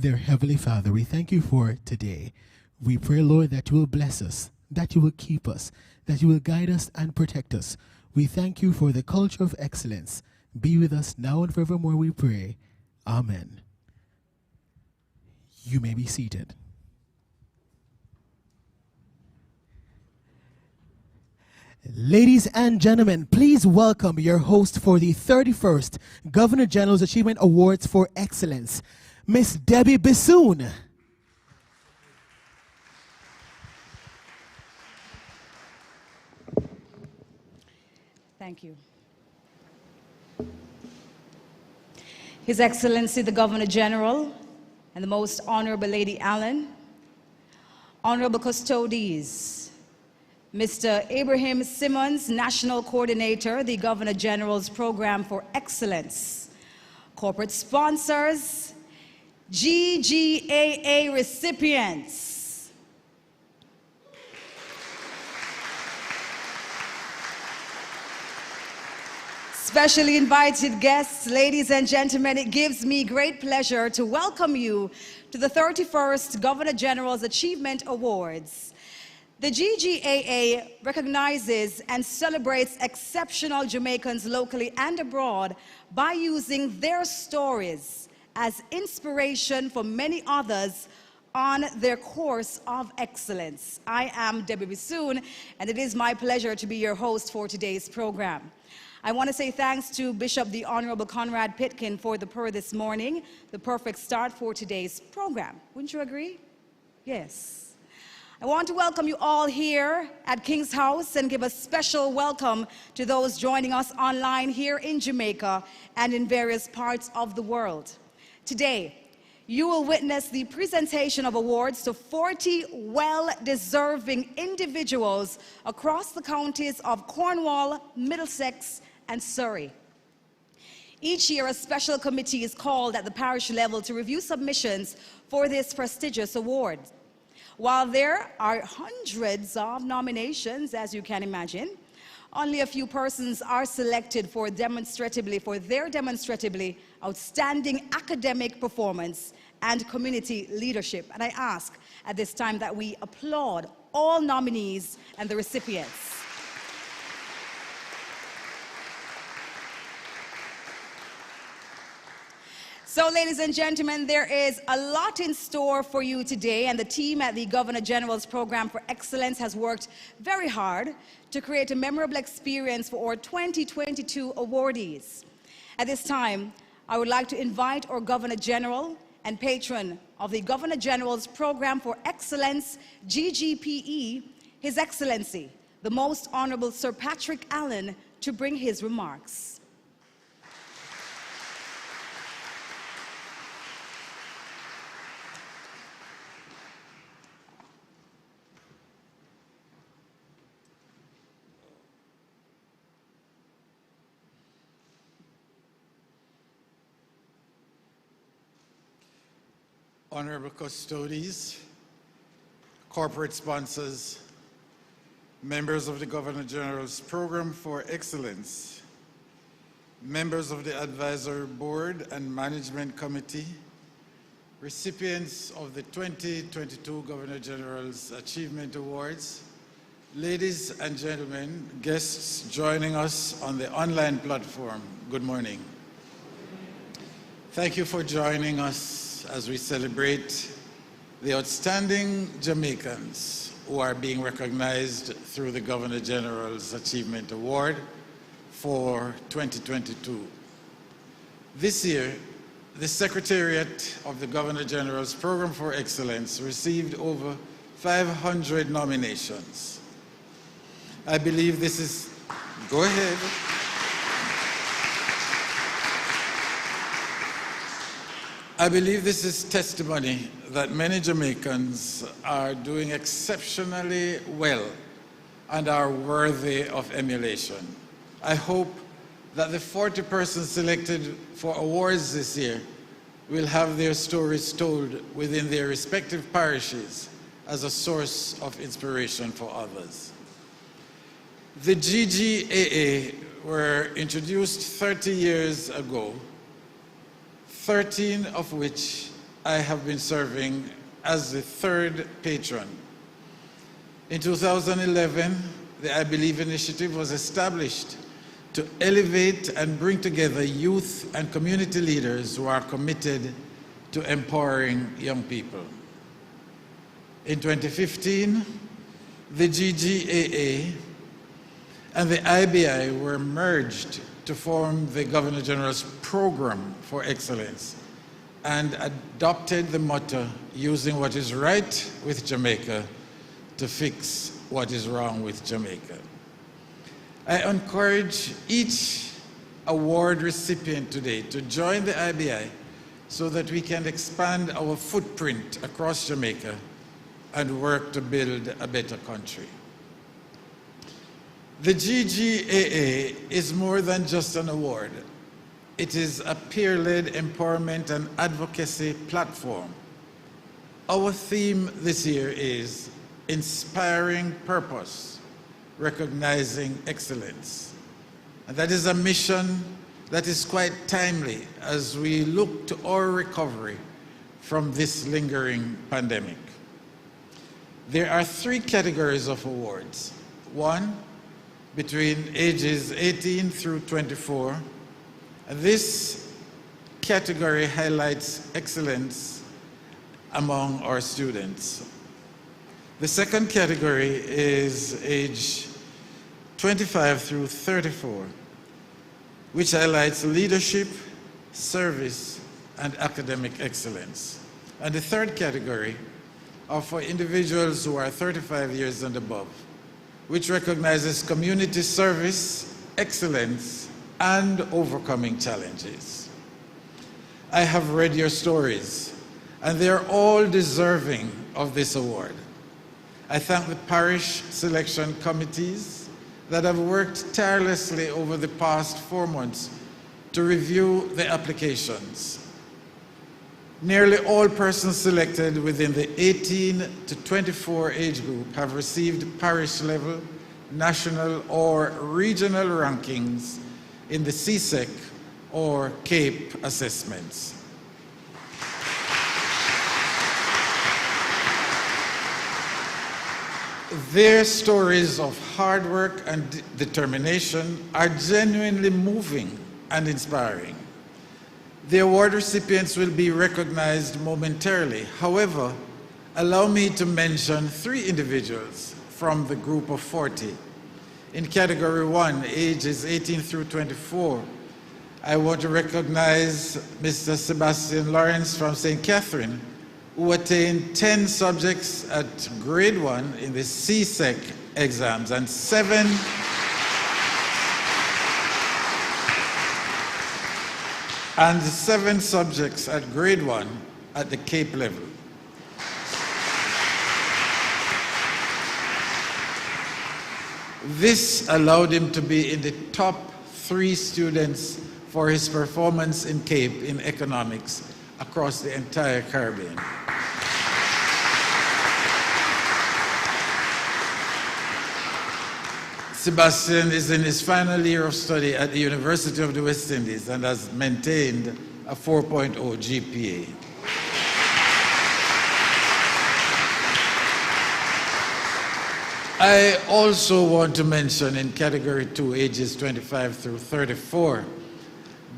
Dear Heavenly Father, we thank you for today. We pray, Lord, that you will bless us, that you will keep us, that you will guide us and protect us. We thank you for the culture of excellence. Be with us now and forevermore, we pray. Amen. You may be seated. Ladies and gentlemen, please welcome your host for the 31st Governor General's Achievement Awards for Excellence, Miss Debbie Bissoon. Thank you. His Excellency the Governor General and the Most Honorable Lady Allen, Honorable Custodies, Mr. Abraham Simmons, National Coordinator, the Governor General's Program for Excellence, corporate sponsors, GGAA recipients, specially invited guests, ladies and gentlemen, it gives me great pleasure to welcome you to the 31st Governor General's Achievement Awards. The GGAA recognizes and celebrates exceptional Jamaicans locally and abroad by using their stories as inspiration for many others on their course of excellence. I am Debbie Bissoon, and it is my pleasure to be your host for today's program. I want to say thanks to Bishop the Honorable Conrad Pitkin for the prayer this morning, the perfect start for today's program. Wouldn't you agree? Yes. I want to welcome you all here at King's House and give a special welcome to those joining us online here in Jamaica and in various parts of the world. Today, you will witness the presentation of awards to 40 well-deserving individuals across the counties of Cornwall, Middlesex, and Surrey. Each year, a special committee is called at the parish level to review submissions for this prestigious award. While there are hundreds of nominations, as you can imagine, only a few persons are selected for their demonstratively outstanding academic performance and community leadership. And I ask at this time that we applaud all nominees and the recipients. So, ladies and gentlemen, there is a lot in store for you today, and the team at the Governor General's Program for Excellence has worked very hard to create a memorable experience for our 2022 awardees. At this time, I would like to invite our Governor General and patron of the Governor General's Program for Excellence, GGPE, His Excellency, the Most Honorable Sir Patrick Allen, to bring his remarks. Honorable Custodies, corporate sponsors, members of the Governor General's Program for Excellence, members of the Advisory Board and Management Committee, recipients of the 2022 Governor General's Achievement Awards, ladies and gentlemen, guests joining us on the online platform, good morning. Thank you for joining us as we celebrate the outstanding Jamaicans who are being recognized through the Governor General's Achievement Award for 2022. This year, the Secretariat of the Governor General's Program for Excellence received over 500 nominations. I believe this is, go ahead. I believe this is testimony that many Jamaicans are doing exceptionally well and are worthy of emulation. I hope that the 40 persons selected for awards this year will have their stories told within their respective parishes as a source of inspiration for others. The GGAA were introduced 30 years ago, 13 of which I have been serving as the third patron. In 2011, the I Believe initiative was established to elevate and bring together youth and community leaders who are committed to empowering young people. In 2015, the GGAA and the IBI were merged to form the Governor General's Program for Excellence and adopted the motto, using what is right with Jamaica to fix what is wrong with Jamaica. I encourage each award recipient today to join the IBI so that we can expand our footprint across Jamaica and work to build a better country. The GGAA is more than just an award. It is a peer-led empowerment and advocacy platform. Our theme this year is Inspiring Purpose, Recognizing Excellence. And that is a mission that is quite timely as we look to our recovery from this lingering pandemic. There are three categories of awards. One, between ages 18 through 24. And this category highlights excellence among our students. The second category is age 25 through 34, which highlights leadership, service, and academic excellence. And the third category are for individuals who are 35 years and above, which recognizes community service, excellence, and overcoming challenges. I have read your stories, and they are all deserving of this award. I thank the parish selection committees that have worked tirelessly over the past 4 months to review the applications. Nearly all persons selected within the 18 to 24 age group have received parish level, national, or regional rankings in the CSEC or CAPE assessments. Their stories of hard work and determination are genuinely moving and inspiring. The award recipients will be recognized momentarily. However, allow me to mention 3 individuals from the group of 40. In category 1, ages 18 through 24, I want to recognize Mr. Sebastian Lawrence from St. Catherine, who attained 10 subjects at grade 1 in the CSEC exams and 7 subjects at grade 1 at the CAPE level. This allowed him to be in the top 3 students for his performance in CAPE in economics across the entire Caribbean. Sebastian is in his final year of study at the University of the West Indies and has maintained a 4.0 GPA. I also want to mention in category 2, ages 25 through 34,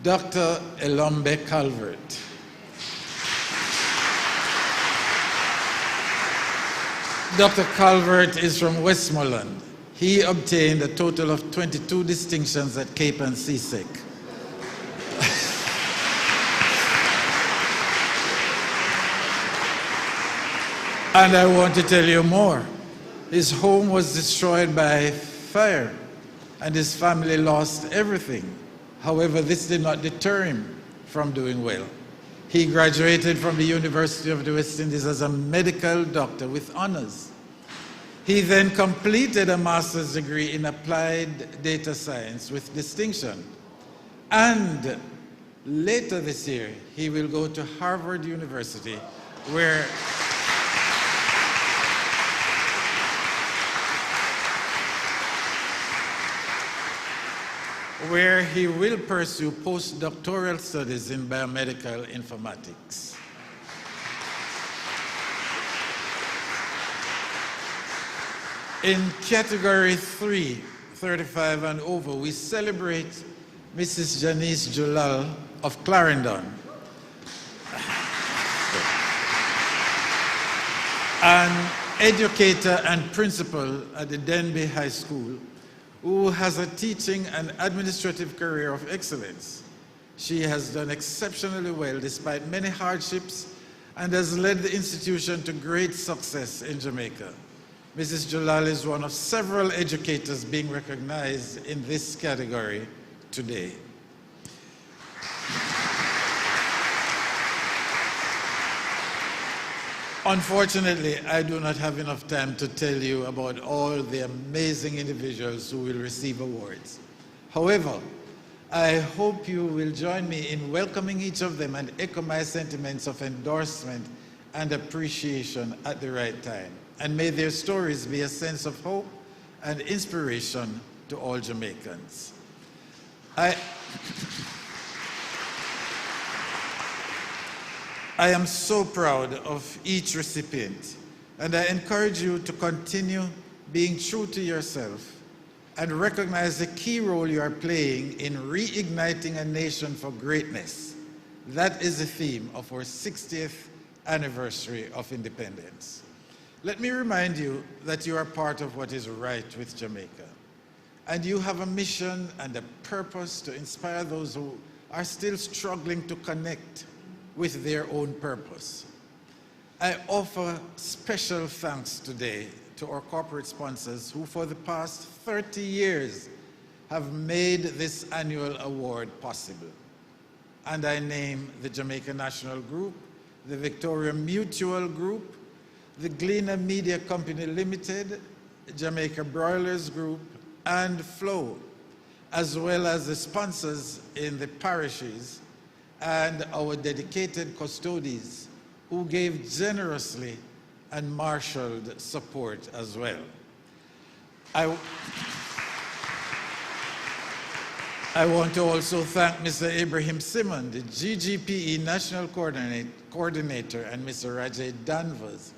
Dr. Elombe Calvert. Dr. Calvert is from Westmoreland. He obtained a total of 22 distinctions at CAPE and CSEC. And I want to tell you more. His home was destroyed by fire, and his family lost everything. However, this did not deter him from doing well. He graduated from the University of the West Indies as a medical doctor with honors. He then completed a master's degree in applied data science with distinction. And later this year, he will go to Harvard University, where he will pursue postdoctoral studies in biomedical informatics. In category 3, 35 and over, we celebrate Mrs. Janice Julal of Clarendon, an educator and principal at the Denby High School, who has a teaching and administrative career of excellence. She has done exceptionally well despite many hardships and has led the institution to great success in Jamaica. Mrs. Julal is one of several educators being recognized in this category today. Unfortunately, I do not have enough time to tell you about all the amazing individuals who will receive awards. However, I hope you will join me in welcoming each of them and echo my sentiments of endorsement and appreciation at the right time. And may their stories be a sense of hope and inspiration to all Jamaicans. I am so proud of each recipient, and I encourage you to continue being true to yourself and recognize the key role you are playing in reigniting a nation for greatness. That is the theme of our 60th anniversary of independence. Let me remind you that you are part of what is right with Jamaica, and you have a mission and a purpose to inspire those who are still struggling to connect with their own purpose. I offer special thanks today to our corporate sponsors who for the past 30 years have made this annual award possible. And I name the Jamaica National Group, the Victoria Mutual Group, the Gleaner Media Company Limited, Jamaica Broilers Group, and Flow, as well as the sponsors in the parishes and our dedicated custodians who gave generously and marshaled support as well. I want to also thank Mr. Ibrahim Simon, the GGPE National Coordinator, and Mr. Rajay Danvers,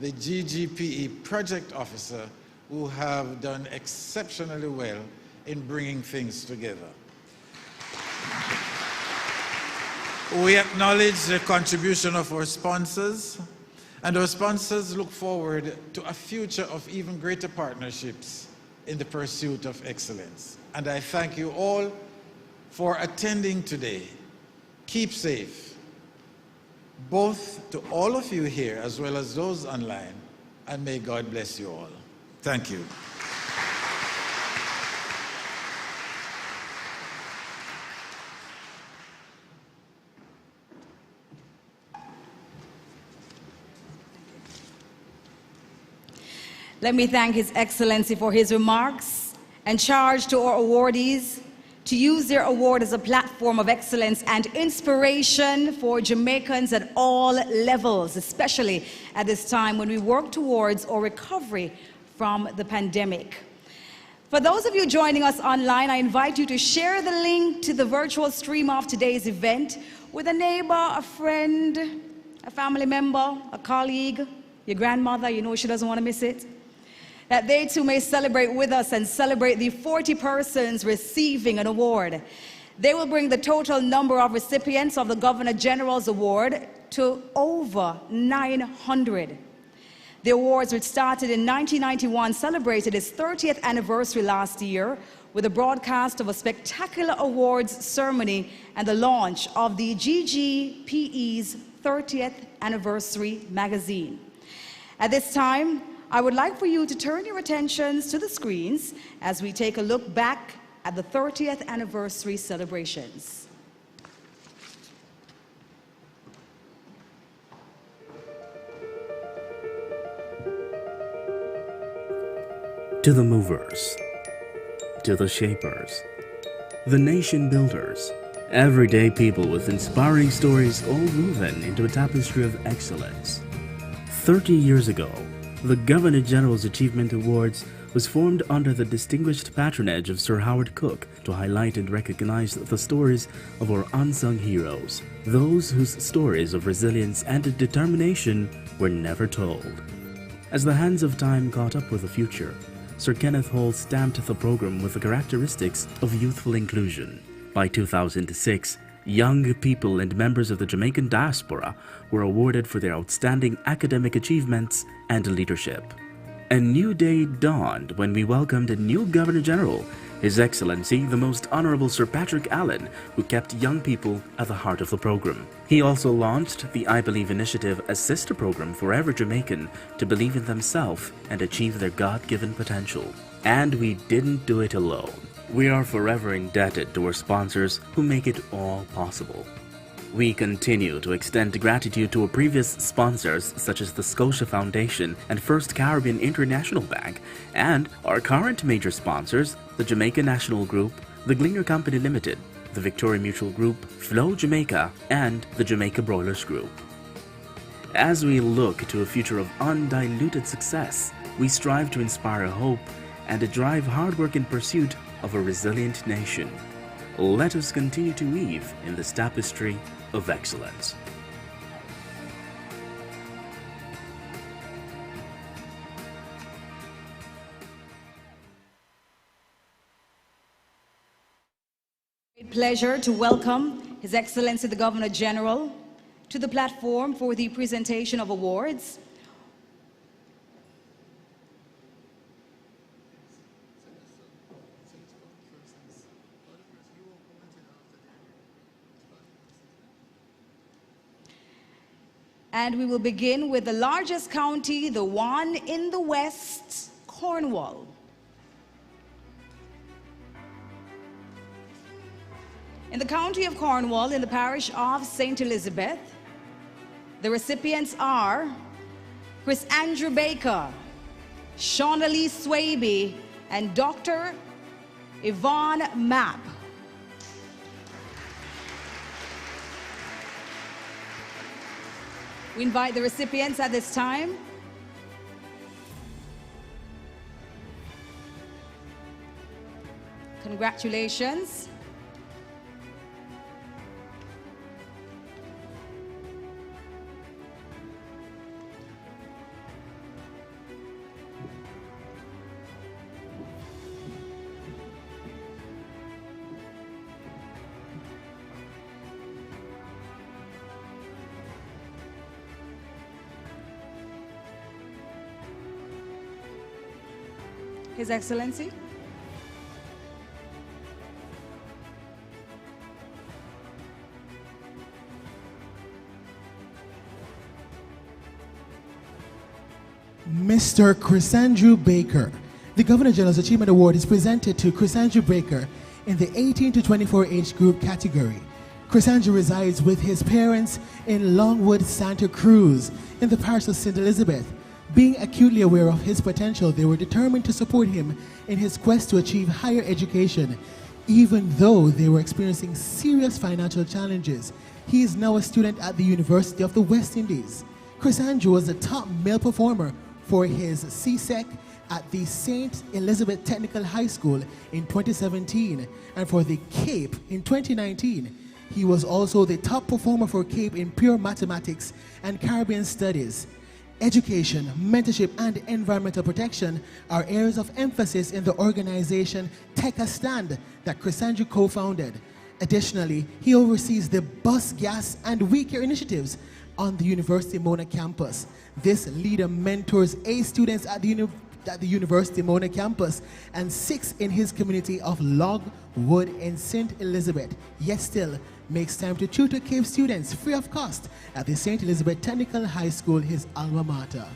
the GGPE Project Officer, who have done exceptionally well in bringing things together. We acknowledge the contribution of our sponsors, and our sponsors look forward to a future of even greater partnerships in the pursuit of excellence. And I thank you all for attending today. Keep safe, both to all of you here as well as those online, and may God bless you all. Thank you. Let me thank His Excellency for his remarks and charge to our awardees to use their award as a platform of excellence and inspiration for Jamaicans at all levels, especially at this time when we work towards our recovery from the pandemic. For those of you joining us online, I invite you to share the link to the virtual stream of today's event with a neighbor, a friend, a family member, a colleague, your grandmother. You know she doesn't want to miss it. That they too may celebrate with us and celebrate the 40 persons receiving an award. They will bring the total number of recipients of the Governor General's Award to over 900. The awards, which started in 1991, celebrated its 30th anniversary last year with a broadcast of a spectacular awards ceremony and the launch of the GGPE's 30th anniversary magazine. At this time, I would like for you to turn your attentions to the screens as we take a look back at the 30th anniversary celebrations. To the movers, to the shapers, the nation builders, everyday people with inspiring stories all woven into a tapestry of excellence. 30 years ago, the Governor General's Achievement Awards was formed under the distinguished patronage of Sir Howard Cook to highlight and recognize the stories of our unsung heroes, those whose stories of resilience and determination were never told. As the hands of time caught up with the future, Sir Kenneth Hall stamped the program with the characteristics of youthful inclusion. By 2006, young people and members of the Jamaican diaspora were awarded for their outstanding academic achievements and leadership. A new day dawned when we welcomed a new Governor General, His Excellency the Most Honorable Sir Patrick Allen, who kept young people at the heart of the program. He also launched the I Believe initiative, a sister program for every Jamaican to believe in themselves and achieve their God-given potential. And we didn't do it alone. We are forever indebted to our sponsors who make it all possible. We continue to extend gratitude to our previous sponsors such as the Scotia Foundation and First Caribbean International Bank, and our current major sponsors, the Jamaica National Group, the Gleaner Company Limited, the Victoria Mutual Group, Flow Jamaica, and the Jamaica Broilers Group. As we look to a future of undiluted success, we strive to inspire hope and to drive hard work in pursuit of a resilient nation. Let us continue to weave in this tapestry of excellence. Great pleasure to welcome His Excellency the Governor General to the platform for the presentation of awards. And we will begin with the largest county, the one in the west, Cornwall. In the county of Cornwall, in the parish of St. Elizabeth, the recipients are Chris Andrew Baker, Shauna Lee Swaby, and Dr. Yvonne Mapp. We invite the recipients at this time. Congratulations. His Excellency. Mr. Chris Andrew Baker. The Governor General's Achievement Award is presented to Chris Andrew Baker in the 18 to 24 age group category. Chris Andrew resides with his parents in Longwood, Santa Cruz, in the parish of St. Elizabeth. Being acutely aware of his potential, they were determined to support him in his quest to achieve higher education. Even though they were experiencing serious financial challenges, he is now a student at the University of the West Indies. Chris Andrew was the top male performer for his CSEC at the St. Elizabeth Technical High School in 2017, and for the CAPE in 2019. He was also the top performer for CAPE in pure mathematics and Caribbean studies. Education, mentorship, and environmental protection are areas of emphasis in the organization Take a Stand that Chris Andrew co-founded. Additionally, he oversees the bus, gas, and We Care initiatives on the University Mona campus. This leader mentors 8 students at the University Mona campus and 6 in his community of Longwood in St. Elizabeth, yet still makes time to tutor CAPE students free of cost at the St. Elizabeth Technical High School, his alma mater.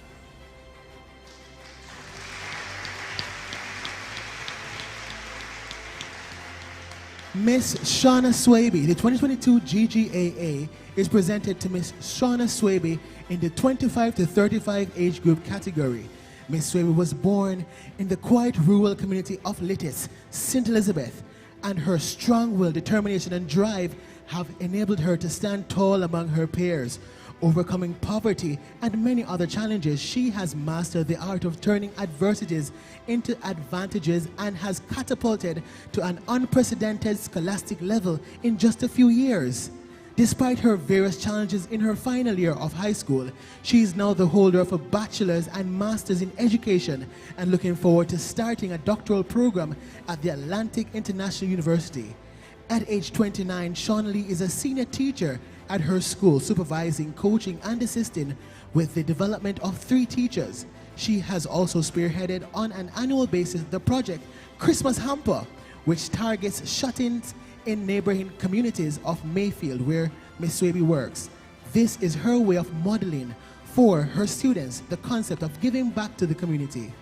Miss Shauna Swaby. The 2022 GGAA is presented to Miss Shauna Swaby in the 25 to 35 age group category. Miss Swaby was born in the quiet rural community of Littis, St. Elizabeth, and her strong will, determination, and drive have enabled her to stand tall among her peers. Overcoming poverty and many other challenges, she has mastered the art of turning adversities into advantages and has catapulted to an unprecedented scholastic level in just a few years. Despite her various challenges in her final year of high school, she is now the holder of a bachelor's and master's in education and looking forward to starting a doctoral program at the Atlantic International University. At age 29, Shawnee is a senior teacher at her school, supervising, coaching, and assisting with the development of 3 teachers. She has also spearheaded on an annual basis the project Christmas Hamper, which targets shut-ins in neighboring communities of Mayfield, where Miss Swaby works. This is her way of modeling for her students the concept of giving back to the community.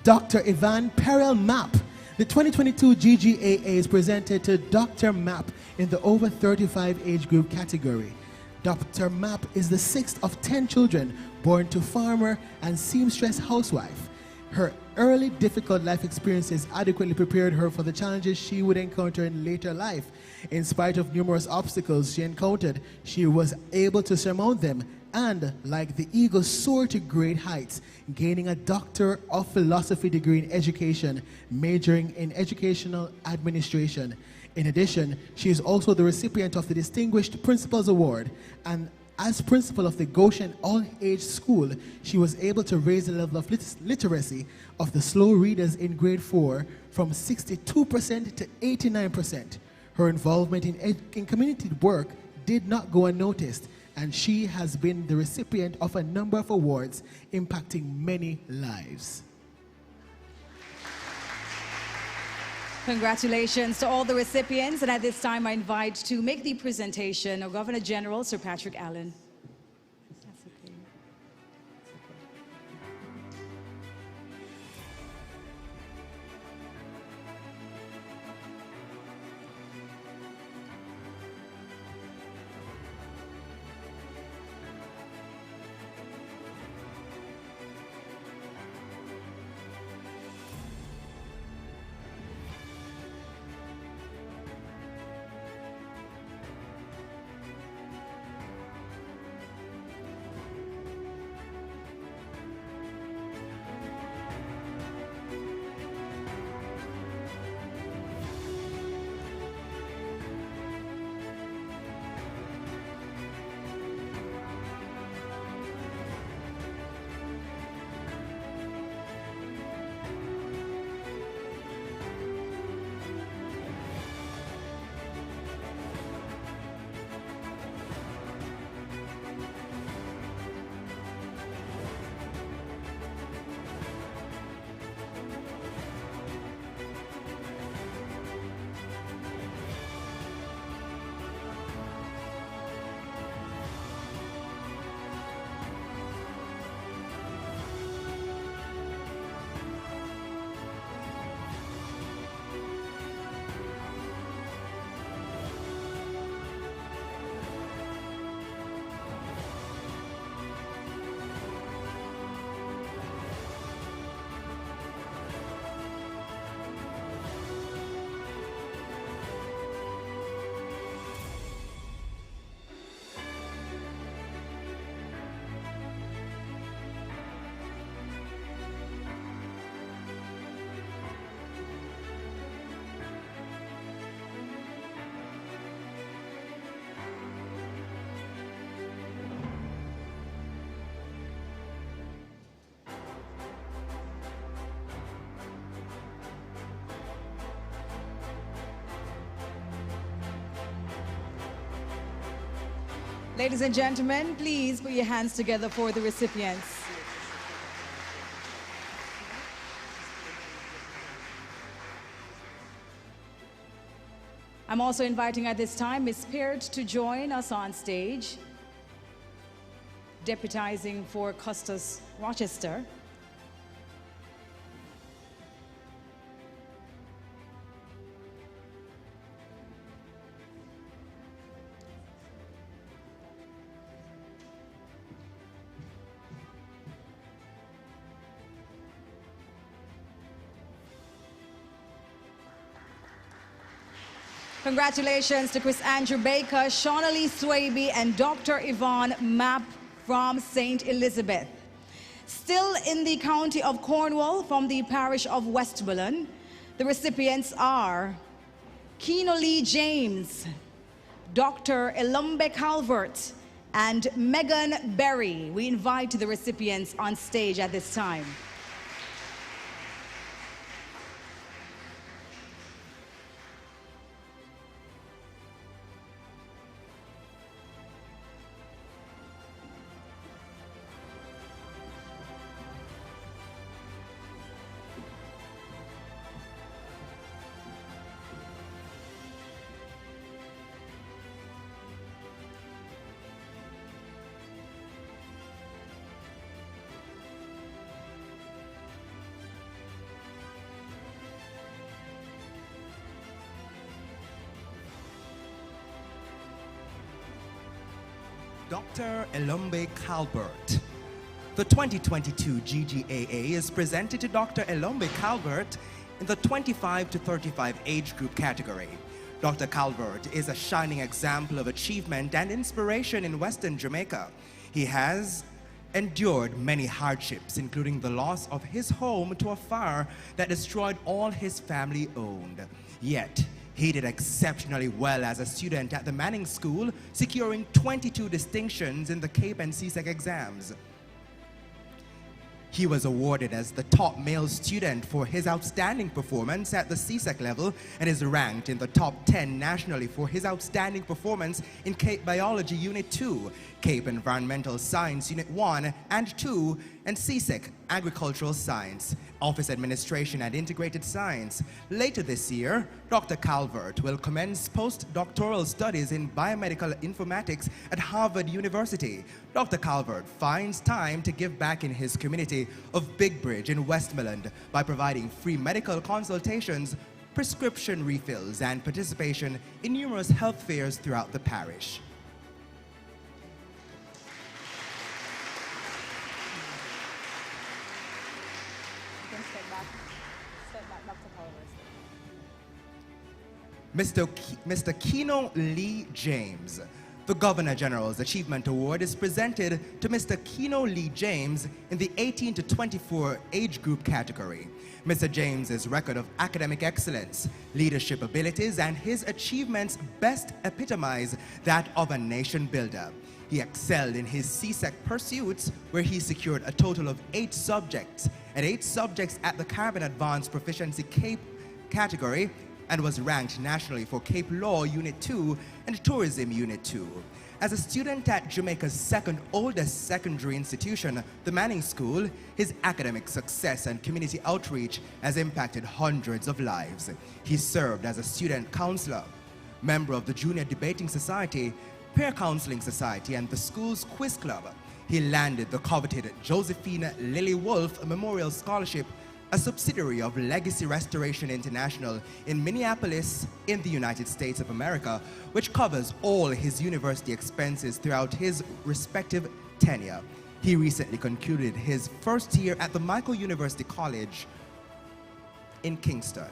Dr. Ivan Perel Map. The 2022 GGAA is presented to Dr. Map in the over 35 age group category. Dr. Map is the 6th of 10 children born to farmer and seamstress housewife. Her early difficult life experiences adequately prepared her for the challenges she would encounter in later life. In spite of numerous obstacles she encountered, she was able to surmount them and, like the eagle, soar to great heights, gaining a Doctor of Philosophy degree in education, majoring in educational administration. In addition, she is also the recipient of the Distinguished Principals Award, and as principal of the Goshen All-Age School, she was able to raise the level of literacy of the slow readers in grade 4 from 62% to 89%. Her involvement in community work did not go unnoticed, and she has been the recipient of a number of awards impacting many lives. Congratulations to all the recipients, and at this time I invite to make the presentation of Governor General Sir Patrick Allen. Ladies and gentlemen, please put your hands together for the recipients. I'm also inviting at this time Ms. Peart to join us on stage, deputizing for Custis Rochester. Congratulations to Chris Andrew Baker, Shauna Lee Swaby, and Dr. Yvonne Mapp from St. Elizabeth. Still in the county of Cornwall, from the parish of Westmoreland, the recipients are Keno Lee James, Dr. Elumbe Calvert, and Megan Berry. We invite the recipients on stage at this time. Dr. Elumbe Calvert. The 2022 GGAA is presented to Dr. Elumbe Calvert in the 25 to 35 age group category. Dr. Calvert is a shining example of achievement and inspiration in Western Jamaica. He has endured many hardships, including the loss of his home to a fire that destroyed all his family owned. Yet, he did exceptionally well as a student at the Manning School, securing 22 distinctions in the Cape and CSEC exams. He was awarded as the top male student for his outstanding performance at the CSEC level and is ranked in the top 10 nationally for his outstanding performance in Cape Biology Unit 2, Cape Environmental Science Unit 1 and 2, and CSEC Agricultural Science, Office Administration and Integrated Science. Later this year, Dr. Calvert will commence postdoctoral studies in biomedical informatics at Harvard University. Dr. Calvert finds time to give back in his community of Big Bridge in Westmoreland by providing free medical consultations, prescription refills, and participation in numerous health fairs throughout the parish. Mr. Keno Lee James. The Governor General's Achievement Award is presented to Mr. Keno Lee James in the 18 to 24 age group category. Mr. James's record of academic excellence, leadership abilities, and his achievements best epitomize that of a nation builder. He excelled in his CSEC pursuits, where he secured a total of 8 subjects, and 8 subjects at the Caribbean Advanced Proficiency Cape category, and was ranked nationally for Cape Law Unit 2 and Tourism Unit 2. As a student at Jamaica's second oldest secondary institution, the Manning School, his academic success and community outreach has impacted hundreds of lives. He served as a student counselor, member of the Junior Debating Society, Peer Counseling Society, and the school's quiz club. He landed the coveted Josephine Lily Wolfe Memorial Scholarship, a subsidiary of Legacy Restoration International in Minneapolis in the United States of America, which covers all his university expenses throughout his respective tenure. He recently concluded his first year at the Michael University College in Kingston.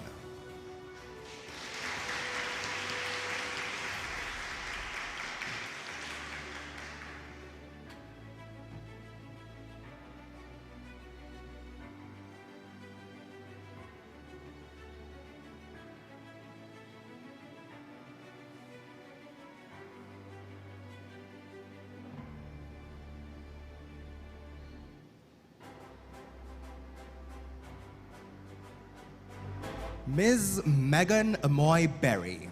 Ms. Megan Amoy Berry.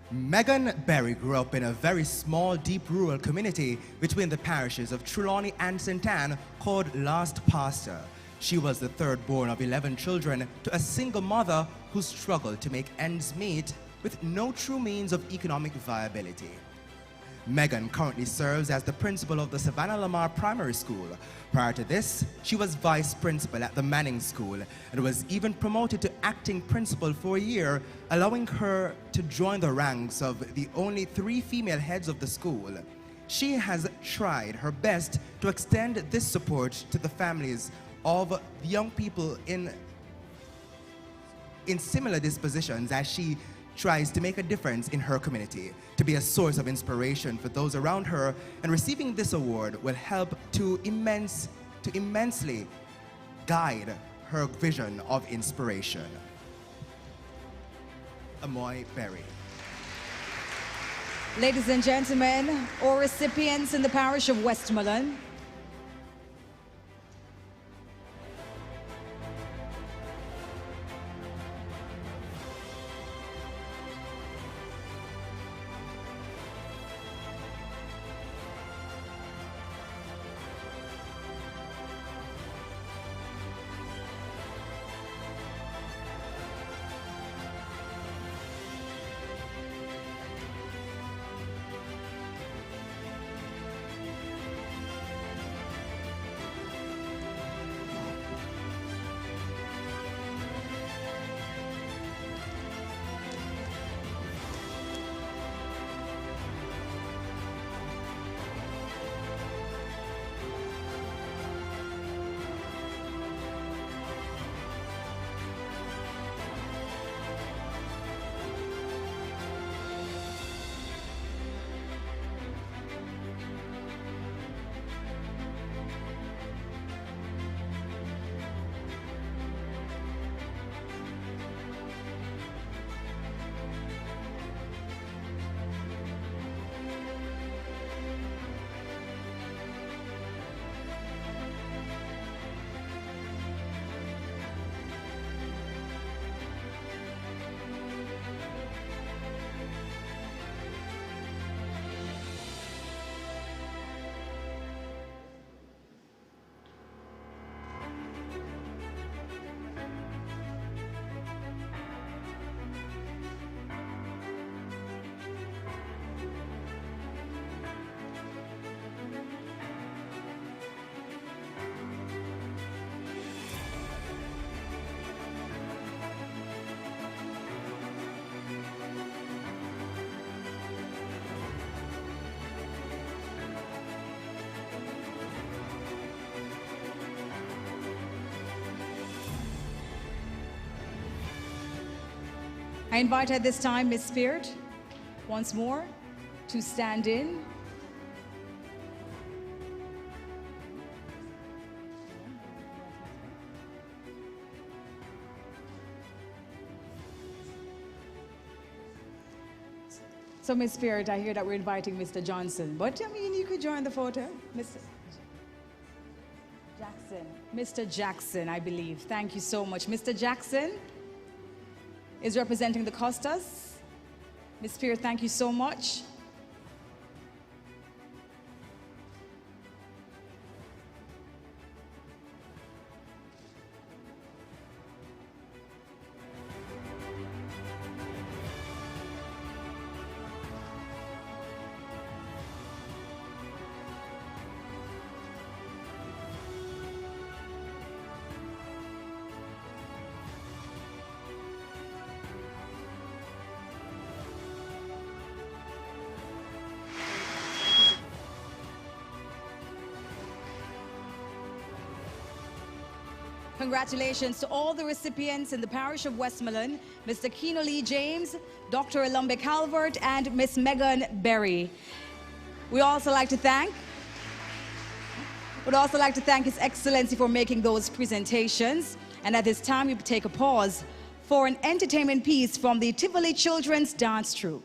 Megan Berry grew up in a very small, deep rural community between the parishes of Trelawney and St. Anne called Last Pastor. She was the third born of 11 children to a single mother who struggled to make ends meet with no true means of economic viability. Megan currently serves as the principal of the Savannah Lamar Primary School. Prior to this, she was vice principal at the Manning School and was even promoted to acting principal for a year, allowing her to join the ranks of the only 3 female heads of the school. She has tried her best to extend this support to the families of the young people in similar dispositions as she tries to make a difference in her community, to be a source of inspiration for those around her, and receiving this award will help to immensely guide her vision of inspiration. Amoy Berry. Ladies and gentlemen, all recipients in the parish of Westmoreland, I invite at this time Miss Spirit once more to stand in. So Miss Spirit, I hear that we're inviting Mr. Johnson, but I mean, you could join the photo. Mr. Jackson. Mr. Jackson, I believe. Thank you so much. Mr. Jackson is representing the Costas. Ms. Spirit, thank you so much. Congratulations to all the recipients in the parish of Westmoreland, Mr. Keno Lee James, Dr. Alumbe Calvert, and Miss Megan Berry. We'd also like to thank His Excellency for making those presentations. And at this time, we take a pause for an entertainment piece from the Tivoli Children's Dance Troupe.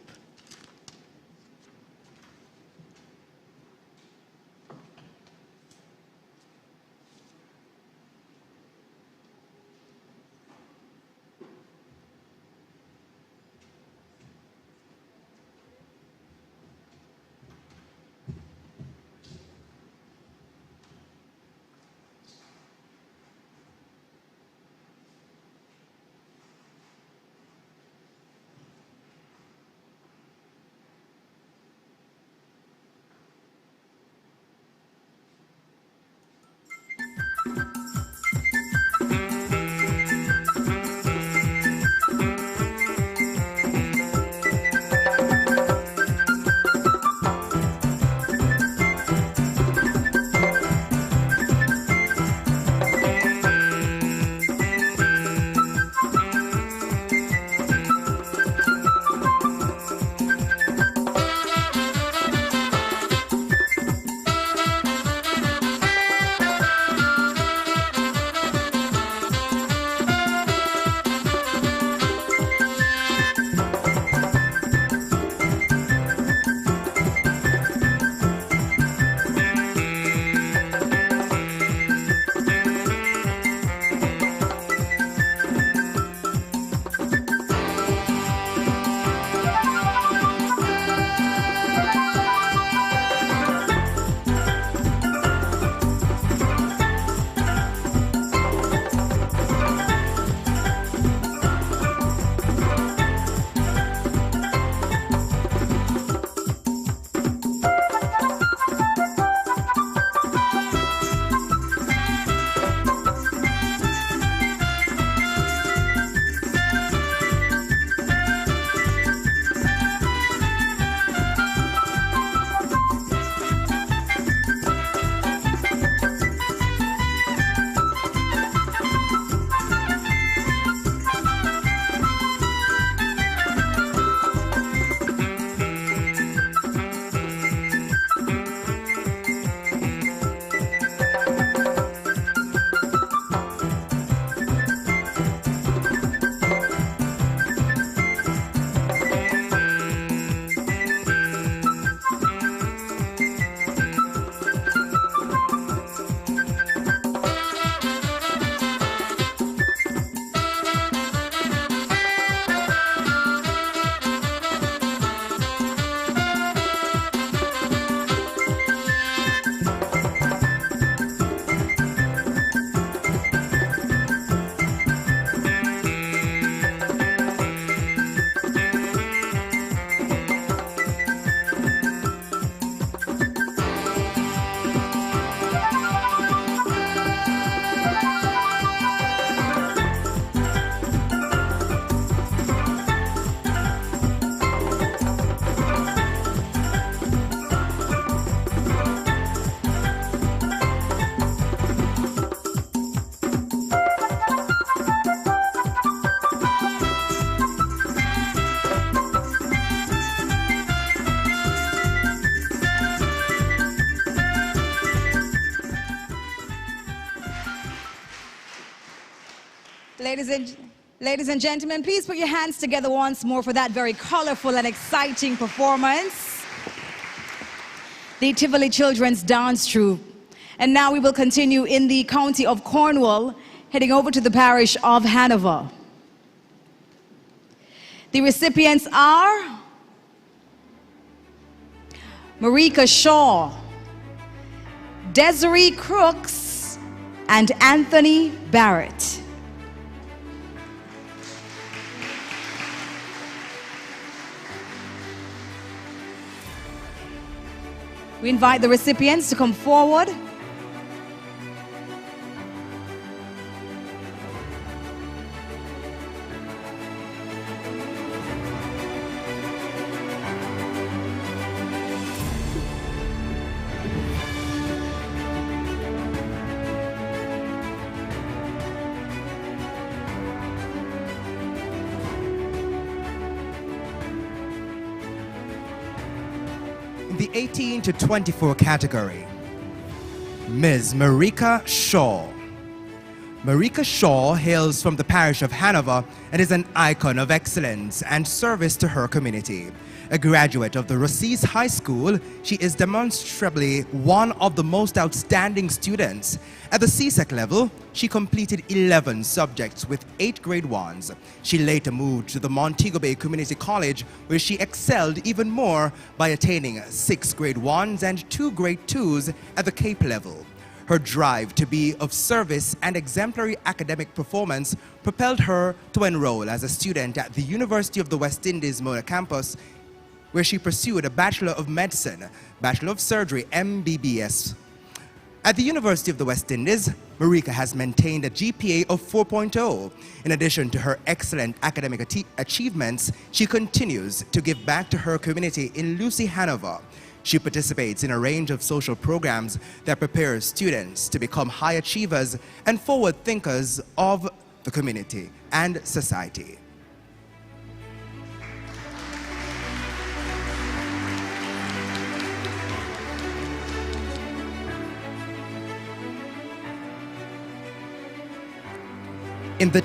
Ladies and gentlemen, please put your hands together once more for that very colorful and exciting performance. The Tivoli Children's Dance Troupe. And now we will continue in the county of Cornwall, heading over to the parish of Hanover. The recipients are Marika Shaw, Desiree Crooks, and Anthony Barrett. We invite the recipients to come forward. In the 18 to 24 category, Ms. Marika Shaw. Marika Shaw hails from the parish of Hanover and is an icon of excellence and service to her community. A graduate of the Rossies High School, she is demonstrably one of the most outstanding students. At the CSEC level, she completed 11 subjects with 8 grade 1s. She later moved to the Montego Bay Community College, where she excelled even more by attaining 6 grade 1s and 2 grade 2s at the Cape level. Her drive to be of service and exemplary academic performance propelled her to enroll as a student at the University of the West Indies Mona campus, where she pursued a Bachelor of Medicine, Bachelor of Surgery, MBBS. At the University of the West Indies, Marika has maintained a GPA of 4.0. In addition to her excellent academic achievements, she continues to give back to her community in Lucy, Hanover. She participates in a range of social programs that prepare students to become high achievers and forward thinkers of the community and society. In the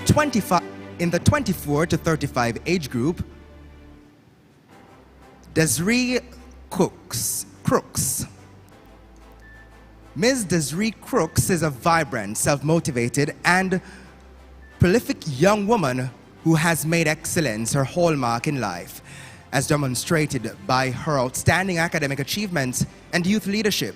24 to 35 age group, Desiree Crooks. Ms. Desiree Crooks is a vibrant, self-motivated, and prolific young woman who has made excellence her hallmark in life, as demonstrated by her outstanding academic achievements and youth leadership.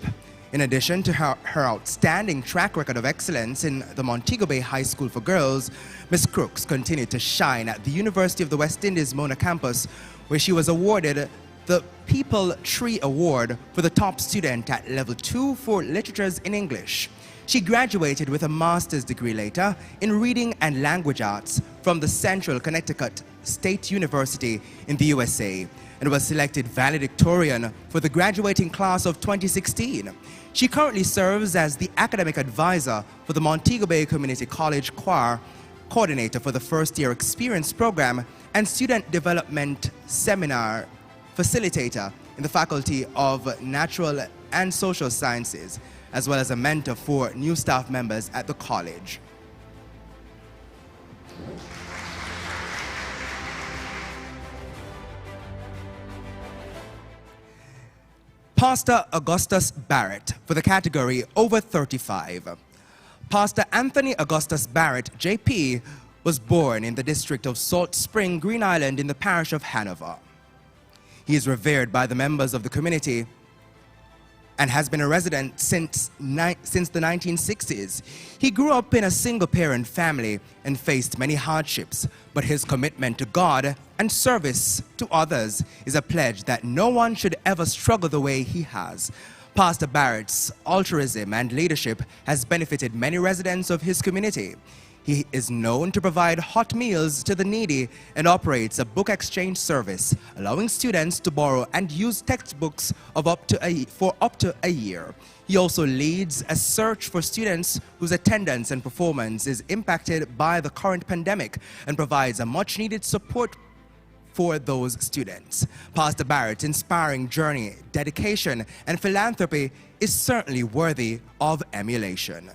In addition to her outstanding track record of excellence in the Montego Bay High School for Girls, Ms. Crooks continued to shine at the University of the West Indies Mona campus, where she was awarded the People Tree Award for the top student at Level 2 for Literatures in English. She graduated with a master's degree later in Reading and Language Arts from the Central Connecticut State University in the USA and was selected valedictorian for the graduating class of 2016. She currently serves as the academic advisor for the Montego Bay Community College Choir, coordinator for the First Year Experience Program, and Student Development Seminar facilitator in the Faculty of Natural and Social Sciences, as well as a mentor for new staff members at the college. Pastor Augustus Barrett for the category over 35. Pastor Anthony Augustus Barrett, JP, was born in the district of Salt Spring, Green Island in the parish of Hanover. He is revered by the members of the community and has been a resident since the 1960s. He grew up in a single-parent family and faced many hardships, but his commitment to God and service to others is a pledge that no one should ever struggle the way he has. Pastor Barrett's altruism and leadership has benefited many residents of his community. He is known to provide hot meals to the needy and operates a book exchange service, allowing students to borrow and use textbooks for up to a year. He also leads a search for students whose attendance and performance is impacted by the current pandemic and provides a much-needed support for those students. Pastor Barrett's inspiring journey, dedication, and philanthropy is certainly worthy of emulation.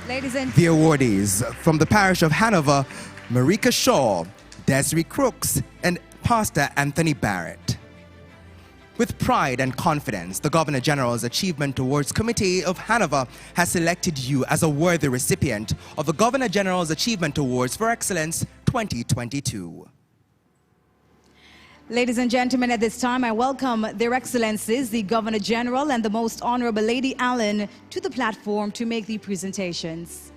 Ladies and The awardees from the parish of Hanover, Marika Shaw, Desiree Crooks, and Pastor Anthony Barrett. With pride and confidence, the Governor General's Achievement Awards Committee of Hanover has selected you as a worthy recipient of the Governor General's Achievement Awards for Excellence 2022. Ladies and gentlemen, at this time, I welcome Their Excellencies, the Governor General and the Most Honorable Lady Allen, to the platform to make the presentations.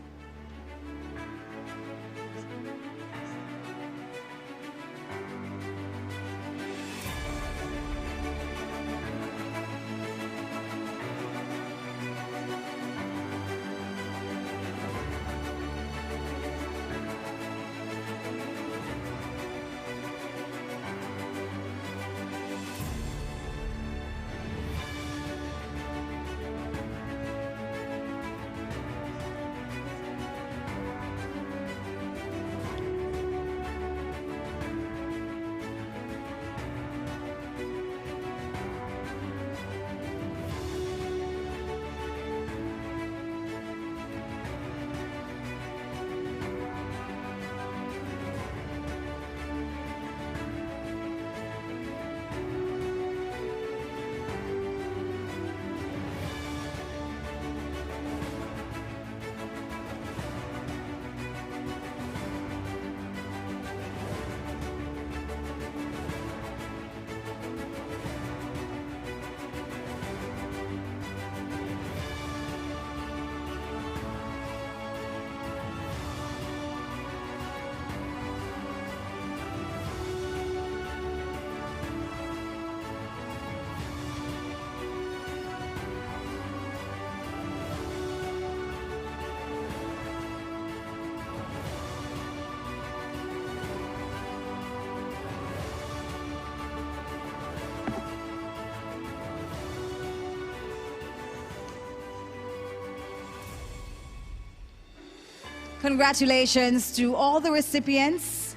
Congratulations to all the recipients.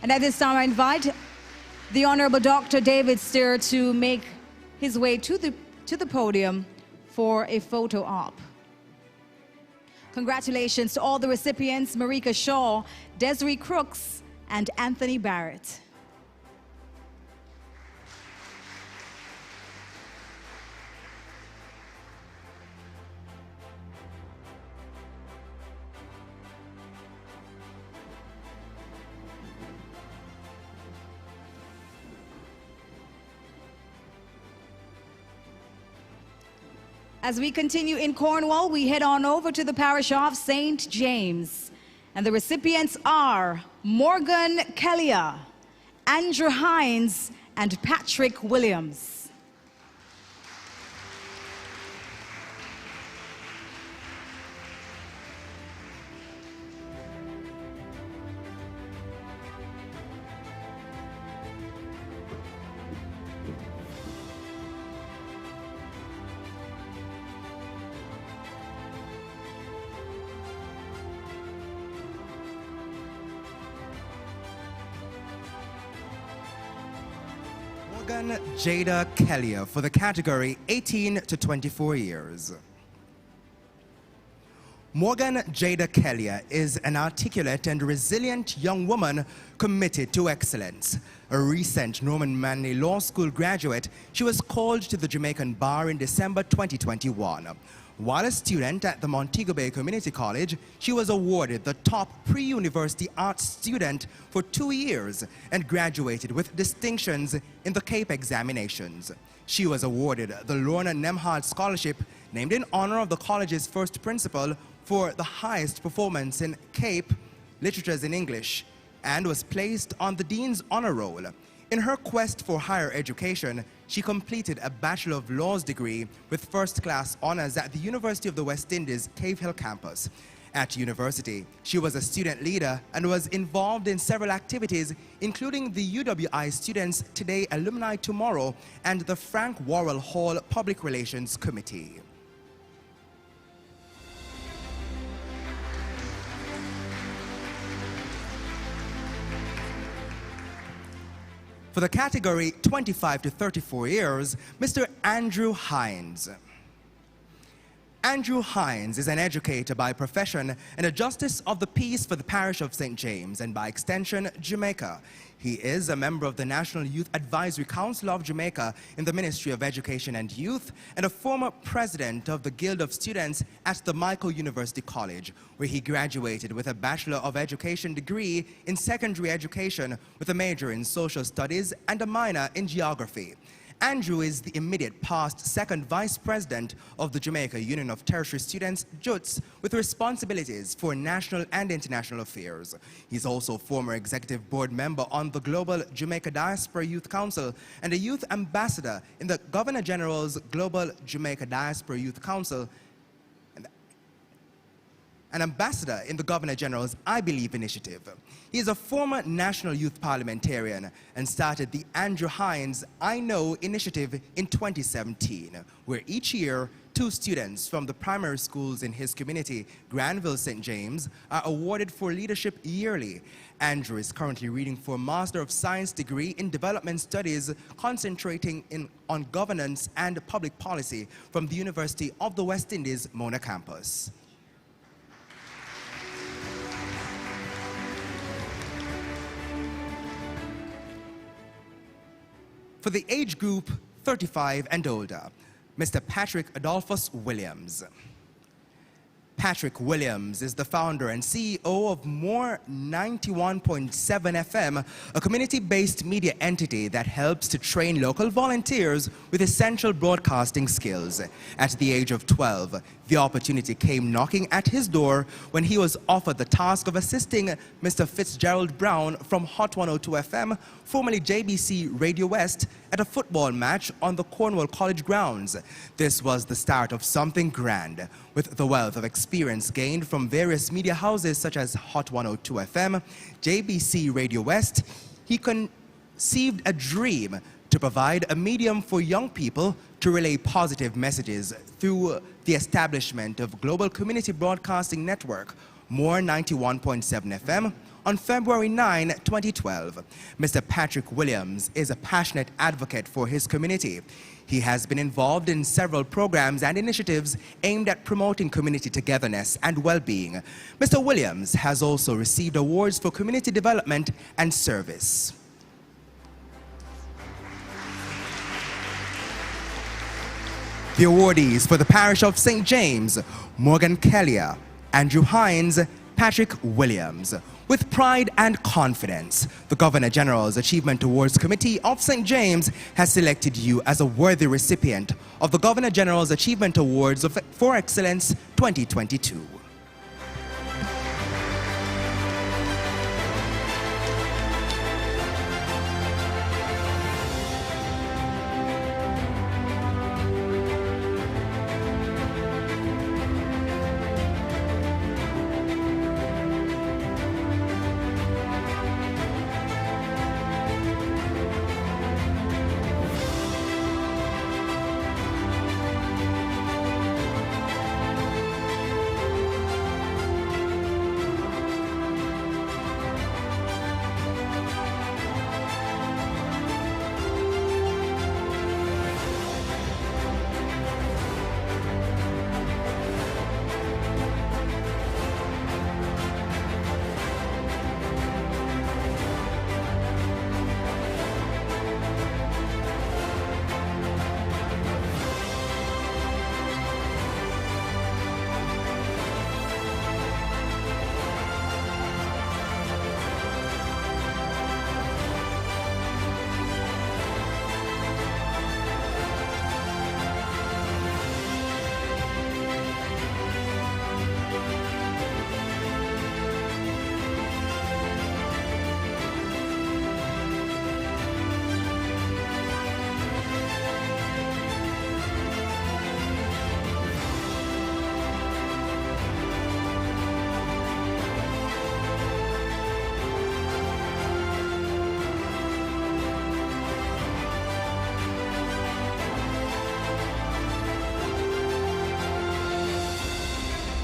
And at this time, I invite the Honorable Dr. David Steer to make his way to the podium for a photo op. Congratulations to all the recipients, Marika Shaw, Desiree Crooks, and Anthony Barrett. As we continue in Cornwall, we head on over to the parish of St. James. And the recipients are Morgan Kellia, Andrew Hines, and Patrick Williams. Morgan Jada Kellia for the category 18 to 24 years. Morgan Jada Kellia is an articulate and resilient young woman committed to excellence. A recent Norman Manley Law School graduate, she was called to the Jamaican bar in December 2021. While a student at the Montego Bay Community College, she was awarded the top pre-university arts student for 2 years and graduated with distinctions in the CAPE examinations. She was awarded the Lorna Nemhard Scholarship, named in honor of the college's first principal, for the highest performance in CAPE, Literatures in English, and was placed on the Dean's Honor Roll. In her quest for higher education, she completed a Bachelor of Laws degree with first-class honors at the University of the West Indies Cave Hill campus. At university, she was a student leader and was involved in several activities, including the UWI Students Today Alumni Tomorrow and the Frank Worrell Hall Public Relations Committee. For the category 25 to 34 years, Mr. Andrew Hines. Andrew Hines is an educator by profession and a justice of the peace for the parish of St. James and by extension, Jamaica. He is a member of the National Youth Advisory Council of Jamaica in the Ministry of Education and Youth and a former president of the Guild of Students at the Michael University College, where he graduated with a Bachelor of Education degree in secondary education with a major in social studies and a minor in geography. Andrew is the immediate past second vice president of the Jamaica Union of Tertiary Students, JUTS, with responsibilities for national and international affairs. He's also former executive board member on the Global Jamaica Diaspora Youth Council and a youth ambassador in the Governor General's Global Jamaica Diaspora Youth Council, an ambassador in the Governor General's I Believe initiative. He is a former national youth parliamentarian and started the Andrew Hines I Know initiative in 2017, where each year 2 students from the primary schools in his community, Granville St. James, are awarded for leadership yearly. Andrew is currently reading for a Master of Science degree in Development Studies, concentrating on governance and public policy from the University of the West Indies, Mona campus. For the age group 35 and older, Mr. Patrick Adolphus Williams. Patrick Williams is the founder and CEO of More 91.7 FM, a community-based media entity that helps to train local volunteers with essential broadcasting skills. At the age of 12, the opportunity came knocking at his door when he was offered the task of assisting Mr. Fitzgerald Brown from Hot 102 FM, formerly JBC Radio West, at a football match on the Cornwall College grounds. This was the start of something grand. With the wealth of experience gained from various media houses such as Hot 102 FM, JBC Radio West, he conceived a dream to provide a medium for young people to relay positive messages through the establishment of Global Community Broadcasting Network, More 91.7 FM, on February 9, 2012. Mr. Patrick Williams is a passionate advocate for his community. He has been involved in several programs and initiatives aimed at promoting community togetherness and well-being. Mr. Williams has also received awards for community development and service. The awardees for the parish of St. James, Morgan Kellier, Andrew Hines, Patrick Williams. With pride and confidence, the Governor General's Achievement Awards Committee of St. James has selected you as a worthy recipient of the Governor General's Achievement Awards for Excellence 2022.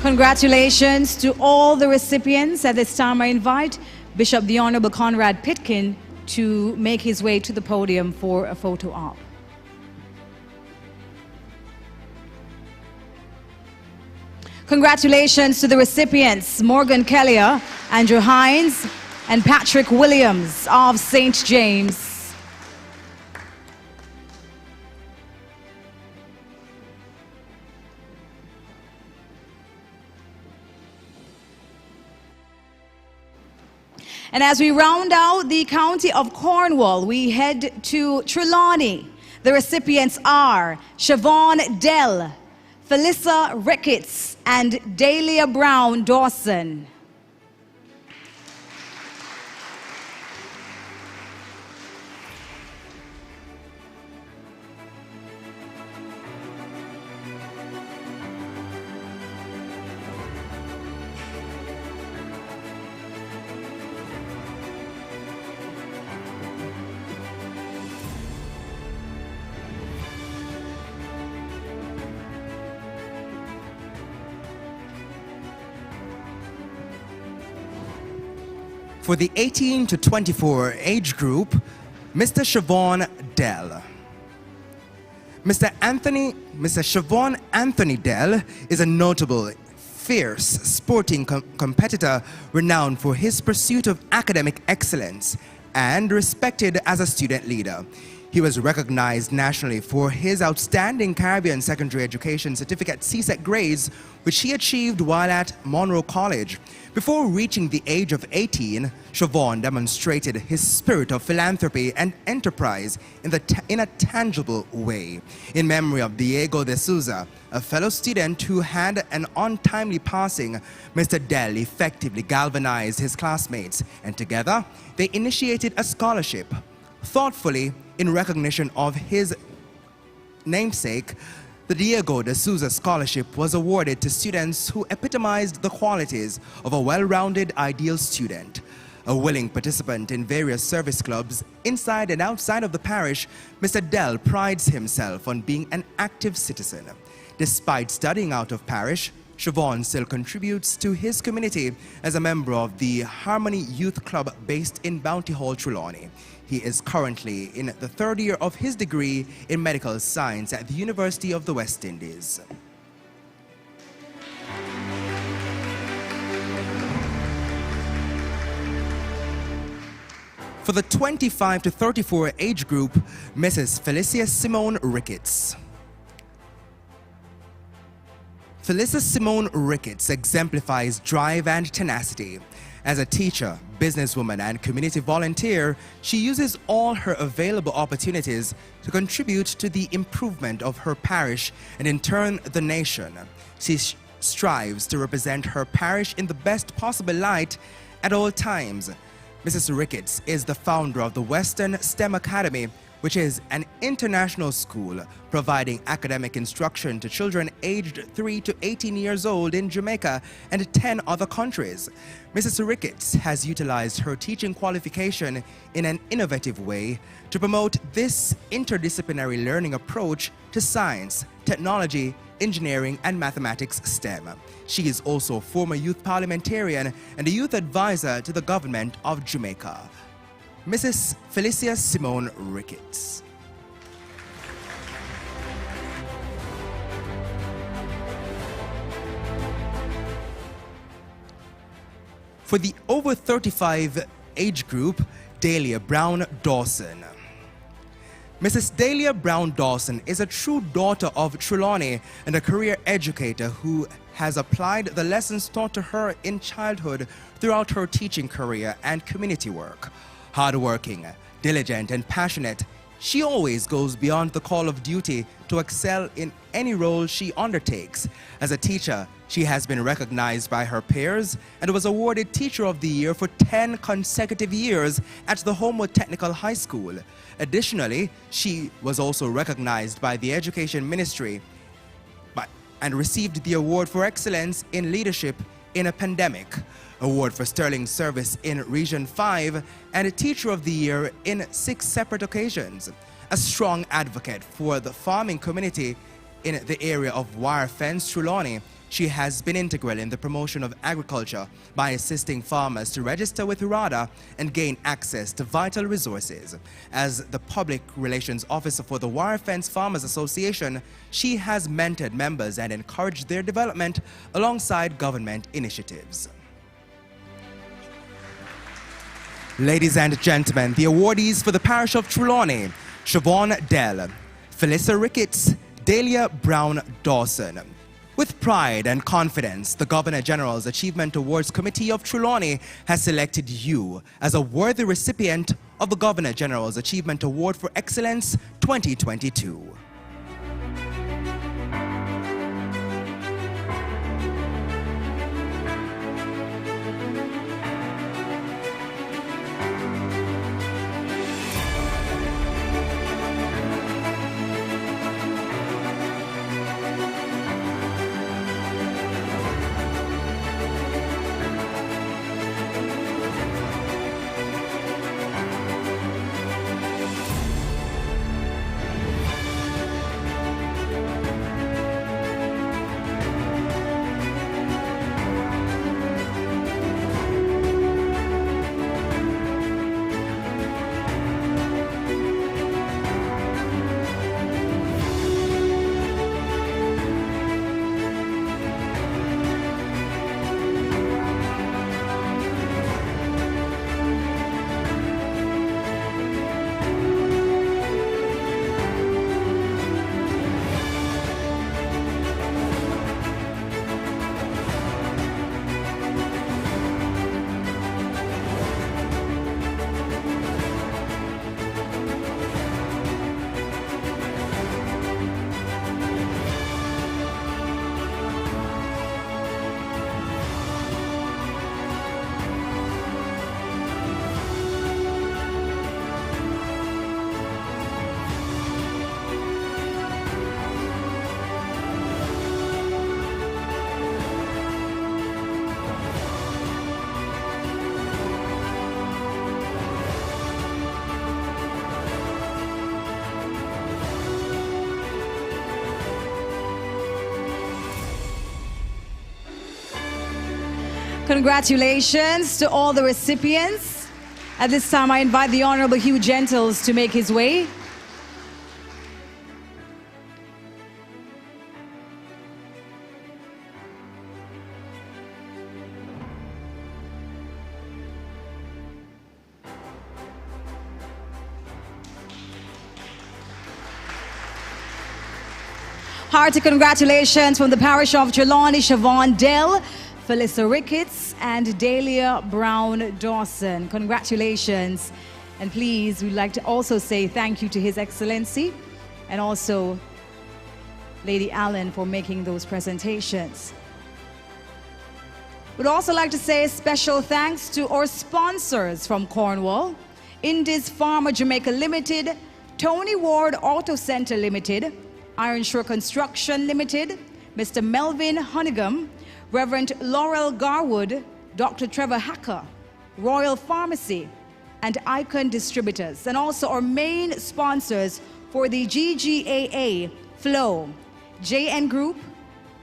Congratulations to all the recipients. At this time, I invite Bishop the Honorable Conrad Pitkin to make his way to the podium for a photo op. Congratulations to the recipients, Morgan Kellier, Andrew Hines, and Patrick Williams of St. James. And as we round out the county of Cornwall, we head to Trelawney. The recipients are Siobhan Dell, Felissa Ricketts, and Dahlia Brown Dawson. For the 18 to 24 age group, Mr. Siobhan Dell. Mr. Siobhan Anthony Dell is a notable, fierce sporting competitor renowned for his pursuit of academic excellence and respected as a student leader. He was recognized nationally for his outstanding Caribbean secondary education certificate CSEC grades, which he achieved while at Monroe College. Before reaching the age of 18, Siobhan demonstrated his spirit of philanthropy and enterprise in a tangible way. In memory of Diego de Souza, a fellow student who had an untimely passing, Mr. Dell effectively galvanized his classmates, and together they initiated a scholarship. Thoughtfully, in recognition of his namesake, the Diego de Souza Scholarship was awarded to students who epitomized the qualities of a well-rounded ideal student. A willing participant in various service clubs inside and outside of the parish, Mr. Dell prides himself on being an active citizen. Despite studying out of parish, Siobhan still contributes to his community as a member of the Harmony Youth Club based in Bounty Hall, Trelawney. He is currently in the third year of his degree in medical science at the University of the West Indies. For the 25 to 34 age group, Mrs. Felicia Simone Ricketts. Felissa Simone Ricketts exemplifies drive and tenacity. As a teacher, businesswoman, and community volunteer, she uses all her available opportunities to contribute to the improvement of her parish and in turn the nation. She strives to represent her parish in the best possible light at all times. Mrs. Ricketts is the founder of the Western STEM Academy, which is an international school providing academic instruction to children aged 3 to 18 years old in Jamaica and 10 other countries. Mrs. Ricketts has utilized her teaching qualification in an innovative way to promote this interdisciplinary learning approach to science, technology, engineering, and mathematics STEM. She is also a former youth parliamentarian and a youth advisor to the government of Jamaica. Mrs. Felicia Simone Ricketts. For the over 35 age group, Dahlia Brown Dawson. Mrs. Dahlia Brown Dawson is a true daughter of Trelawney and a career educator who has applied the lessons taught to her in childhood throughout her teaching career and community work. Hardworking, diligent, and passionate, she always goes beyond the call of duty to excel in any role she undertakes. As a teacher, she has been recognized by her peers and was awarded Teacher of the Year for 10 consecutive years at the Homewood Technical High School. Additionally, she was also recognized by the Education Ministry and received the Award for Excellence in Leadership in a Pandemic, Award for Sterling Service in Region 5, and a Teacher of the Year in 6 separate occasions. A strong advocate for the farming community in the area of Wire Fence, Trelawney, She has been integral in the promotion of agriculture by assisting farmers to register with RADA and gain access to vital resources. As the Public Relations Officer for the Wire Fence Farmers Association, she has mentored members and encouraged their development alongside government initiatives. Ladies and gentlemen, the awardees for the parish of Trelawney: Siobhan Dell, Felissa Ricketts, Dahlia Brown Dawson. With pride and confidence, the Governor General's Achievement Awards Committee of Trelawney has selected you as a worthy recipient of the Governor General's Achievement Award for Excellence 2022. Congratulations to all the recipients. At this time, I invite the Honorable Hugh Gentles to make his way. Hearty congratulations from the parish of Trelawney: Siobhan Dell, Felissa Ricketts, and Dahlia Brown Dawson. Congratulations. And please, we'd like to also say thank you to His Excellency and also Lady Allen for making those presentations. We'd also like to say special thanks to our sponsors from Cornwall: Indies Pharma Jamaica Limited, Tony Ward Auto Center Limited, Iron Shore Construction Limited, Mr. Melvin Honigam, Reverend Laurel Garwood, Dr. Trevor Hacker, Royal Pharmacy, and Icon Distributors, and also our main sponsors for the GGAA Flow, JN Group,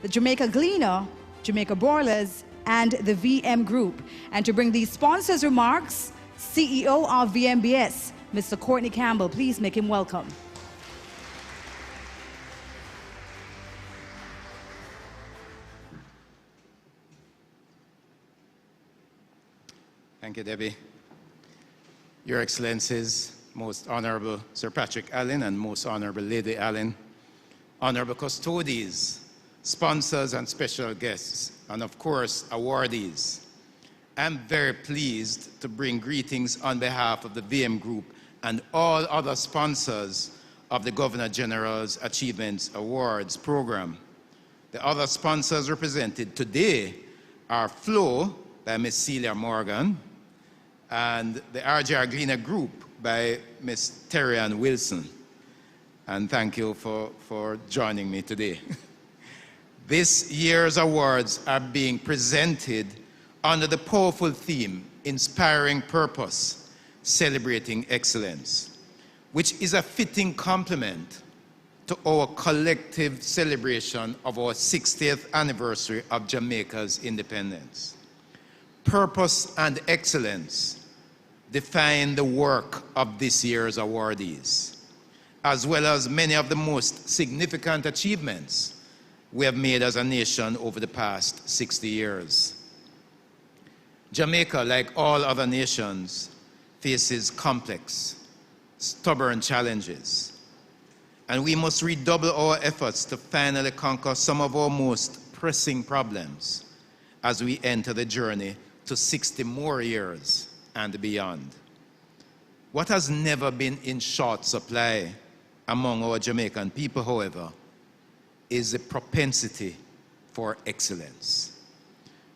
the Jamaica Gleaner, Jamaica Broilers, and the VM Group. And to bring these sponsors' remarks, CEO of VMBS, Mr. Courtney Campbell. Please make him welcome. Thank you, Debbie. Your Excellencies, Most Honorable Sir Patrick Allen and Most Honorable Lady Allen, Honorable Custodies, sponsors and special guests, and of course, awardees. I'm very pleased to bring greetings on behalf of the VM Group and all other sponsors of the Governor General's Achievements Awards program. The other sponsors represented today are Flow by Ms. Celia Morgan and the RJR Gleaner Group by Ms. Terry-Ann Wilson. And thank you for joining me today. This year's awards are being presented under the powerful theme, Inspiring Purpose, Celebrating Excellence, which is a fitting complement to our collective celebration of our 60th anniversary of Jamaica's independence. Purpose and excellence define the work of this year's awardees, as well as many of the most significant achievements we have made as a nation over the past 60 years. Jamaica, like all other nations, faces complex, stubborn challenges, and we must redouble our efforts to finally conquer some of our most pressing problems as we enter the journey to 60 more years and beyond. What has never been in short supply among our Jamaican people, however, is the propensity for excellence.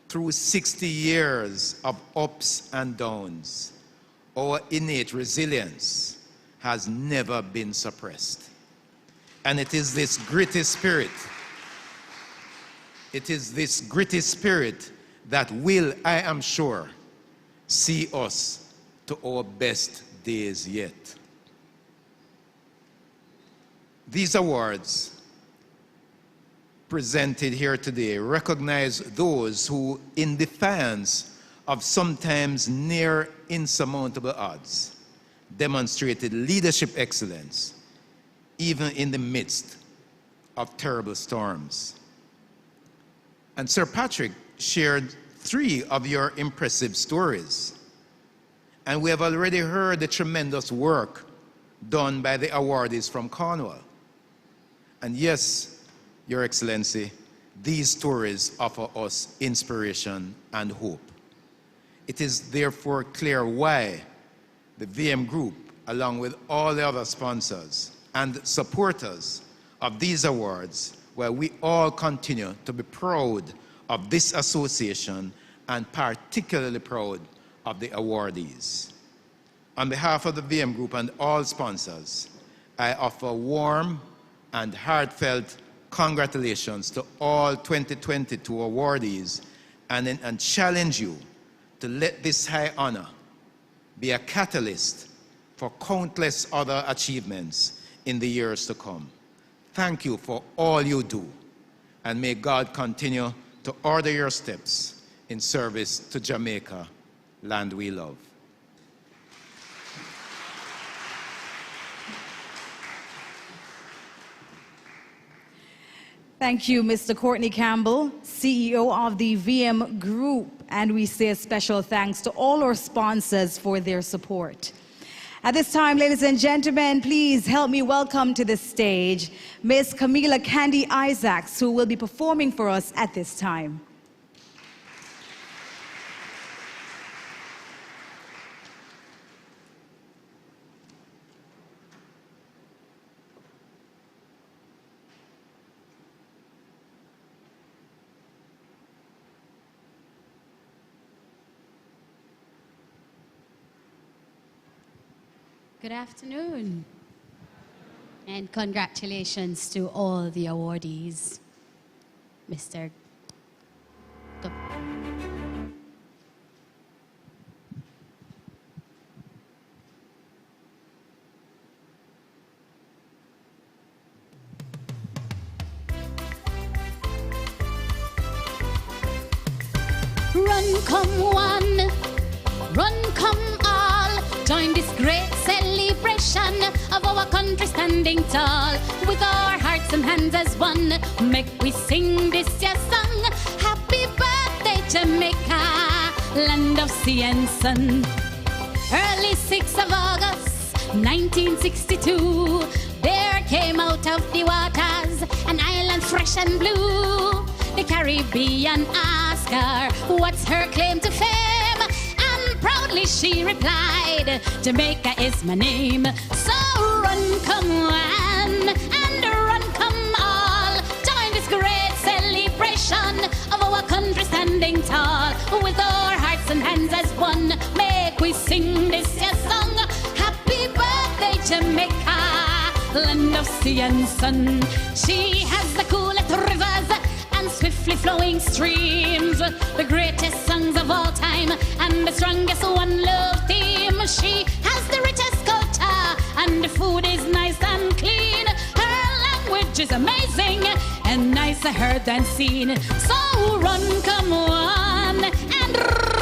Through 60 years of ups and downs, our innate resilience has never been suppressed. And it is this gritty spirit, that will, I am sure, see us to our best days yet. These awards presented here today recognize those who, in defiance of sometimes near insurmountable odds, demonstrated leadership excellence even in the midst of terrible storms. And Sir Patrick shared 3 of your impressive stories. And we have already heard the tremendous work done by the awardees from Cornwall. And yes, Your Excellency, these stories offer us inspiration and hope. It is therefore clear why the VM Group, along with all the other sponsors and supporters of these awards, where we all continue to be proud of this association and particularly proud of the awardees. On behalf of the VM Group and all sponsors, I offer warm and heartfelt congratulations to all 2022 awardees and challenge you to let this high honor be a catalyst for countless other achievements in the years to come. Thank you for all you do, and may God continue to order your steps in service to Jamaica, land we love. Thank you, Mr. Courtney Campbell, CEO of the VM Group, and we say a special thanks to all our sponsors for their support. At this time, ladies and gentlemen, please help me welcome to the stage Miss Camila Candy Isaacs, who will be performing for us at this time. Good afternoon, and congratulations to all the awardees. Mr. Run, come one, run, come all, join this great celebration of our country standing tall. With our hearts and hands as one, make we sing this your song. Happy birthday, Jamaica, land of sea and sun. Early 6th of August, 1962, there came out of the waters an island fresh and blue. The Caribbean asked her, what's her claim to fame? Proudly she replied, Jamaica is my name. So run, come one, and run, come all, join this great celebration of our country standing tall. With our hearts and hands as one, make we sing this your song. Happy birthday, Jamaica, land of sea and sun. She has the coolest rivers and swiftly flowing streams, the greatest songs of all time, and the strongest one love theme. She has the richest culture, and the food is nice and clean. Her land which is amazing and nicer heard than seen. So run, come one, and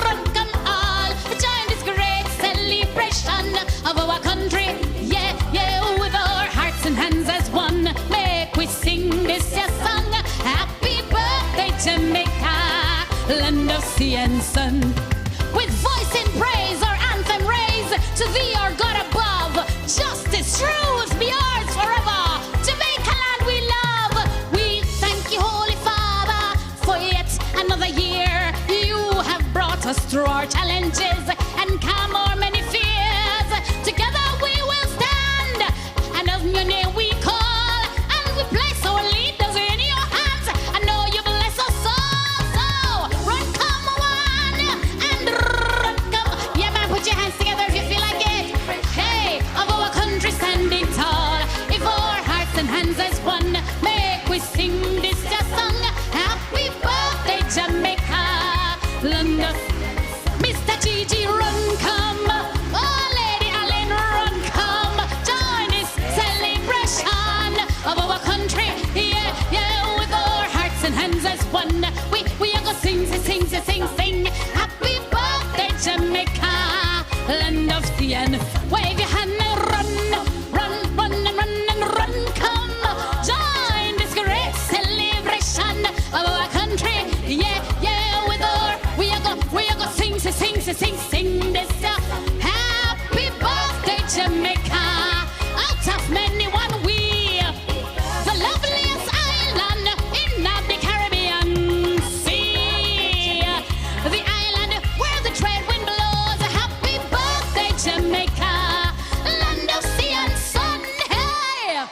run, come all. Join this great celebration of our country. Yeah, yeah, with our hearts and hands as one. Make we sing this your song. Happy birthday, Jamaica, land of sea and sun. With voice in praise, our anthem raise to thee, our God above. Justice, truth be ours forever. Jamaica land we love. We thank you, Holy Father, for yet another year. You have brought us through our challenges and calm our many fears. Together we will stand, and of your name we call, and we place our leaders in your hands. I know you bless us all. So run, come one, and run, come. Yeah, man, put your hands together if you feel like it. Hey, of our country standing tall. If our hearts and hands as one, make we sing this just song. Happy birthday, Jamaica, land of Mr. Gigi, run, come. Oh, Lady Allen, run, come. Join this celebration of our country. Yeah, yeah, with our hearts and hands as one. We are gonna sing, sing, sing, sing, sing. Happy birthday, Jamaica, land of sea and wave your hand and run, run, run, and run, and run, come. Join this great celebration of our country. Yeah, yeah, with our, we are gonna sing, sing, sing, sing, sing this. Happy birthday, Jamaica, out of many one we, the loveliest island in the Caribbean Sea, the island where the trade wind blows. Happy birthday, Jamaica, land of sea and sun. Hey!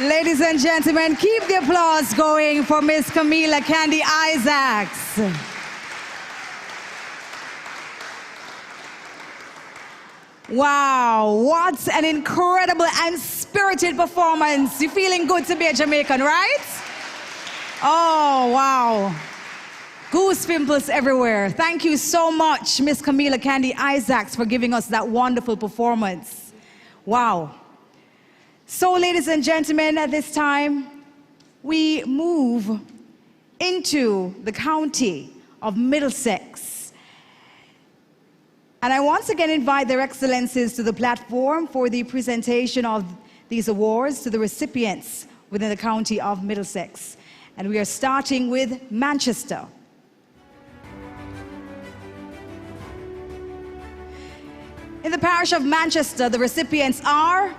Ladies and gentlemen, keep the applause going for Miss Camila Candy Isaacs. Wow, what an incredible and spirited performance. You're feeling good to be a Jamaican, right? Oh, wow. Goose pimples everywhere. Thank you so much, Miss Camila Candy Isaacs, for giving us that wonderful performance. Wow. So, ladies and gentlemen, at this time, we move into the county of Middlesex. And I once again invite their excellencies to the platform for the presentation of these awards to the recipients within the county of Middlesex. And we are starting with Manchester. In the parish of Manchester, the recipients are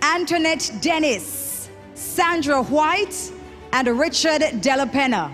Antoinette Dennis, Sandra White, and Richard Della Pena.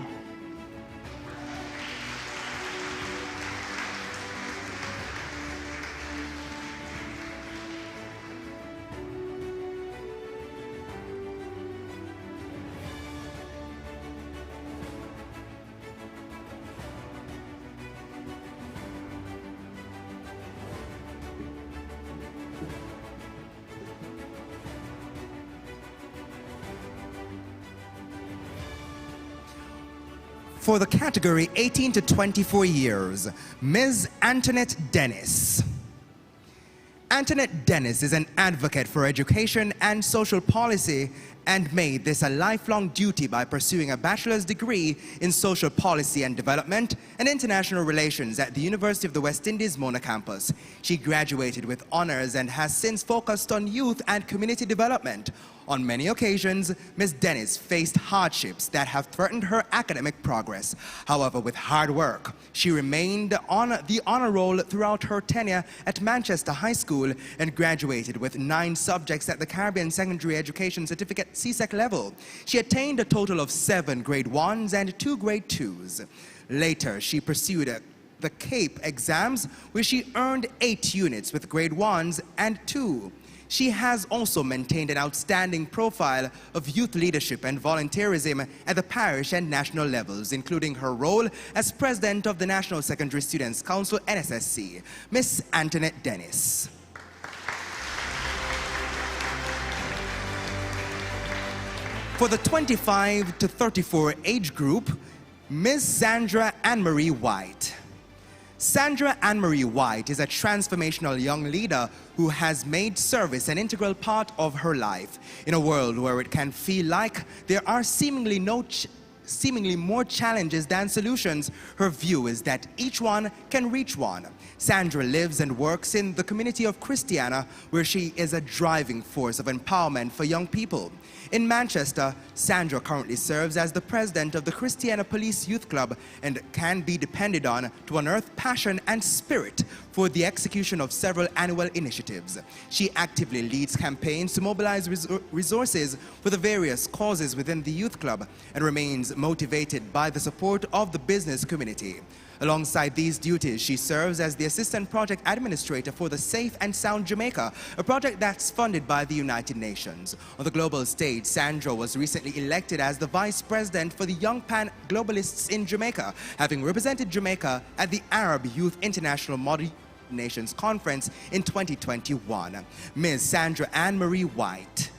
For the category 18 to 24 years, Ms. Antoinette Dennis. Antoinette Dennis is an advocate for education and social policy and made this a lifelong duty by pursuing a bachelor's degree in social policy and development and international relations at the University of the West Indies Mona campus. She graduated with honors and has since focused on youth and community development. On many occasions, Ms. Dennis faced hardships that have threatened her academic progress. However, with hard work, she remained on the honor roll throughout her tenure at Manchester High School and graduated with 9 subjects at the Caribbean Secondary Education Certificate CSEC level. She attained a total of 7 grade 1s and 2 grade 2s. Later, she pursued the CAPE exams, where she earned 8 units with grade 1s and 2. She has also maintained an outstanding profile of youth leadership and volunteerism at the parish and national levels, including her role as president of the National Secondary Students Council, NSSC, Miss Antoinette Dennis. For the 25 to 34 age group, Ms. Sandra Anne-Marie White. Sandra Anne-Marie White is a transformational young leader who has made service an integral part of her life. In a world where it can feel like there are seemingly more challenges than solutions, her view is that each one can reach one. Sandra lives and works in the community of Christiana, where she is a driving force of empowerment for young people. In Manchester, Sandra currently serves as the president of the Christiana Police Youth Club and can be depended on to unearth passion and spirit for the execution of several annual initiatives. She actively leads campaigns to mobilize resources for the various causes within the youth club and remains motivated by the support of the business community. Alongside these duties, she serves as the Assistant Project Administrator for the Safe and Sound Jamaica, a project that's funded by the United Nations. On the global stage, Sandra was recently elected as the Vice President for the Young Pan-Globalists in Jamaica, having represented Jamaica at the Arab Youth International Model Nations Conference in 2021. Ms. Sandra Anne-Marie White.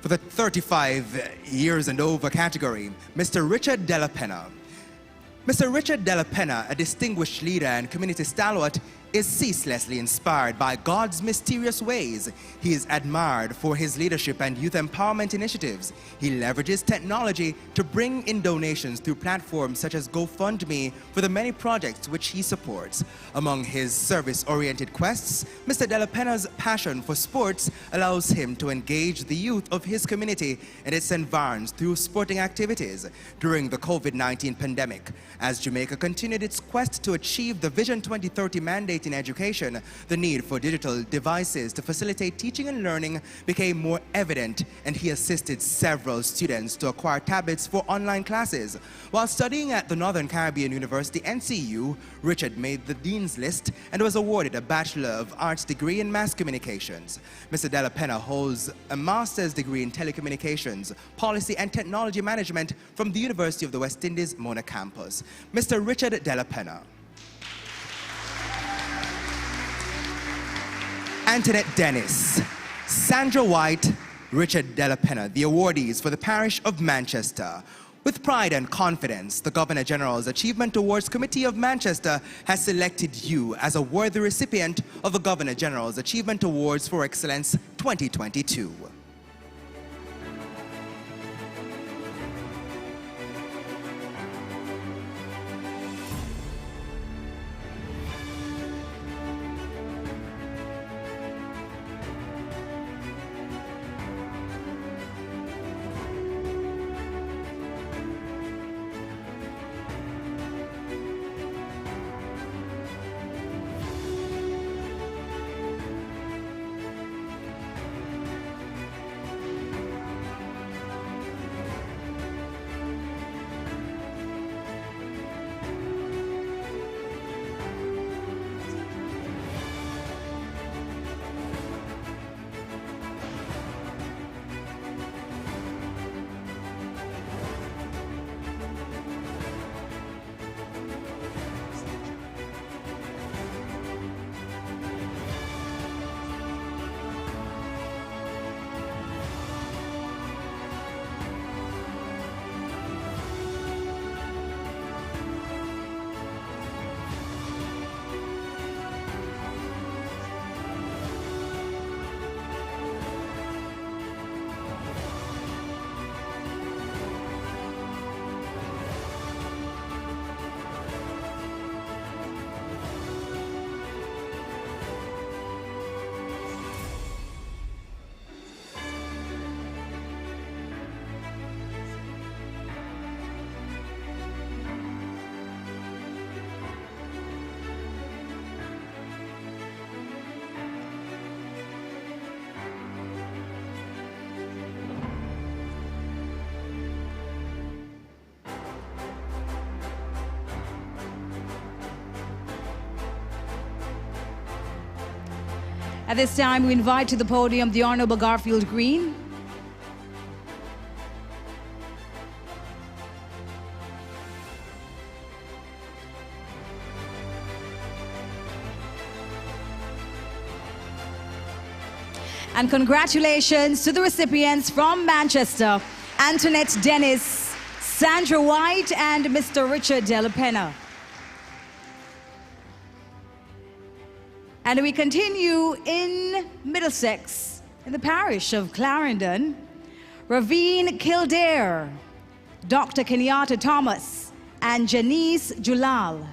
For the 35 years and over category, Mr. Richard De La Pena. Mr. Richard De La Pena, a distinguished leader and community stalwart, is ceaselessly inspired by God's mysterious ways. He is admired for his leadership and youth empowerment initiatives. He leverages technology to bring in donations through platforms such as GoFundMe for the many projects which he supports. Among his service-oriented quests, Mr. De La Pena's passion for sports allows him to engage the youth of his community and its environs through sporting activities. During the COVID-19 pandemic, as Jamaica continued its quest to achieve the Vision 2030 mandate in education, the need for digital devices to facilitate teaching and learning became more evident, and he assisted several students to acquire tablets for online classes. While studying at the Northern Caribbean University, NCU, Richard made the Dean's List and was awarded a Bachelor of Arts degree in Mass Communications. Mr. De La Pena holds a master's degree in Telecommunications, Policy and Technology Management from the University of the West Indies, Mona campus. Mr. Richard De La Pena. Antoinette Dennis, Sandra White, Richard De La Pena, the awardees for the parish of Manchester. With pride and confidence, the Governor General's Achievement Awards Committee of Manchester has selected you as a worthy recipient of the Governor General's Achievement Awards for Excellence 2022. At this time, we invite to the podium the Honorable Garfield Green. And congratulations to the recipients from Manchester, Antoinette Dennis, Sandra White, and Mr. Richard De La Pena. And we continue in Middlesex, in the parish of Clarendon. Raveen Kildare, Dr. Kenyatta Thomas, and Janice Julal,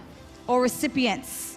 or recipients.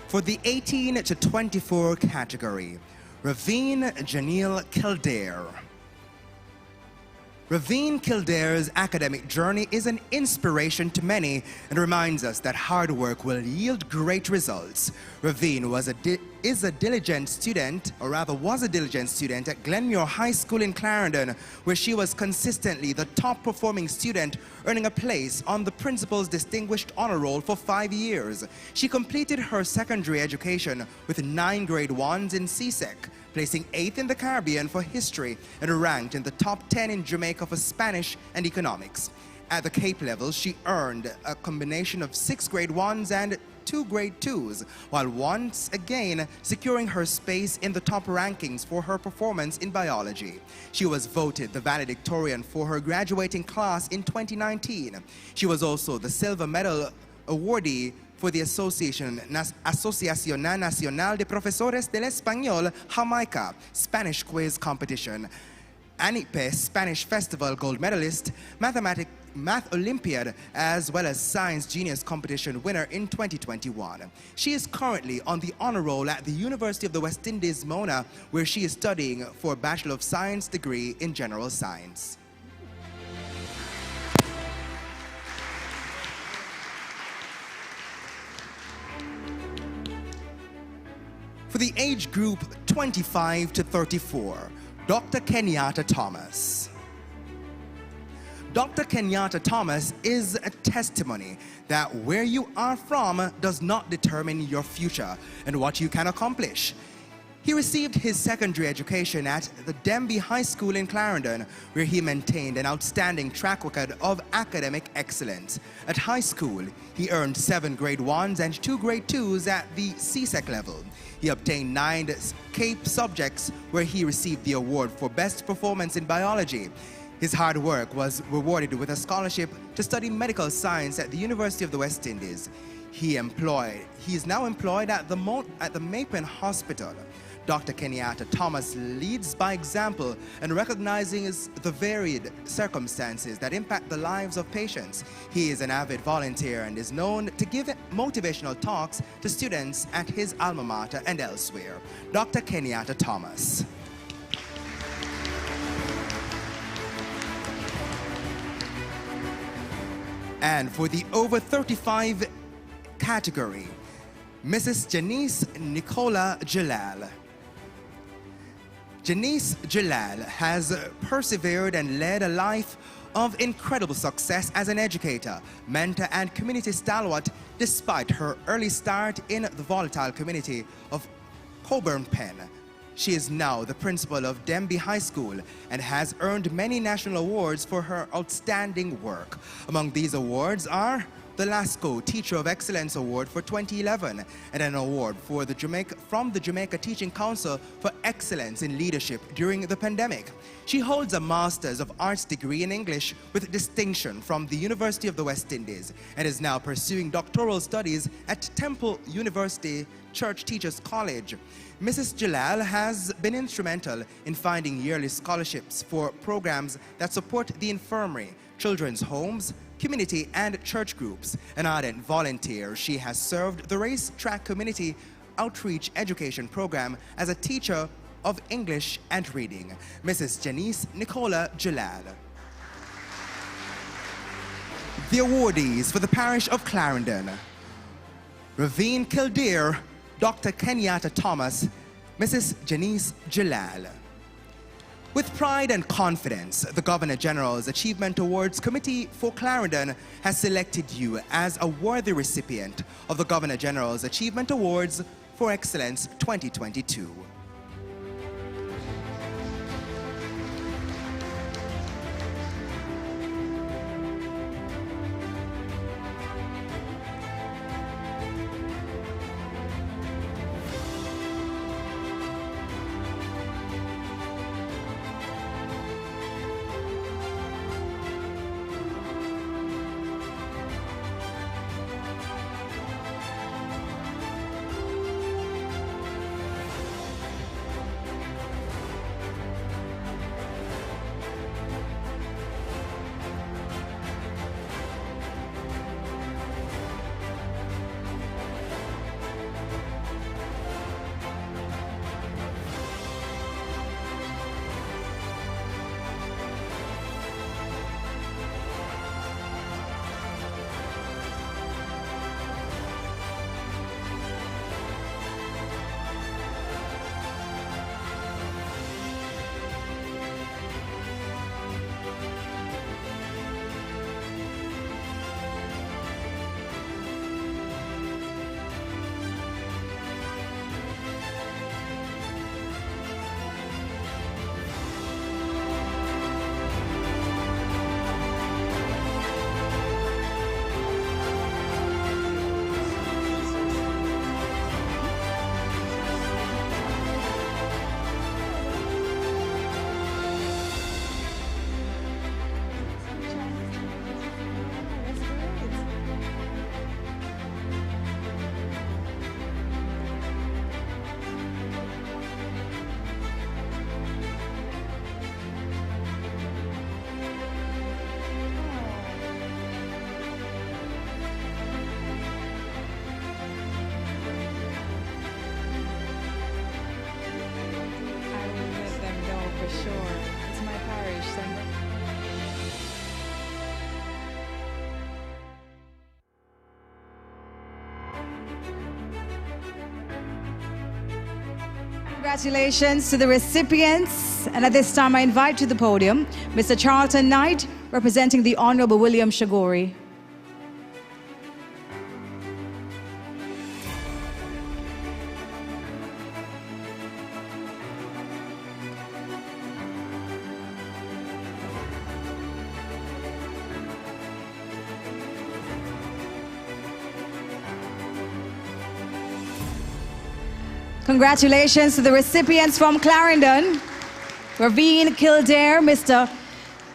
For the 18 to 24 category, Raveen Janelle Kildare. Raveen Kildare's academic journey is an inspiration to many and reminds us that hard work will yield great results. Raveen is a diligent student, or rather was a diligent student at Glenmuir High School in Clarendon, where she was consistently the top performing student, earning a place on the principal's distinguished honor roll for 5 years. She completed her secondary education with 9 grade 1s in CSEC, placing 8th in the Caribbean for history and ranked in the top 10 in Jamaica for Spanish and economics. At the Cape level, she earned a combination of 6 grade 1s and 2 grade 2s, while once again securing her space in the top rankings for her performance in biology. She was voted the valedictorian for her graduating class in 2019. She was also the Silver Medal awardee for the Asociación Nacional de Profesores del Español Jamaica Spanish Quiz Competition, ANIPE Spanish Festival Gold Medalist, Math Olympiad, as well as Science Genius Competition winner in 2021. She is currently on the honor roll at the University of the West Indies, Mona, where she is studying for a Bachelor of Science degree in General Science. For the age group 25 to 34, Dr. Kenyatta Thomas. Dr. Kenyatta Thomas is a testimony that where you are from does not determine your future and what you can accomplish. He received his secondary education at the Denby High School in Clarendon, where he maintained an outstanding track record of academic excellence. At high school, he earned 7 grade 1s and 2 grade 2s at the CSEC level. He obtained 9 Cape subjects, where he received the award for Best Performance in Biology. His hard work was rewarded with a scholarship to study medical science at the University of the West Indies. He is now employed at the Mapen Hospital. Dr. Kenyatta Thomas leads by example and recognizes the varied circumstances that impact the lives of patients. He is an avid volunteer and is known to give motivational talks to students at his alma mater and elsewhere. Dr. Kenyatta Thomas. And for the over 35 category, Mrs. Janice Nicola Jalal. Janice Jalal has persevered and led a life of incredible success as an educator, mentor, and community stalwart despite her early start in the volatile community of Coburn Penn. She is now the principal of Denby High School and has earned many national awards for her outstanding work. Among these awards are the LASCO Teacher of Excellence Award for 2011 and an award from the Jamaica Teaching Council for Excellence in Leadership during the pandemic. She holds a Master's of Arts degree in English with distinction from the University of the West Indies and is now pursuing doctoral studies at Temple University Church Teachers College. Mrs. Jalal has been instrumental in finding yearly scholarships for programs that support the infirmary, children's homes, community and church groups. An ardent volunteer, she has served the Racetrack Community Outreach Education Program as a teacher of English and reading. Mrs. Janice Nicola Jalal. The awardees for the parish of Clarendon: Raveen Kildare, Dr. Kenyatta Thomas, Mrs. Janice Jalal. With pride and confidence, the Governor General's Achievement Awards Committee for Clarendon has selected you as a worthy recipient of the Governor General's Achievement Awards for Excellence 2022. Congratulations to the recipients. And at this time, I invite to the podium Mr. Charlton Knight, representing the Honorable William Shagori. Congratulations to the recipients from Clarendon, Raveen Kildare, Mr.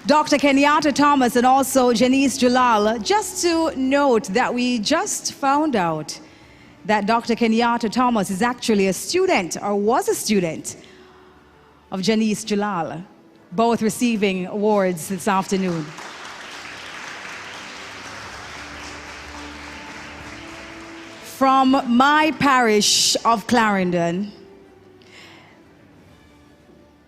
Dr. Kenyatta Thomas, and also Janice Jalal. Just to note that we just found out that Dr. Kenyatta Thomas is actually a student, or was a student, of Janice Jalal, both receiving awards this afternoon. From my parish of Clarendon,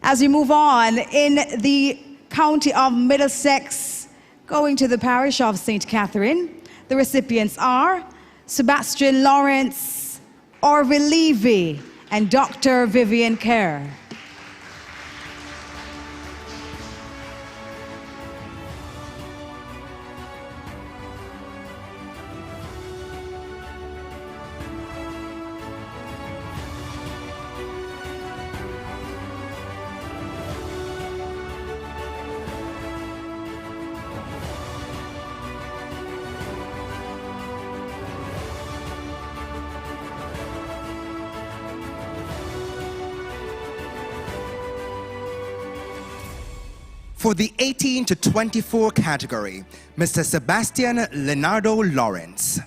as we move on in the county of Middlesex, going to the parish of St. Catherine, the recipients are Sebastian Lawrence, Orville Levy, and Dr. Vivian Kerr. For the 18 to 24 category, Mr. Sebastian Leonardo Lawrence.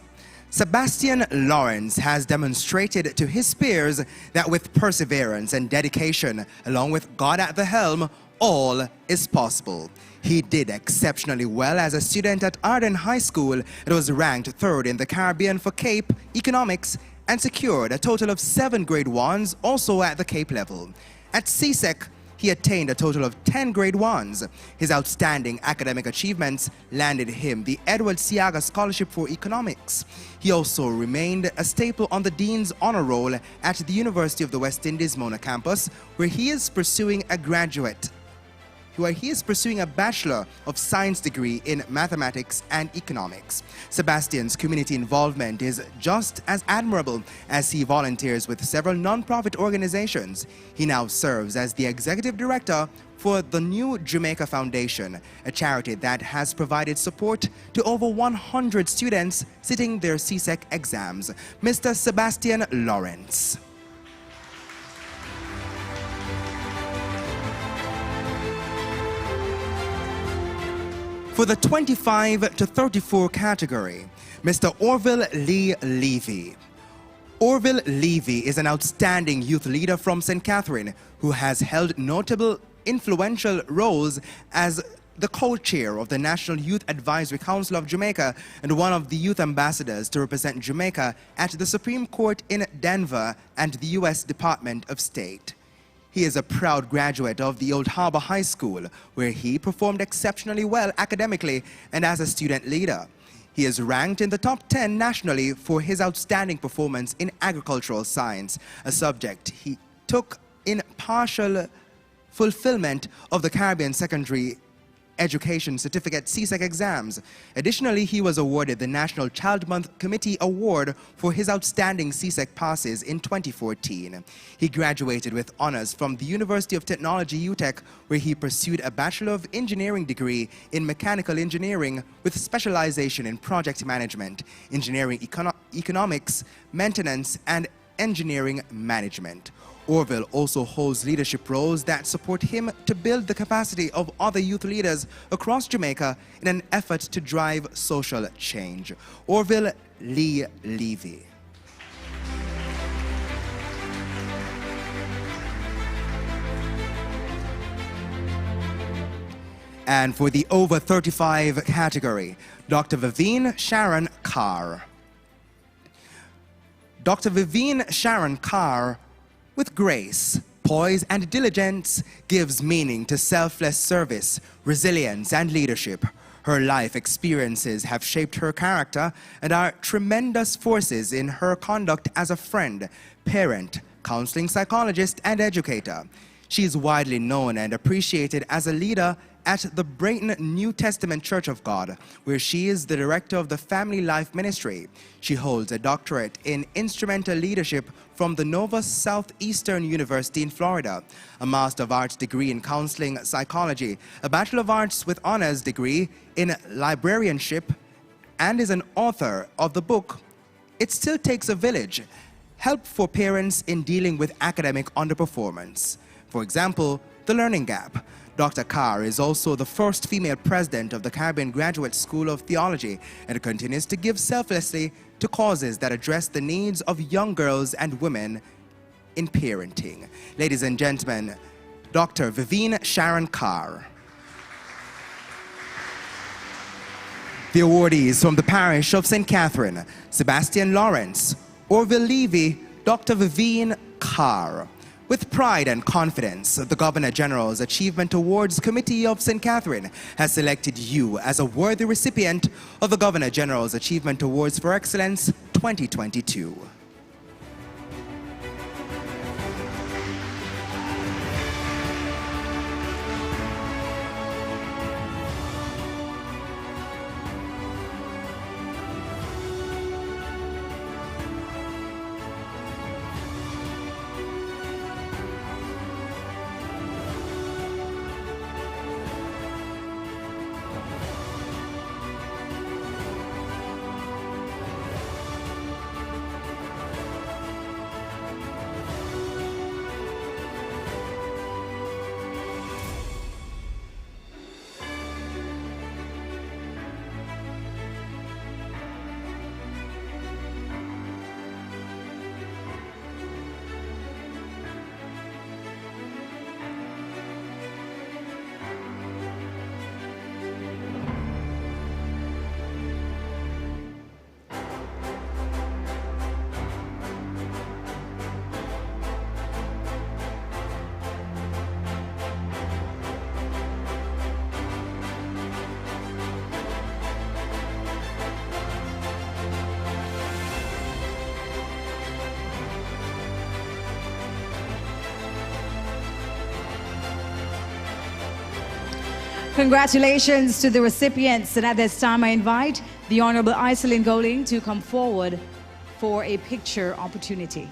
Sebastian Lawrence has demonstrated to his peers that with perseverance and dedication, along with God at the helm, all is possible. He did exceptionally well as a student at Arden High School and was ranked third in the Caribbean for CAPE Economics and secured a total of 7 grade 1s also at the CAPE level. At CSEC, he attained a total of 10 grade 1s. His outstanding academic achievements landed him the Edward Siaga Scholarship for Economics. He also remained a staple on the Dean's Honor Roll at the University of the West Indies Mona campus, where he is pursuing a graduate where he is pursuing a Bachelor of Science degree in Mathematics and Economics. Sebastian's community involvement is just as admirable as he volunteers with several non-profit organizations. He now serves as the Executive Director for the New Jamaica Foundation, a charity that has provided support to over 100 students sitting their CSEC exams. Mr. Sebastian Lawrence. For the 25 to 34 category, Mr. Orville Lee Levy. Orville Levy is an outstanding youth leader from St. Catherine who has held notable influential roles as the co-chair of the National Youth Advisory Council of Jamaica and one of the youth ambassadors to represent Jamaica at the Supreme Court in Denver and the U.S. Department of State. He is a proud graduate of the Old Harbor High School, where he performed exceptionally well academically and as a student leader. He is ranked in the top 10 nationally for his outstanding performance in agricultural science, a subject he took in partial fulfillment of the Caribbean Secondary Education Certificate CSEC exams. Additionally, he was awarded the National Child Month Committee Award for his outstanding CSEC passes in 2014. He graduated with honors from the University of Technology, UTEC, where he pursued a Bachelor of Engineering degree in Mechanical Engineering with specialization in Project Management, Engineering Economics, Maintenance, and Engineering Management. Orville also holds leadership roles that support him to build the capacity of other youth leaders across Jamaica in an effort to drive social change. Orville Lee Levy. And for the over 35 category, Dr. Vivienne Sharon Carr. Dr. Vivienne Sharon Carr, with grace, poise, and diligence, gives meaning to selfless service, resilience, and leadership. Her life experiences have shaped her character and are tremendous forces in her conduct as a friend, parent, counseling psychologist, and educator. She is widely known and appreciated as a leader at the Brayton New Testament Church of God, where she is the director of the Family Life Ministry. She holds a doctorate in instrumental leadership from the Nova Southeastern University in Florida, a Master of Arts degree in counseling psychology, a Bachelor of Arts with honors degree in librarianship, and is an author of the book, It Still Takes a Village, Help for Parents in Dealing with Academic Underperformance. For example, The Learning Gap. Dr. Carr is also the first female president of the Caribbean Graduate School of Theology and continues to give selflessly to causes that address the needs of young girls and women in parenting. Ladies and gentlemen, Dr. Vivienne Sharon Carr. The awardees from the parish of St. Catherine, Sebastian Lawrence, Orville Levy, Dr. Vivienne Carr. With pride and confidence, the Governor General's Achievement Awards Committee of St. Catherine has selected you as a worthy recipient of the Governor General's Achievement Awards for Excellence 2022. Congratulations to the recipients. And at this time, I invite the Honorable Iselin Goling to come forward for a picture opportunity.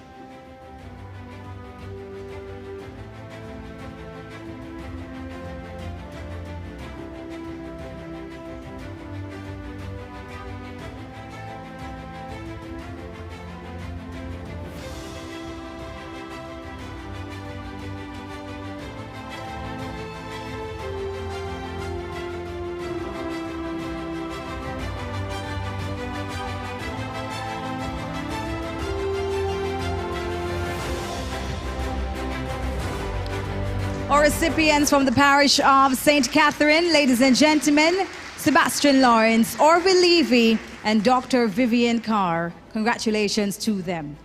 Our recipients from the parish of St. Catherine, ladies and gentlemen, Sebastian Lawrence, Orville Levy, and Dr. Vivian Carr. Congratulations to them.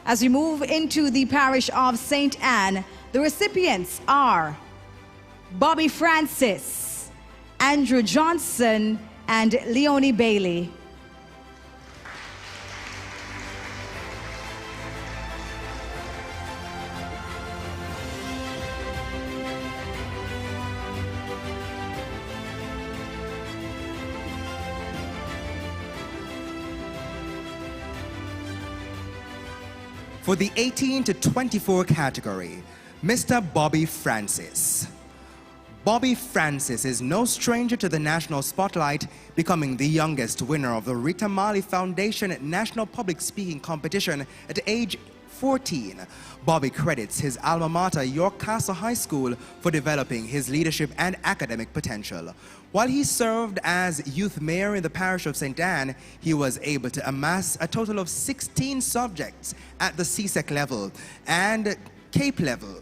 As we move into the parish of St. Anne, the recipients are Bobby Francis, Andrew Johnson, and Leonie Bailey. For the 18 to 24 category, Mr. Bobby Francis. Bobby Francis is no stranger to the national spotlight, becoming the youngest winner of the Rita Marley Foundation National Public Speaking Competition at age 14. Bobby credits his alma mater, York Castle High School, for developing his leadership and academic potential. While he served as youth mayor in the parish of St. Anne, he was able to amass a total of 16 subjects at the CSEC level and Cape level.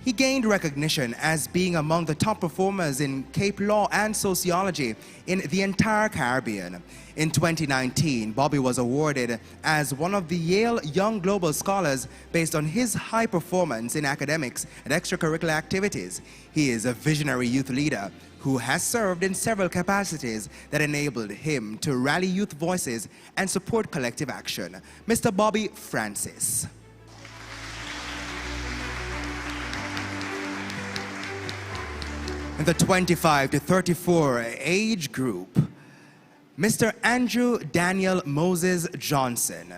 He gained recognition as being among the top performers in Cape Law and Sociology in the entire Caribbean. In 2019, Bobby was awarded as one of the Yale Young Global Scholars based on his high performance in academics and extracurricular activities. He is a visionary youth leader who has served in several capacities that enabled him to rally youth voices and support collective action. Mr. Bobby Francis. In the 25 to 34 age group, Mr. Andrew Daniel Moses Johnson.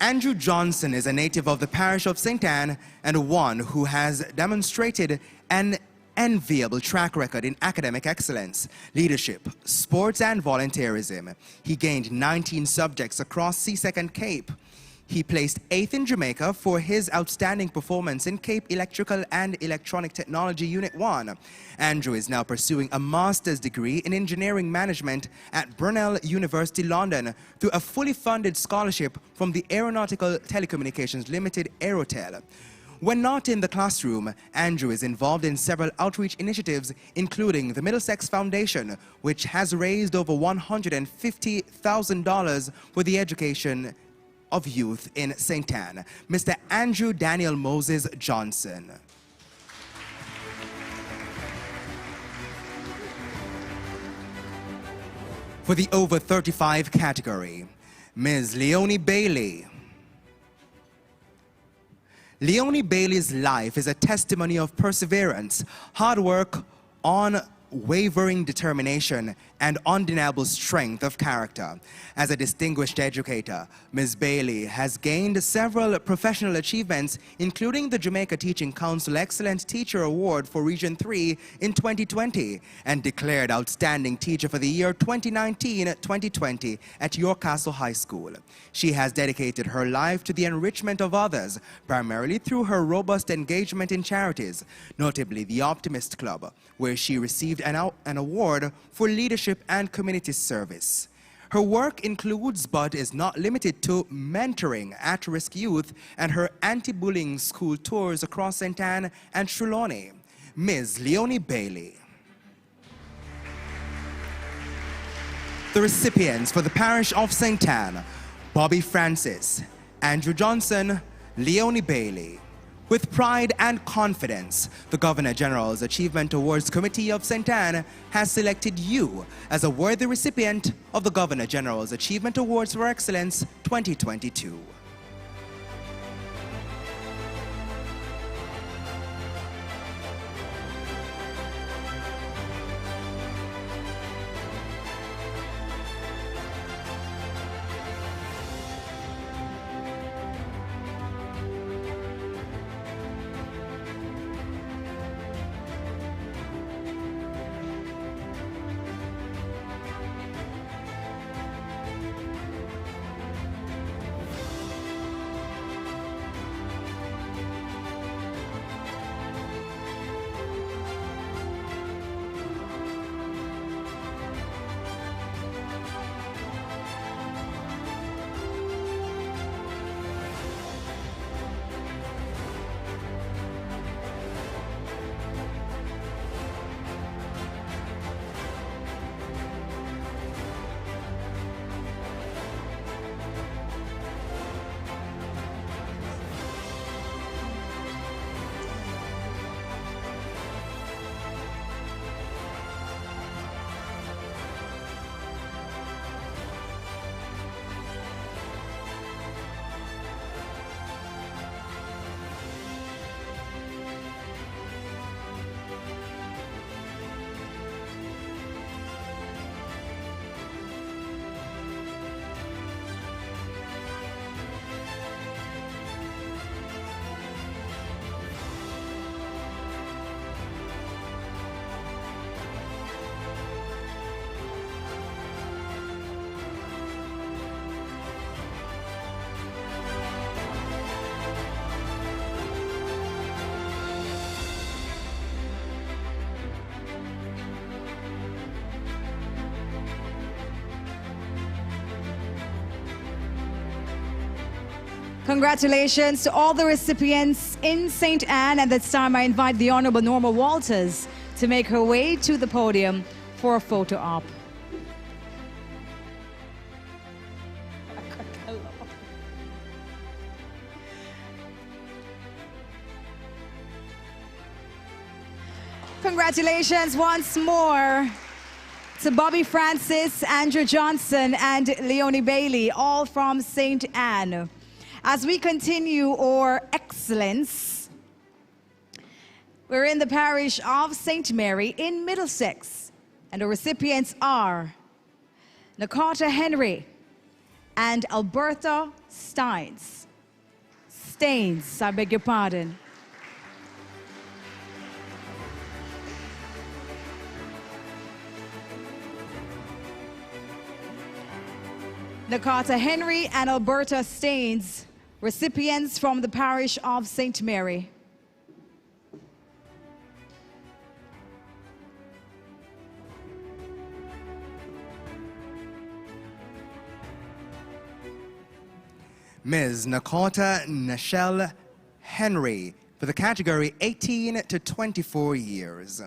Andrew Johnson is a native of the parish of St. Anne and one who has demonstrated an enviable track record in academic excellence, leadership, sports, and volunteerism. He gained 19 subjects across CSEC and Cape. He placed 8th in Jamaica for his outstanding performance in Cape Electrical and Electronic Technology Unit 1. Andrew is now pursuing a master's degree in engineering management at Brunel University, London, through a fully funded scholarship from the Aeronautical Telecommunications Limited, Aerotel. When not in the classroom, Andrew is involved in several outreach initiatives, including the Middlesex Foundation, which has raised over $150,000 for the education of youth in St. Anne. Mr. Andrew Daniel Moses Johnson. For the over 35 category, Ms. Leonie Bailey. Leonie Bailey's life is a testimony of perseverance, hard work, unwavering determination, and undeniable strength of character. As a distinguished educator, Ms. Bailey has gained several professional achievements, including the Jamaica Teaching Council Excellent Teacher Award for Region 3 in 2020, and declared Outstanding Teacher for the year 2019-2020 at York Castle High School. She has dedicated her life to the enrichment of others, primarily through her robust engagement in charities, notably the Optimist Club, where she received an award for leadership and community service. Her work includes, but is not limited to, mentoring at-risk youth and her anti-bullying school tours across St. Anne and Trelawney. Ms. Leonie Bailey. The recipients for the parish of St. Anne, Bobby Francis, Andrew Johnson, Leonie Bailey. With pride and confidence, the Governor General's Achievement Awards Committee of St. Anne has selected you as a worthy recipient of the Governor General's Achievement Awards for Excellence 2022. Congratulations to all the recipients in St. Anne. At this time, I invite the Honorable Norma Walters to make her way to the podium for a photo op. Congratulations once more to Bobby Francis, Andrew Johnson, and Leonie Bailey, all from St. Anne. As we continue our excellence, we're in the parish of St. Mary in Middlesex, and the recipients are Nakata Henry and Alberta Staines, I beg your pardon. Nakata Henry and Alberta Staines, recipients from the parish of St. Mary. Ms. Nakota Nichelle Henry for the category 18 to 24 years.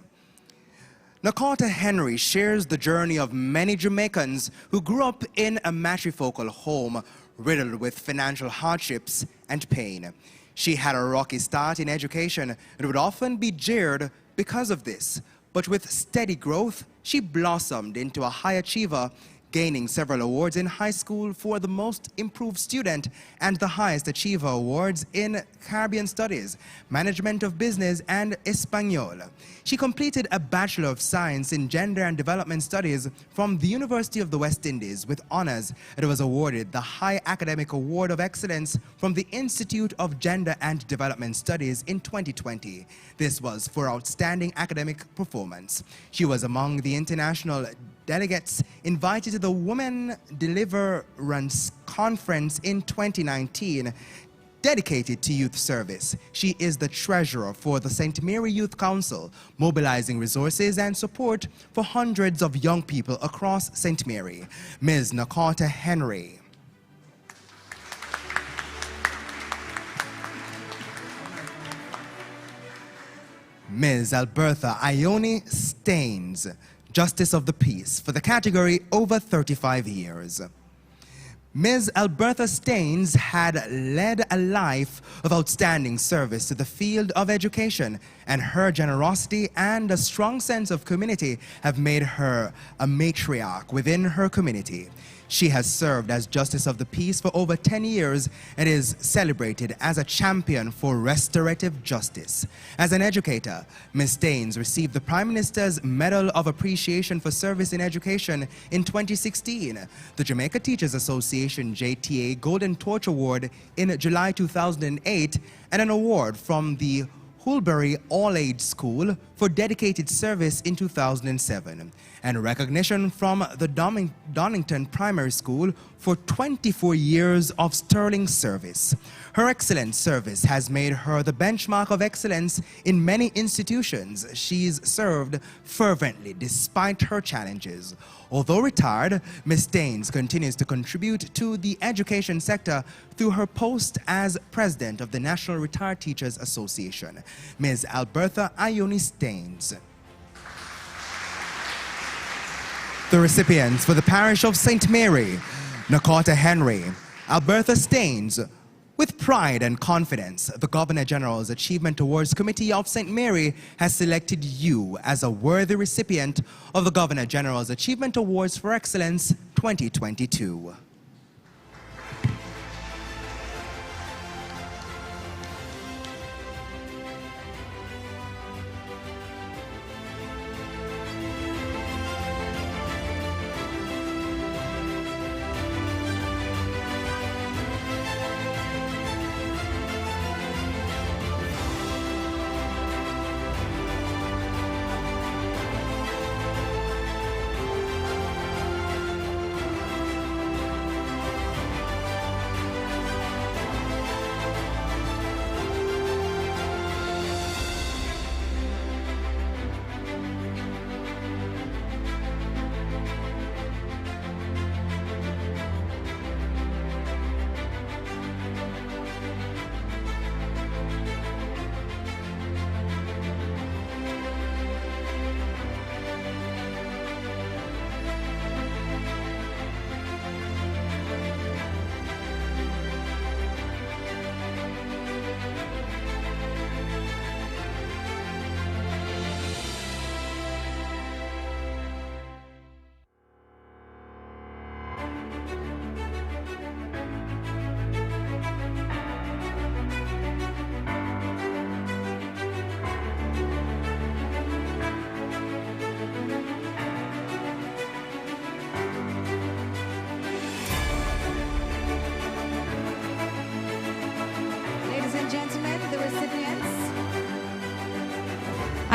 Nakota Henry shares the journey of many Jamaicans who grew up in a matrifocal home riddled with financial hardships and pain. She had a rocky start in education and would often be jeered because of this. But with steady growth, she blossomed into a high achiever, gaining several awards in high school for the most improved student and the highest achiever awards in Caribbean Studies, Management of Business, and Espanol. She completed a Bachelor of Science in Gender and Development Studies from the University of the West Indies with honors, and was awarded the High Academic Award of Excellence from the Institute of Gender and Development Studies in 2020. This was for outstanding academic performance. She was among the international delegates invited to the Women Deliverance Conference in 2019, dedicated to youth service. She is the treasurer for the St. Mary Youth Council, mobilizing resources and support for hundreds of young people across St. Mary. Ms. Nakata Henry. Ms. Alberta Ione Staines, Justice of the Peace for the category over 35 years. Ms. Alberta Staines had led a life of outstanding service to the field of education, and her generosity and a strong sense of community have made her a matriarch within her community. She has served as Justice of the Peace for over 10 years and is celebrated as a champion for restorative justice. As an educator, Ms. Staines received the Prime Minister's Medal of Appreciation for Service in Education in 2016, the Jamaica Teachers Association JTA Golden Torch Award in July 2008, and an award from the Hulbury All-Age School for dedicated service in 2007, and recognition from the Donington Primary School for 24 years of sterling service. Her excellent service has made her the benchmark of excellence in many institutions she's served fervently despite her challenges. Although retired, Ms. Staines continues to contribute to the education sector through her post as president of the National Retired Teachers Association. Ms. Alberta Ione Staines. The recipients for the parish of St. Mary, Nakata Henry, Alberta Staines. With pride and confidence, the Governor General's Achievement Awards Committee of St. Mary has selected you as a worthy recipient of the Governor General's Achievement Awards for Excellence 2022.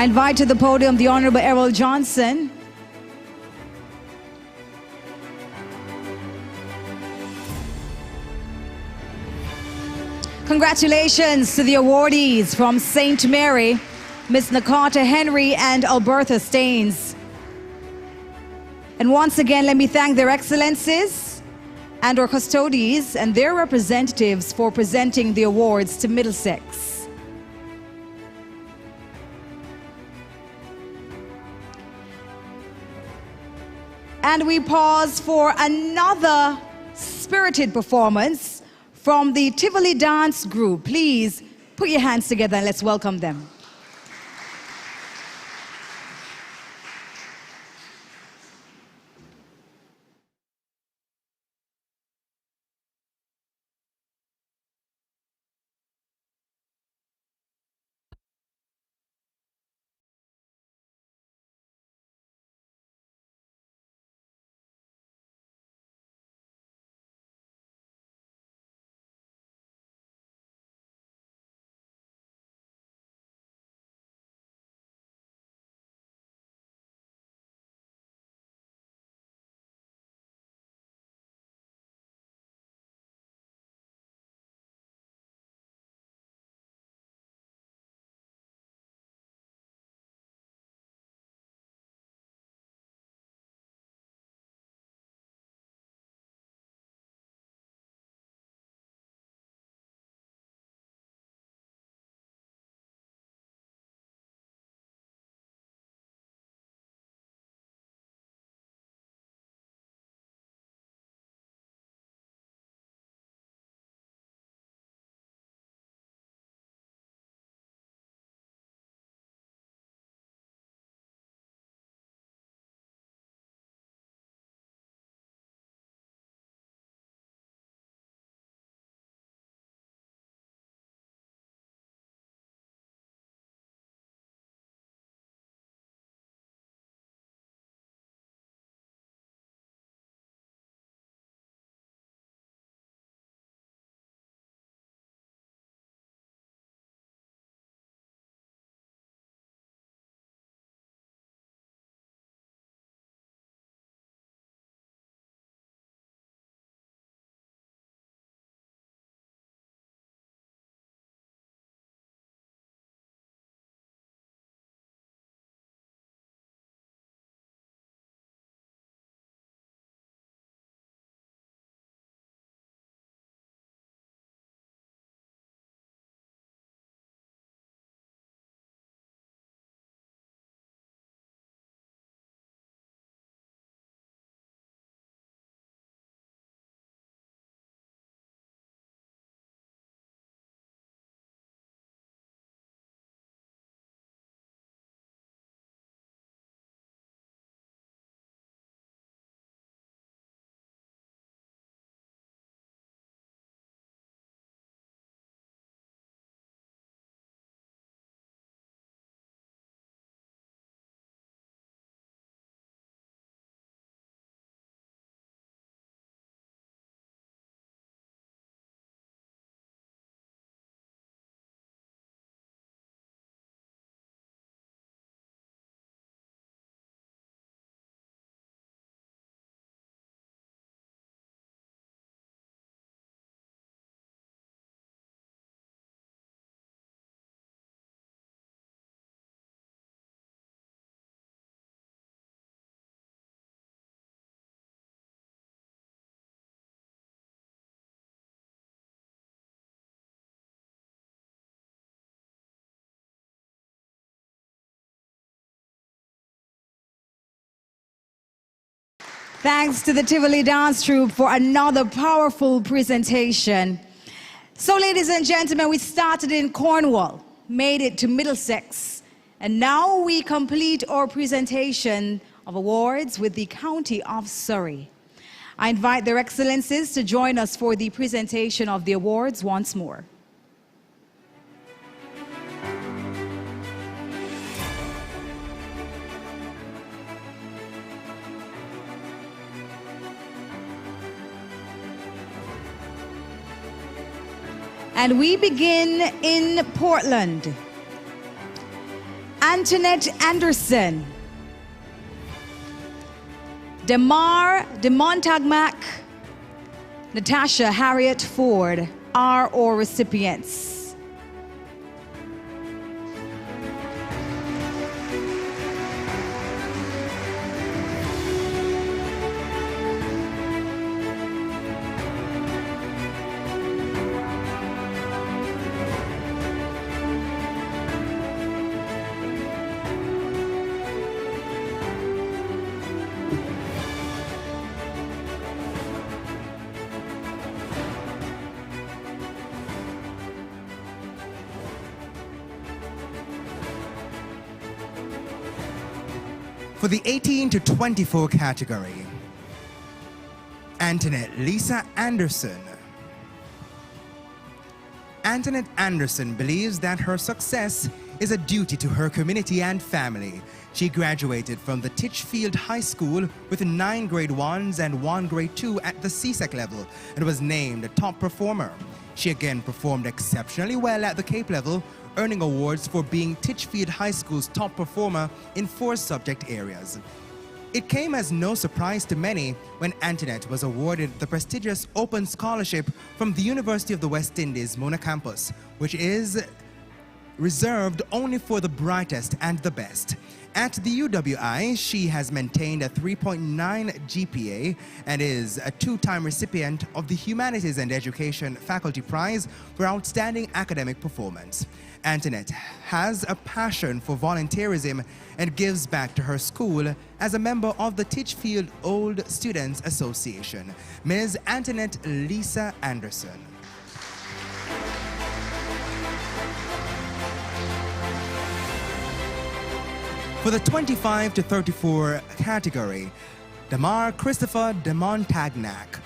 I invite to the podium the Honorable Errol Johnson. Congratulations to the awardees from St. Mary, Ms. Nakata Henry and Alberta Staines. And once again, let me thank their excellencies and our custodians and their representatives for presenting the awards to Middlesex. And we pause for another spirited performance from the Tivoli Dance Group. Please put your hands together and let's welcome them. Thanks to the Tivoli Dance Troupe for another powerful presentation. So, ladies and gentlemen, we started in Cornwall, made it to Middlesex, and now we complete our presentation of awards with the County of Surrey. I invite their excellencies to join us for the presentation of the awards once more. And we begin in Portland. And Antoinette Anderson, Demar de Montagnac, Natasha Harriet Ford are all recipients. For the 18 to 24 category, Antoinette Lisa Anderson. Antoinette Anderson believes that her success is a duty to her community and family. She graduated from the Titchfield High School with 9 grade 1s and 1 grade 2 at the CSEC level and was named a top performer. She again performed exceptionally well at the Cape level, earning awards for being Titchfield High School's top performer in 4 subject areas. It came as no surprise to many when Antoinette was awarded the prestigious Open Scholarship from the University of the West Indies, Mona Campus, which is reserved only for the brightest and the best. At the UWI, she has maintained a 3.9 GPA and is a 2-time recipient of the Humanities and Education Faculty Prize for Outstanding Academic Performance. Antoinette has a passion for volunteerism and gives back to her school as a member of the Titchfield Old Students Association. Ms. Antoinette Lisa Anderson. For the 25 to 34 category, Damar Christopher de Montagnac.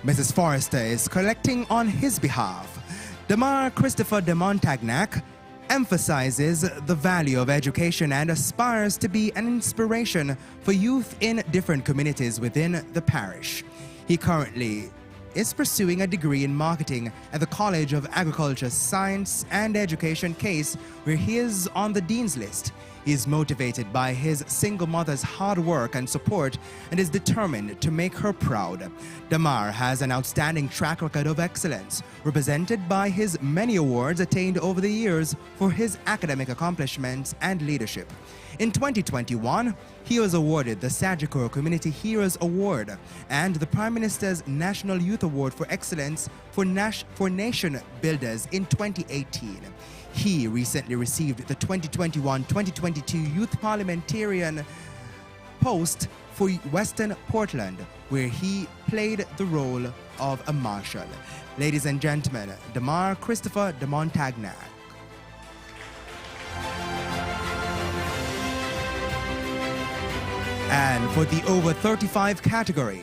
Mrs. Forrester is collecting on his behalf. Damar Christopher de Montagnac emphasizes the value of education and aspires to be an inspiration for youth in different communities within the parish. He currently is pursuing a degree in marketing at the College of Agriculture, Science and Education Case, where he is on the Dean's list. He is motivated by his single mother's hard work and support and is determined to make her proud. Damar has an outstanding track record of excellence, represented by his many awards attained over the years for his academic accomplishments and leadership. In 2021, he was awarded the Sagicor Community Heroes Award and the Prime Minister's National Youth Award for Excellence for Nation Builders in 2018. He recently received the 2021-2022 Youth Parliamentarian post for Western Portland, where he played the role of a marshal. Ladies and gentlemen, Damar Christopher de Montagnac. And for the over 35 category,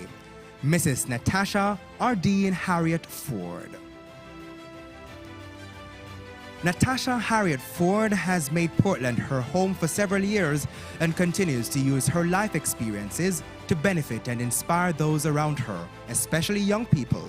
Mrs. Natasha Ardeen Harriet Ford. Natasha Harriet Ford has made Portland her home for several years and continues to use her life experiences to benefit and inspire those around her, especially young people.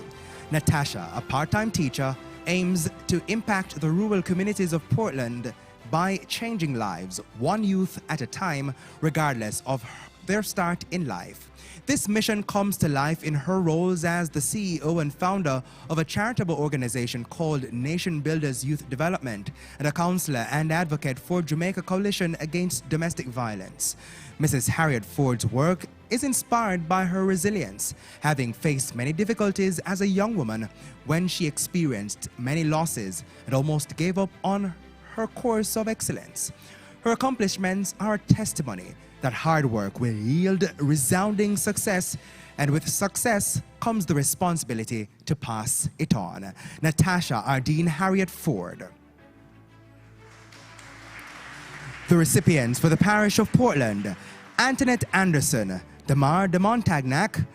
Natasha, a part-time teacher, aims to impact the rural communities of Portland by changing lives, one youth at a time, regardless of their start in life. This mission comes to life in her roles as the CEO and founder of a charitable organization called Nation Builders Youth Development and a counselor and advocate for Jamaica Coalition Against Domestic Violence. Mrs. Harriet Ford's work is inspired by her resilience, having faced many difficulties as a young woman when she experienced many losses and almost gave up on her course of excellence. Her accomplishments are a testimony that hard work will yield resounding success, and with success comes the responsibility to pass it on. Natasha Ardeen Harriet Ford. The recipients for the parish of Portland: Antoinette Anderson, Damar de Montagnac,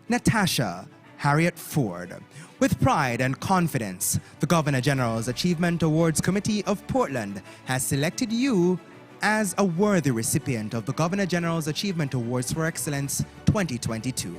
Natasha Harriet Ford. With pride and confidence, the Governor General's Achievement Awards Committee of Portland has selected you as a worthy recipient of the Governor General's Achievement Awards for Excellence 2022.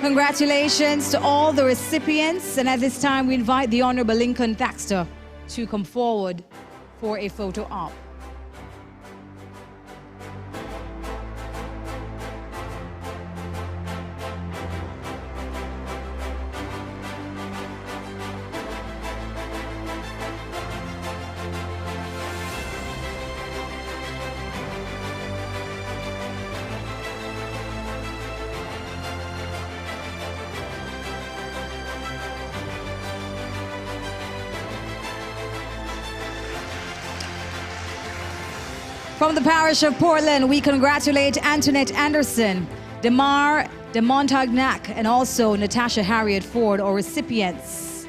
Congratulations to all the recipients. And at this time, we invite the Honorable Lincoln Thaxter to come forward for a photo op. From the parish of Portland, we congratulate Antoinette Anderson, Demar de Montagnac, and also Natasha Harriet Ford, our recipients.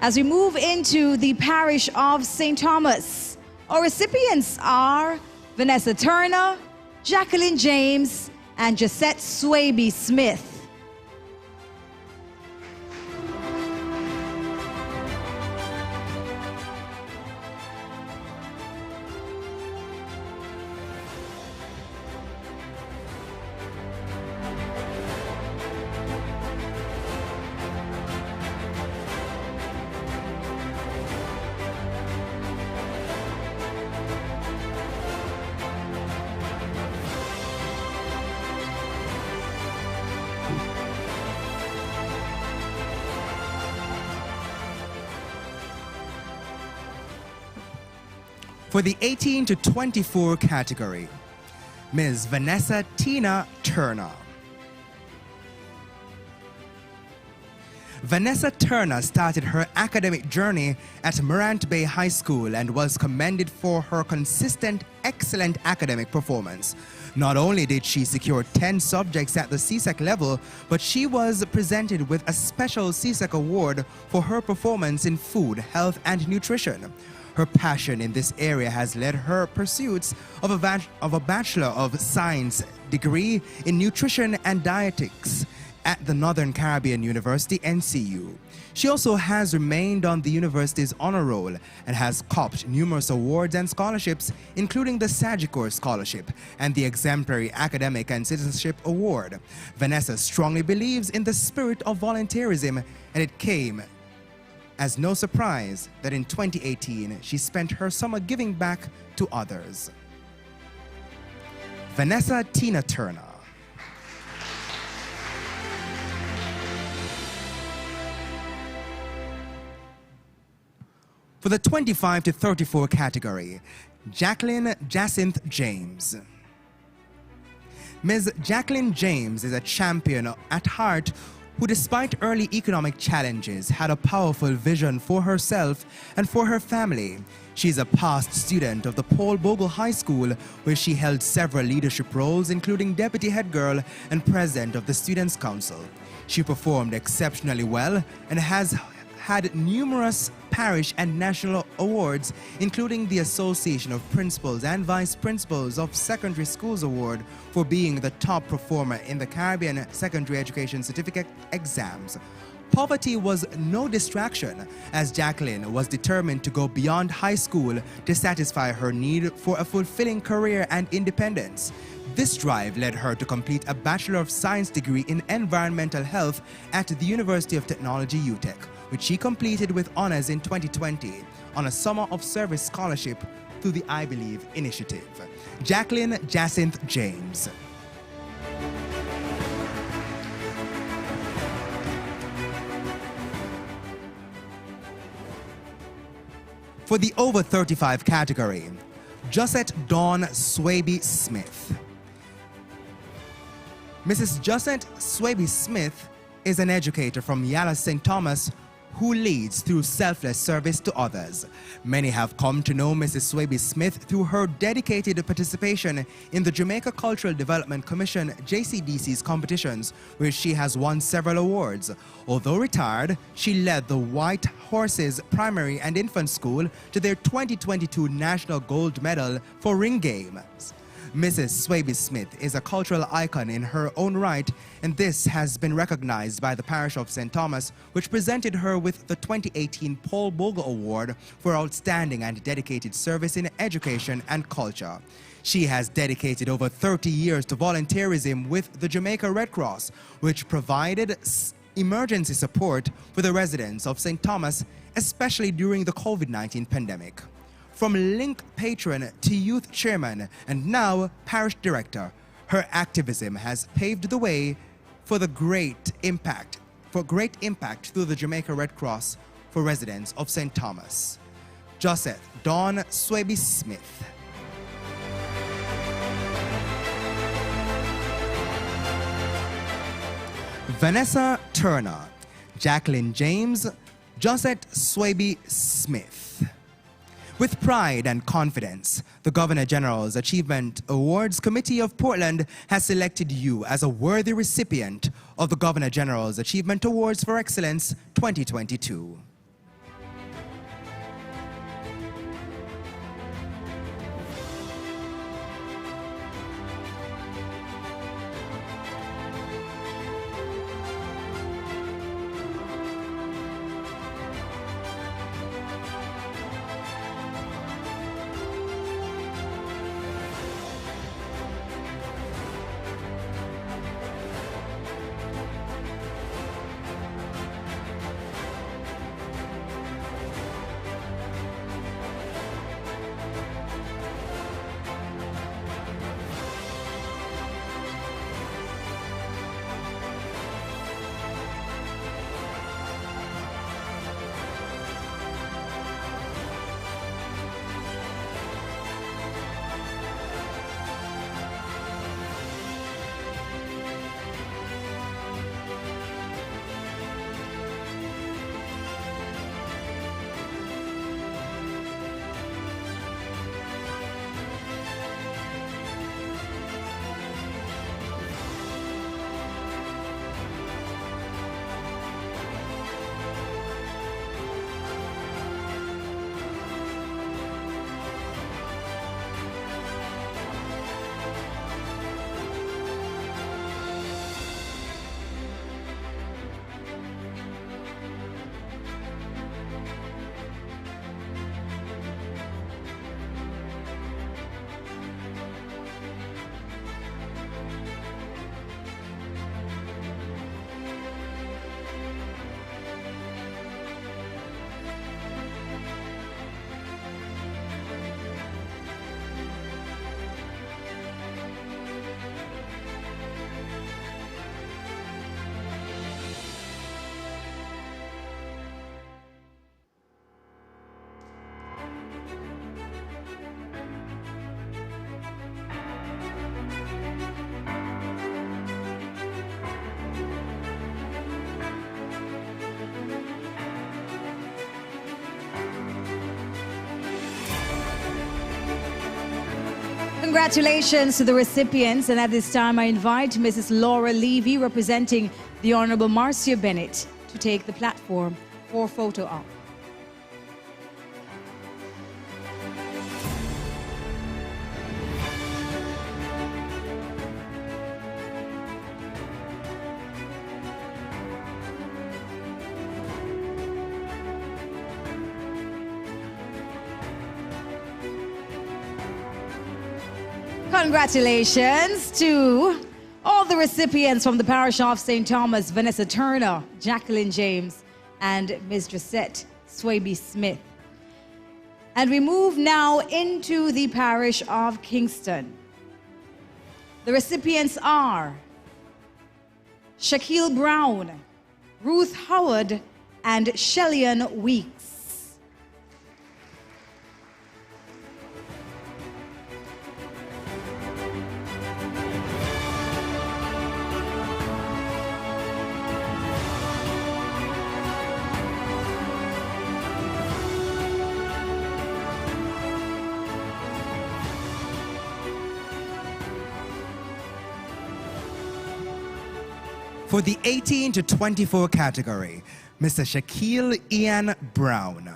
As we move into the parish of St. Thomas, our recipients are Vanessa Turner, Jacqueline James, and Josette Swaby Smith. For the 18 to 24 category, Ms. Vanessa Tina Turner. Vanessa Turner started her academic journey at Morant Bay High School and was commended for her consistent, excellent academic performance. Not only did she secure 10 subjects at the CSEC level, but she was presented with a special CSEC award for her performance in food, health, and nutrition. Her passion in this area has led her pursuits of a Bachelor of Science degree in Nutrition and Dietetics at the Northern Caribbean University, NCU. She also has remained on the university's honor roll and has copped numerous awards and scholarships, including the Sagicor Scholarship and the Exemplary Academic and Citizenship Award. Vanessa strongly believes in the spirit of volunteerism, and it came as no surprise that in 2018, she spent her summer giving back to others. Vanessa Tina Turner. For the 25 to 34 category, Jacqueline Jacinth James. Ms. Jacqueline James is a champion at heart who, despite early economic challenges, had a powerful vision for herself and for her family. She's a past student of the Paul Bogle High School, where she held several leadership roles, including deputy head girl and president of the Students' Council. She performed exceptionally well and has had numerous parish and national awards, including the Association of Principals and Vice Principals of Secondary Schools Award for being the top performer in the Caribbean Secondary Education Certificate exams. Poverty was no distraction, as Jacqueline was determined to go beyond high school to satisfy her need for a fulfilling career and independence. This drive led her to complete a Bachelor of Science degree in Environmental Health at the University of Technology, UTEC, which she completed with honors in 2020 on a Summer of Service scholarship through the I Believe initiative. Jacqueline Jacinth James. For the over 35 category, Josette Dawn Swaby Smith. Mrs. Josette Swaby Smith is an educator from Yala St. Thomas who leads through selfless service to others. Many have come to know Mrs. Swaby Smith through her dedicated participation in the Jamaica Cultural Development Commission JCDC's competitions, where she has won several awards. Although retired, she led the White Horses Primary and Infant School to their 2022 National Gold Medal for Ring Games. Mrs. Swaby Smith is a cultural icon in her own right, and this has been recognized by the parish of St. Thomas, which presented her with the 2018 Paul Bogle Award for outstanding and dedicated service in education and culture. She has dedicated over 30 years to volunteerism with the Jamaica Red Cross, which provided emergency support for the residents of St. Thomas, especially during the COVID-19 pandemic. From Link patron to youth chairman and now parish director, her activism has paved the way for great impact through the Jamaica Red Cross for residents of St. Thomas. Josette Dawn Swaby Smith. Vanessa Turner, Jacqueline James, Josette Swaby Smith. With pride and confidence, the Governor General's Achievement Awards Committee of Portland has selected you as a worthy recipient of the Governor General's Achievement Awards for Excellence 2022. Congratulations to the recipients, and at this time I invite Mrs. Laura Levy, representing the Honorable Marcia Bennett, to take the platform for photo op. Congratulations to all the recipients from the parish of St. Thomas: Vanessa Turner, Jacqueline James, and Ms. Josette Swaby Smith. And we move now into the parish of Kingston. The recipients are Shaquille Brown, Ruth Howard, and Shellyan Weeks. For the 18 to 24 category, Mr. Shaquille Ian Brown.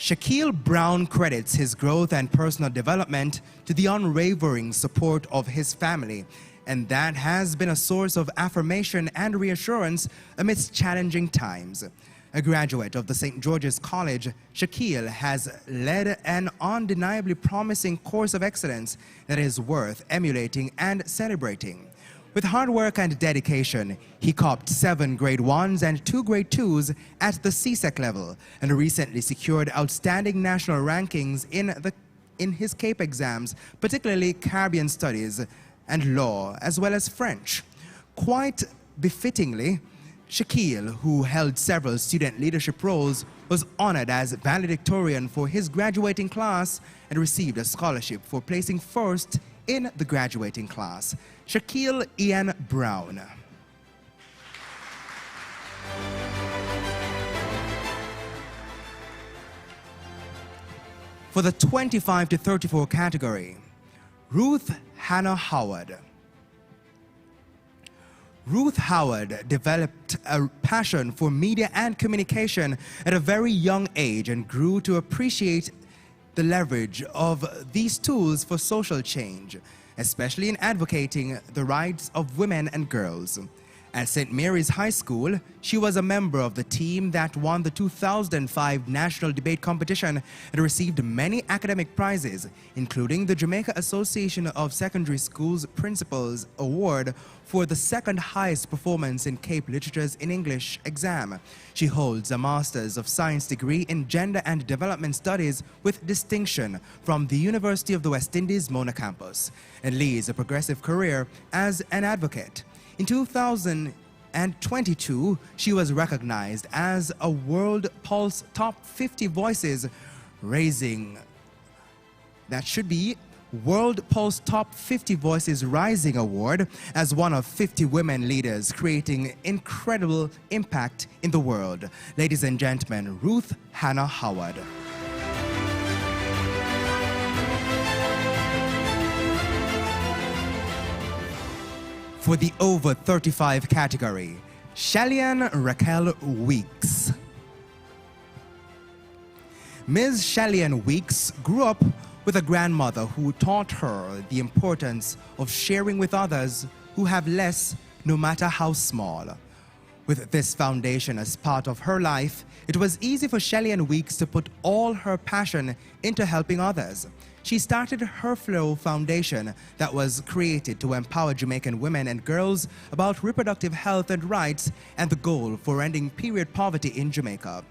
Shaquille Brown credits his growth and personal development to the unwavering support of his family, and that has been a source of affirmation and reassurance amidst challenging times. A graduate of the St. George's College, Shaquille has led an undeniably promising course of excellence that is worth emulating and celebrating. With hard work and dedication, he copped 7 grade 1s and 2 grade 2s at the CSEC level and recently secured outstanding national rankings in his CAPE exams, particularly Caribbean Studies and Law, as well as French. Quite befittingly, Shaquille, who held several student leadership roles, was honored as valedictorian for his graduating class and received a scholarship for placing first in the graduating class. Shaquille Ian Brown. For the 25 to 34 category, Ruth Hannah Howard. Ruth Howard developed a passion for media and communication at a very young age and grew to appreciate the leverage of these tools for social change, especially in advocating the rights of women and girls. At St. Mary's High School, she was a member of the team that won the 2005 National Debate Competition and received many academic prizes, including the Jamaica Association of Secondary Schools Principals Award for the second highest performance in CAPE Literatures in English exam. She holds a Master's of Science degree in Gender and Development Studies with distinction from the University of the West Indies Mona campus and leads a progressive career as an advocate. In 2022, she was recognized as a World Pulse Top 50 Voices Rising. That should be World Pulse Top 50 Voices Rising Award as one of 50 women leaders creating incredible impact in the world. Ladies and gentlemen, Ruth Hannah Howard. For the over 35 category, Shalian Raquel Weeks. Ms. Shalian Weeks grew up with a grandmother who taught her the importance of sharing with others who have less, no matter how small. With this foundation as part of her life, it was easy for Shalian Weeks to put all her passion into helping others. She started Her Flow Foundation that was created to empower Jamaican women and girls about reproductive health and rights and the goal for ending period poverty in Jamaica.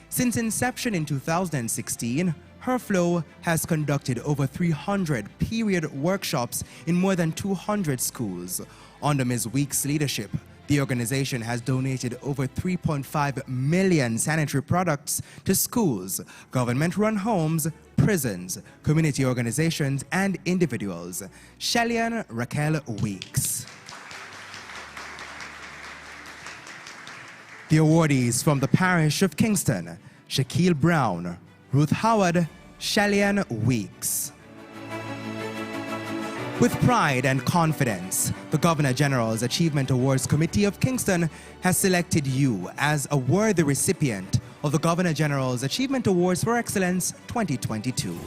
Since inception in 2016, Her Flow has conducted over 300 period workshops in more than 200 schools. Under Ms. Weeks' leadership, the organization has donated over 3.5 million sanitary products to schools, government-run homes, prisons, community organizations, and individuals. Shalian Raquel Weeks. The awardees from the parish of Kingston, Shaquille Brown, Ruth Howard, Shalian Weeks. With pride and confidence, the Governor General's Achievement Awards Committee of Kingston has selected you as a worthy recipient of the Governor General's Achievement Awards for Excellence 2022.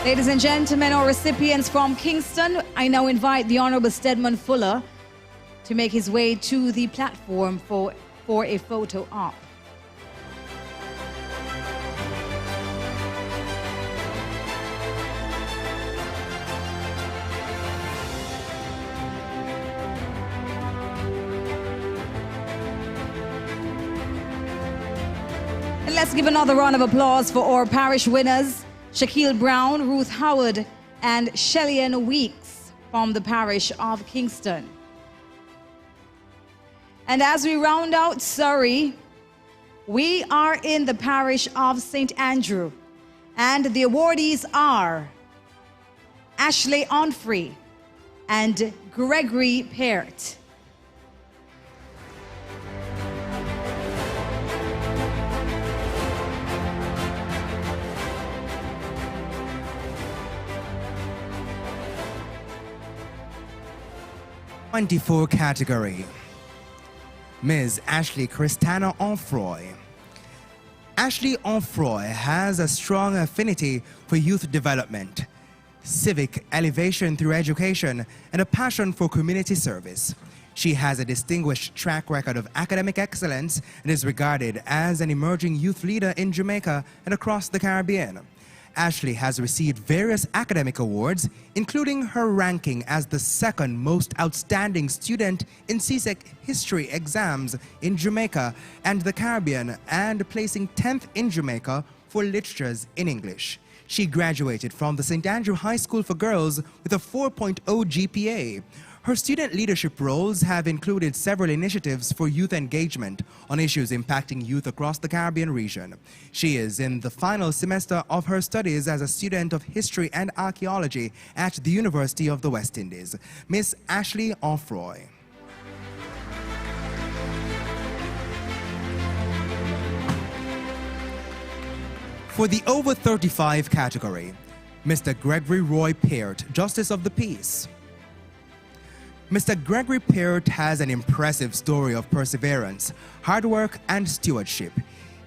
Ladies and gentlemen, our recipients from Kingston, I now invite the Honorable Stedman Fuller to make his way to the platform for a photo op. And let's give another round of applause for our parish winners, Shaquille Brown, Ruth Howard, and Shellyan Weeks from the parish of Kingston. And as we round out Surrey, we are in the parish of St. Andrew, and the awardees are Ashley Onfrey and Gregory Peart. '24 category. Ms. Ashley Christina Onfroy. Ashley Onfroy has a strong affinity for youth development, civic elevation through education, and a passion for community service. She has a distinguished track record of academic excellence and is regarded as an emerging youth leader in Jamaica and across the Caribbean. Ashley has received various academic awards, including her ranking as the second most outstanding student in CSEC history exams in Jamaica and the Caribbean, and placing 10th in Jamaica for literatures in English. She graduated from the St. Andrew High School for Girls with a 4.0 GPA. Her student leadership roles have included several initiatives for youth engagement on issues impacting youth across the Caribbean region. She is in the final semester of her studies as a student of history and archaeology at the University of the West Indies. Miss Ashley Onfroy. For the over 35 category, Mr. Gregory Roy Peart, Justice of the Peace. Mr. Gregory Peart has an impressive story of perseverance, hard work, and stewardship.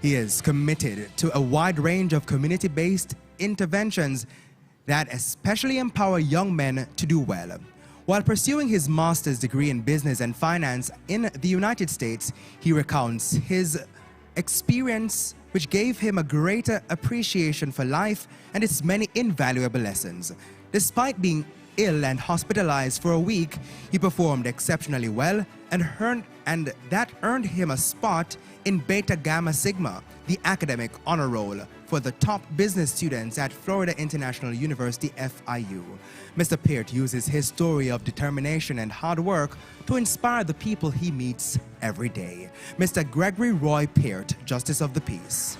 He is committed to a wide range of community-based interventions that especially empower young men to do well. While pursuing his master's degree in business and finance in the United States, he recounts his experience, which gave him a greater appreciation for life and its many invaluable lessons. Despite being ill and hospitalized for a week, he performed exceptionally well and that earned him a spot in Beta Gamma Sigma, the academic honor roll for the top business students at Florida International University, FIU. Mr. Peart uses his story of determination and hard work to inspire the people he meets every day. Mr. Gregory Roy Peart, Justice of the Peace.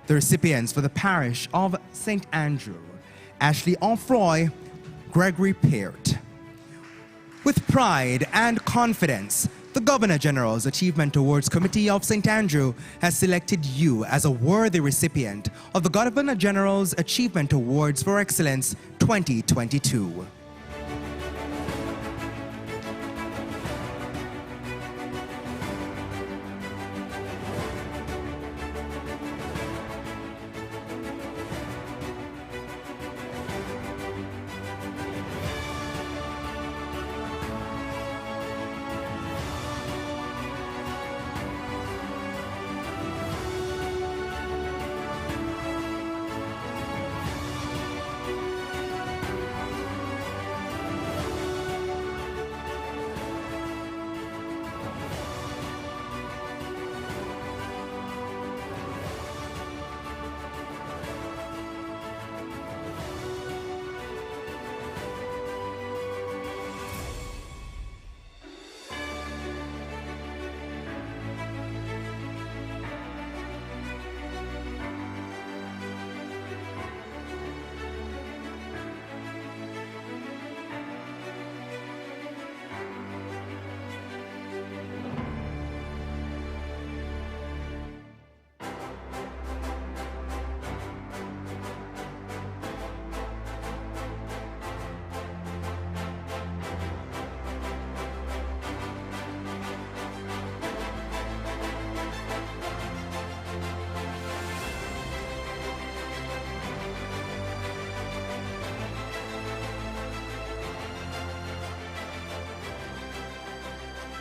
The recipients for the parish of St. Andrew, Ashley Onfroy, Gregory Peart. With pride and confidence, the Governor General's Achievement Awards Committee of St. Andrew has selected you as a worthy recipient of the Governor General's Achievement Awards for Excellence 2022.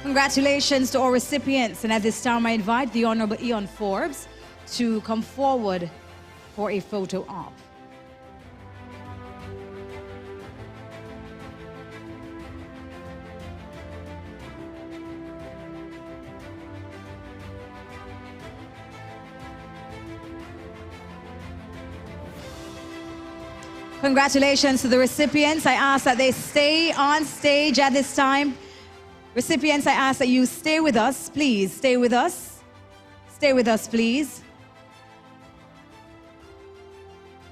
Congratulations to all recipients. And at this time, I invite the Honorable Eon Forbes to come forward for a photo op. Congratulations to the recipients. I ask that they stay on stage at this time. Recipients, I ask that you stay with us, please. Stay with us. Stay with us, please.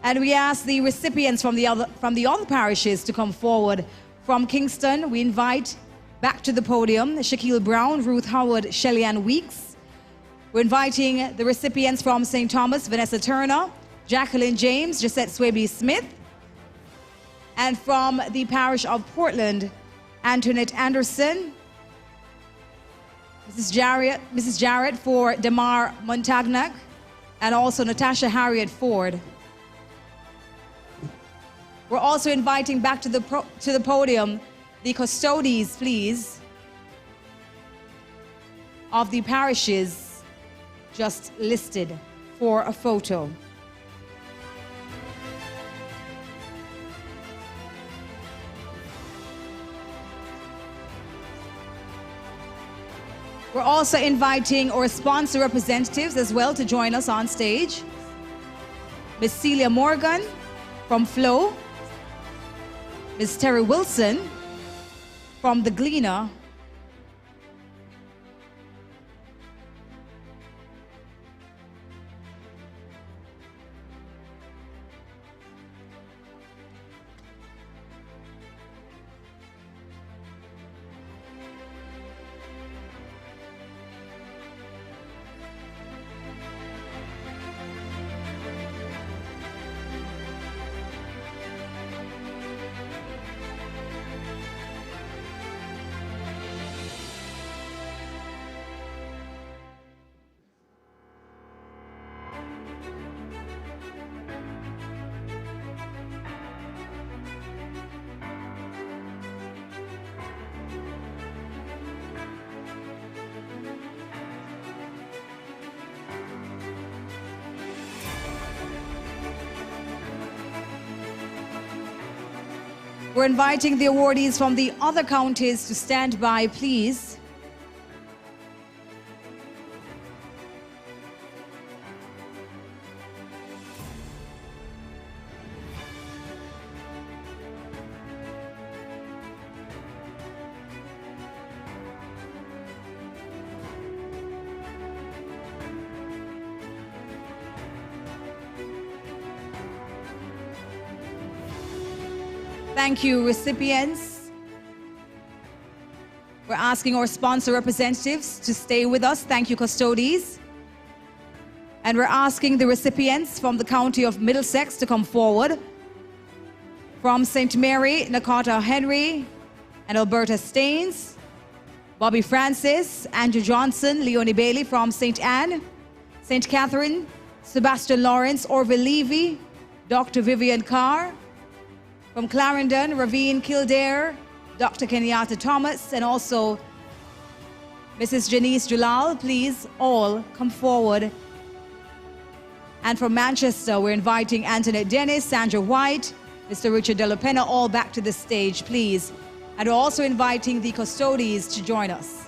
And we ask the recipients from the other parishes to come forward. From Kingston, we invite back to the podium Shaquille Brown, Ruth Howard, Shelly Ann Weeks. We're inviting the recipients from St. Thomas, Vanessa Turner, Jacqueline James, Josette Swaby Smith. And from the parish of Portland, Antoinette Anderson, Mrs. Jarrett for Damar Montagnac, and also Natasha Harriet Ford. We're also inviting back to the podium the custodies, please, of the parishes just listed for a photo. We're also inviting our sponsor representatives as well to join us on stage. Ms. Celia Morgan from Flow, Ms. Terry Wilson from The Gleaner, we're inviting the awardees from the other counties to stand by, please. Thank you, recipients. We're asking our sponsor representatives to stay with us. Thank you, custodies. And we're asking the recipients from the county of Middlesex to come forward. From St. Mary, Nakota Henry and Alberta Staines, Bobby Francis, Andrew Johnson, Leonie Bailey from St. Anne, St. Catherine, Sebastian Lawrence, Orville Levy, Dr. Vivian Carr. From Clarendon, Ravine Kildare, Dr. Kenyatta Thomas, and also Mrs. Janice Jalal, please all come forward. And from Manchester, we're inviting Antoinette Dennis, Sandra White, Mr. Richard De La Pena, all back to the stage, please. And we're also inviting the custodies to join us.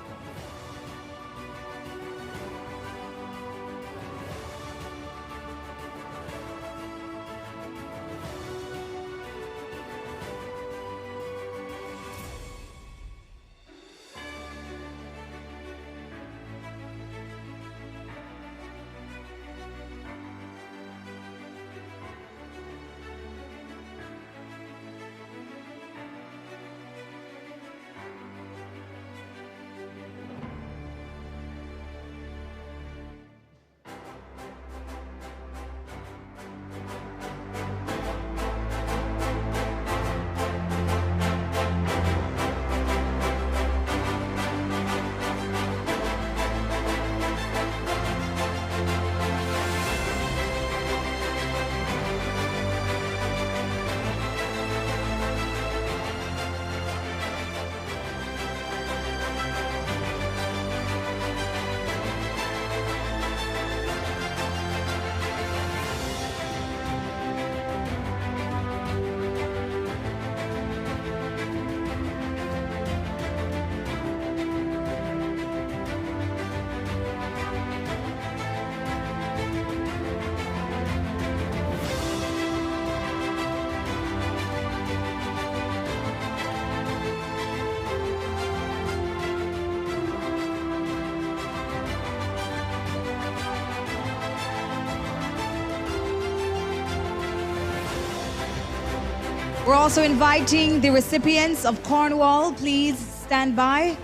We're also inviting the recipients of Cornwall. Please stand by.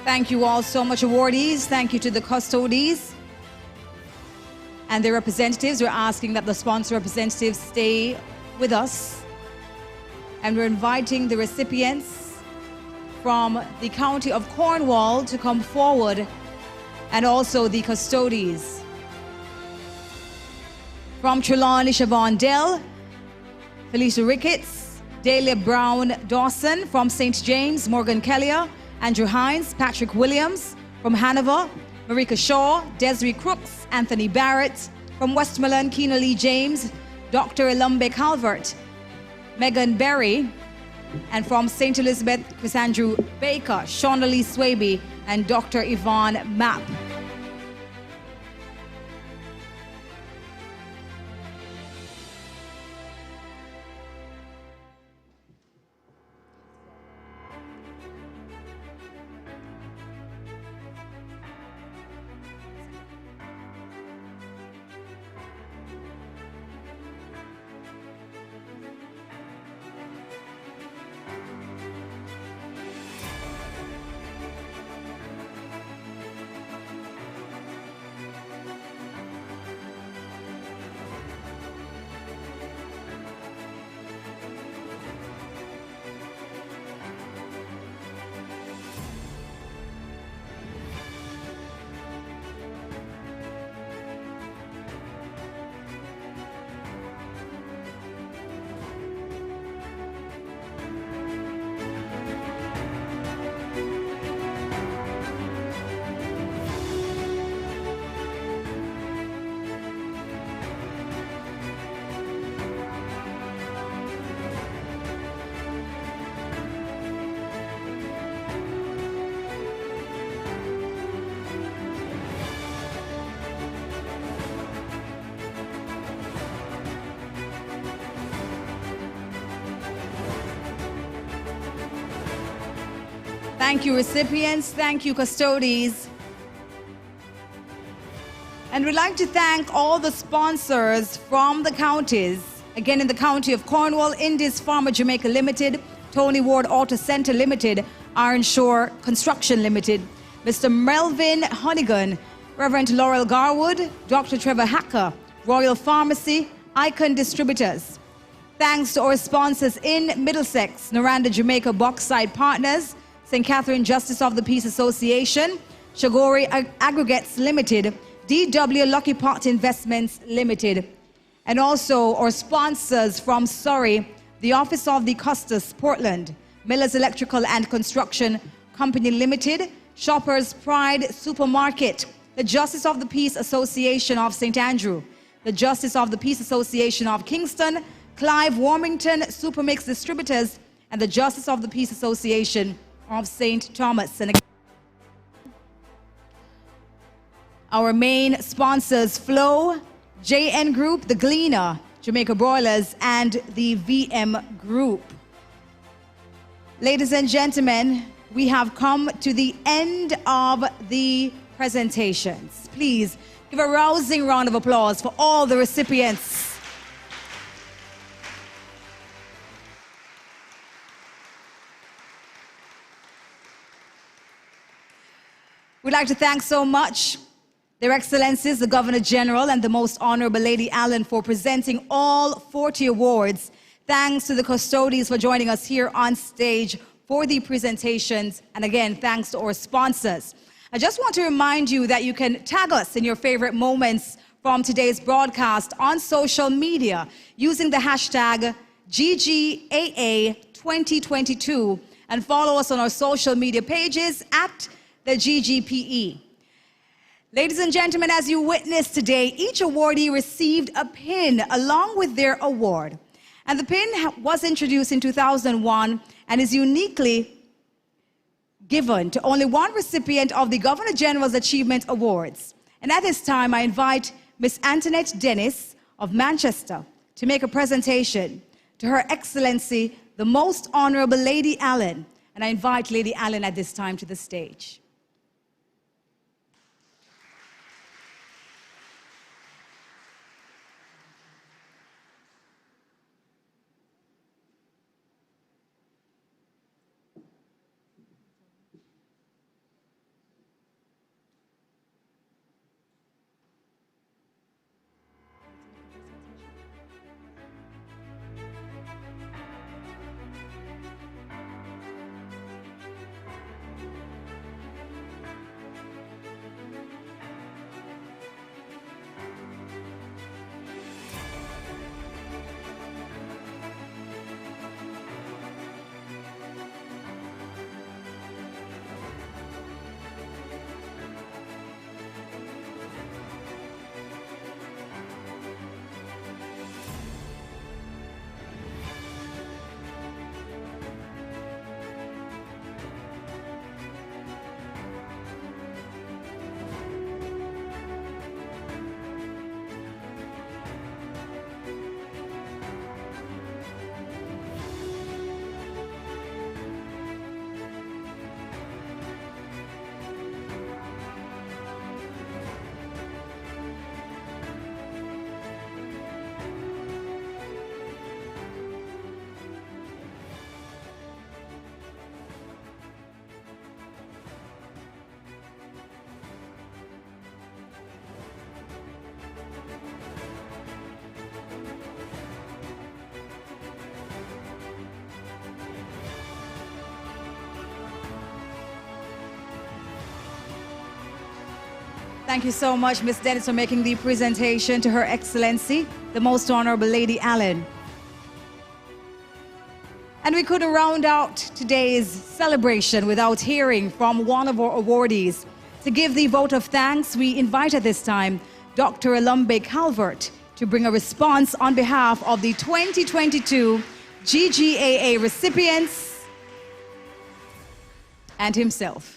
Thank you all so much, awardees. Thank you to the custodies and their representatives. We're asking that the sponsor representatives stay with us. And we're inviting the recipients from the County of Cornwall to come forward, and also the custodies. From Trelawney, Siobhan Dell, Felicia Ricketts, Dahlia Brown Dawson. From St. James, Morgan Kellier, Andrew Hines, Patrick Williams. From Hanover, Marika Shaw, Desiree Crooks, Anthony Barrett. From Westmoreland, Keena Lee James, Dr. Lumbe Calvert, Megan Berry. And from St. Elizabeth, Chris Andrew Baker, Shauna Lee Swaby, and Dr. Yvonne Mapp. Thank you, recipients. Thank you, custodies. And we'd like to thank all the sponsors from the counties. Again, in the county of Cornwall, Indies Pharma Jamaica Limited, Tony Ward Auto Center Limited, Iron Shore Construction Limited, Mr. Melvin Honeygan, Reverend Laurel Garwood, Dr. Trevor Hacker, Royal Pharmacy, Icon Distributors. Thanks to our sponsors in Middlesex, Noranda Jamaica Bauxite Partners, St. Catherine Justice of the Peace Association, Shagori Aggregates Limited, DW Lucky Pot Investments Limited, and also our sponsors from Surrey, the Office of the Custos, Portland, Miller's Electrical and Construction Company Limited, Shoppers Pride Supermarket, the Justice of the Peace Association of St. Andrew, the Justice of the Peace Association of Kingston, Clive Warmington Supermix Distributors, and the Justice of the Peace Association of St. Thomas. And our main sponsors, Flow, JN Group, The Gleaner, Jamaica Broilers, and the VM Group. Ladies and gentlemen, we have come to the end of the presentations. Please give a rousing round of applause for all the recipients. We'd like to thank so much Their Excellencies, the Governor General and the Most Honorable Lady Allen for presenting all 40 awards. Thanks to the custodians for joining us here on stage for the presentations. And again, thanks to our sponsors. I just want to remind you that you can tag us in your favorite moments from today's broadcast on social media using the hashtag GGAA2022 and follow us on our social media pages at the GGPE. Ladies and gentlemen, as you witnessed today, each awardee received a pin along with their award. And the pin was introduced in 2001 and is uniquely given to only one recipient of the Governor General's Achievement Awards. And at this time, I invite Miss Antoinette Dennis of Manchester to make a presentation to Her Excellency, the Most Honorable Lady Allen. And I invite Lady Allen at this time to the stage. Thank you so much, Ms. Dennis, for making the presentation to Her Excellency, the Most Honorable Lady Allen. And we couldn't round out today's celebration without hearing from one of our awardees. To give the vote of thanks, we invite at this time Dr. Alumbe Calvert to bring a response on behalf of the 2022 GGAA recipients and himself.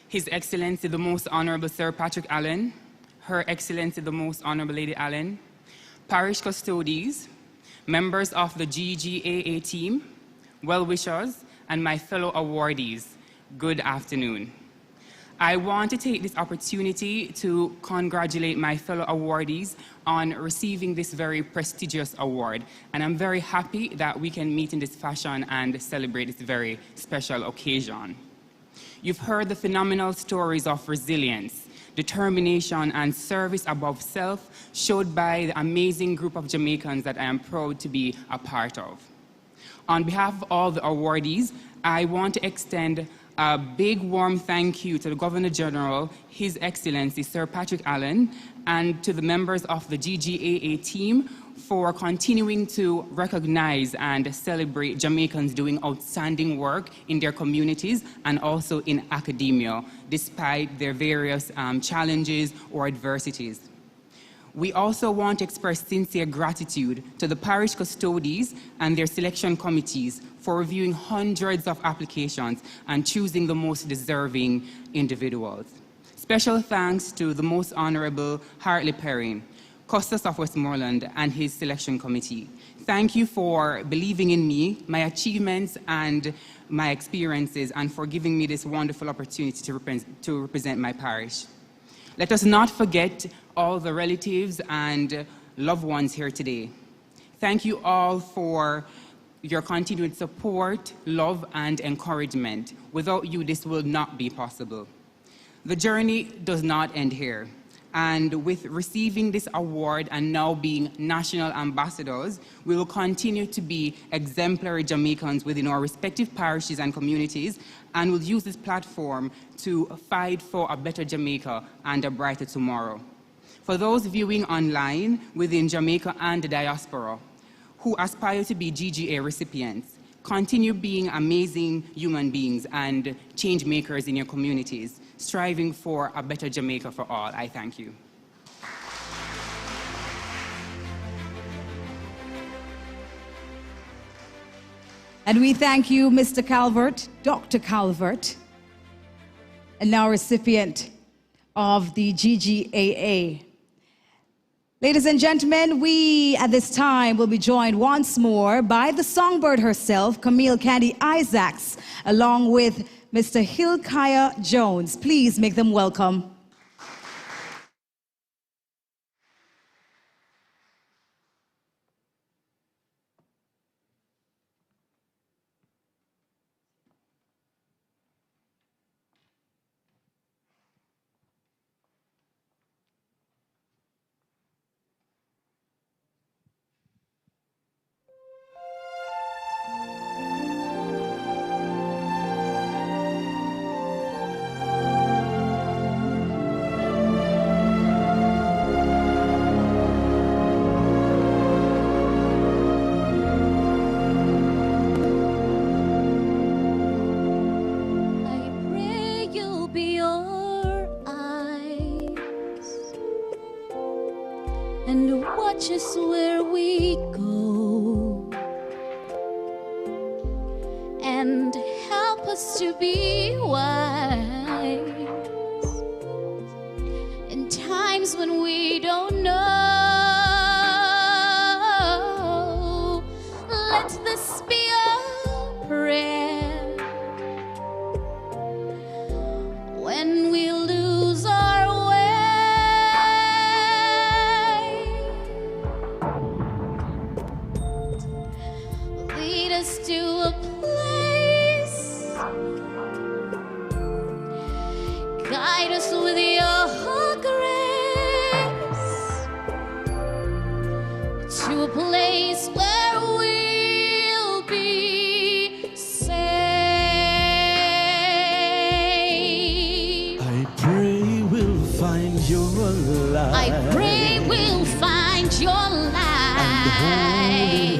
His Excellency the Most Honorable Sir Patrick Allen, Her Excellency the Most Honorable Lady Allen, parish custodies, members of the GGAA team, well-wishers, and my fellow awardees, good afternoon. I want to take this opportunity to congratulate my fellow awardees on receiving this very prestigious award, and I'm very happy that we can meet in this fashion and celebrate this very special occasion. You've heard the phenomenal stories of resilience, determination, and service above self showed by the amazing group of Jamaicans that I am proud to be a part of. On behalf of all the awardees, I want to extend a big warm thank you to the Governor General, His Excellency Sir Patrick Allen, and to the members of the GGAA team for continuing to recognize and celebrate Jamaicans doing outstanding work in their communities and also in academia, despite their various challenges or adversities. We also want to express sincere gratitude to the parish custodies and their selection committees for reviewing hundreds of applications and choosing the most deserving individuals. Special thanks to the Most Honorable Hartley Perrin, Custos of Westmoreland, and his selection committee. Thank you for believing in me, my achievements, and my experiences, and for giving me this wonderful opportunity to represent my parish. Let us not forget all the relatives and loved ones here today. Thank you all for your continued support, love, and encouragement. Without you, this will not be possible. The journey does not end here. And with receiving this award and now being national ambassadors, we will continue to be exemplary Jamaicans within our respective parishes and communities, and will use this platform to fight for a better Jamaica and a brighter tomorrow. For those viewing online within Jamaica and the diaspora who aspire to be GGA recipients, continue being amazing human beings and change makers in your communities, striving for a better Jamaica for all. I thank you. And we thank you, Mr. Calvert, Dr. Calvert, and now recipient of the GGAA. Ladies and gentlemen, we at this time will be joined once more by the songbird herself, Camille Candy Isaacs, along with Mr. Hilkiah Jones. Please make them welcome. And watch us where we go, and help us to be wise in times when we don't know. Let this be a prayer when we lose our way. Lead us to a place, guide us with your grace, to a place where we'll be safe. I pray we'll find your light. I pray we'll find your light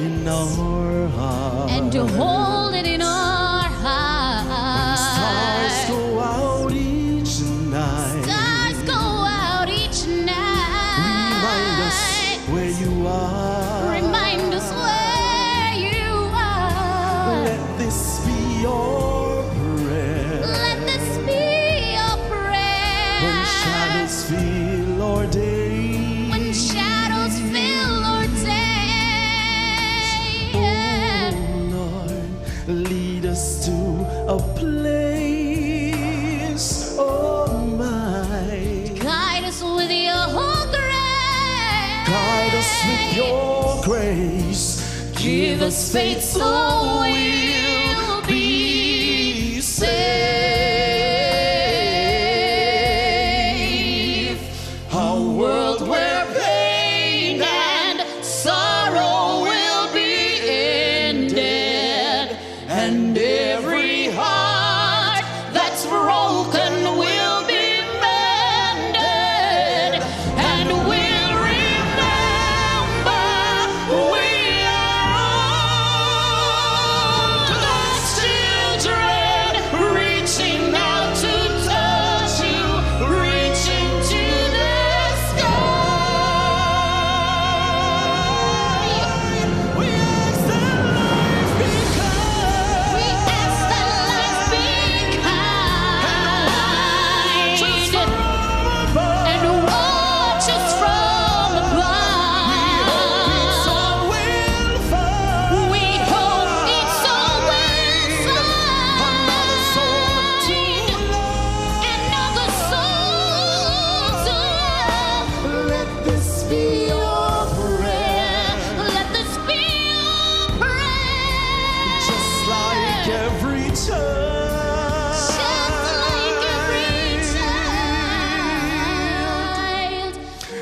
and hold it in our heart. and to hold it in our heart. Stars go out each night. Stars go out each night. Remind us where you are. Remind us where you are. Let this be your prayer. Let this be your prayer. When shadows fill our day. When shadows fill our day. Oh Lord, lead us to a place, oh my. Guide us with your grace. Guide us with your grace. Give us faith so we'll be safe. A world where Pain and sorrow will be ended, and every heart that's broken will be mended, and we'll remember we are all together.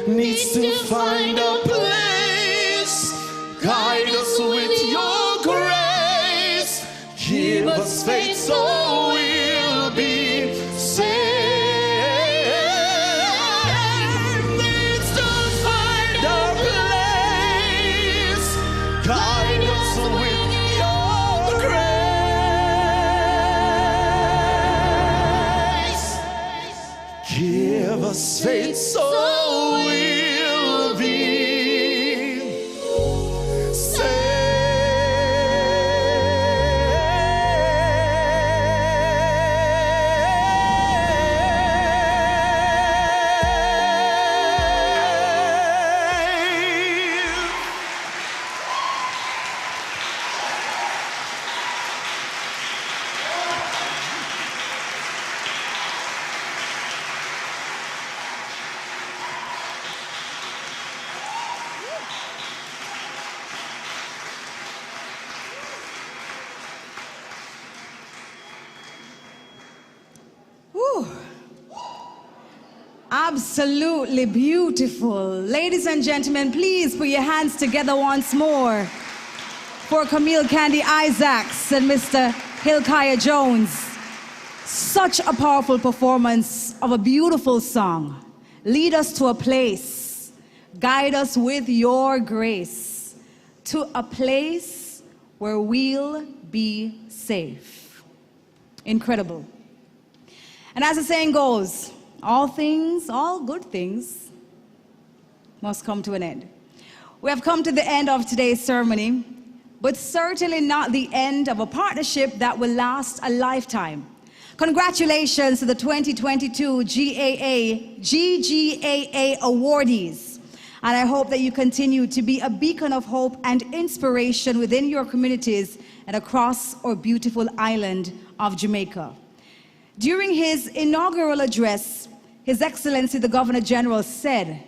needs to find a place. Guide us with your grace. Give us faith so we'll be saved. Needs to find a place. Guide us with your grace. Give us faith so we'll be Whew. Absolutely beautiful. Ladies and gentlemen, please put your hands together once more for Camille Candy Isaacs and Mr. Hilkiah Jones. Such a powerful performance of a beautiful song. Lead us to a place. Guide us with your grace to a place where we'll be safe. Incredible. And as the saying goes, all good things must come to an end. We have come to the end of today's ceremony, but certainly not the end of a partnership that will last a lifetime. Congratulations to the 2022 GGAA awardees. And I hope that you continue to be a beacon of hope and inspiration within your communities and across our beautiful island of Jamaica. During his inaugural address, His Excellency the Governor General said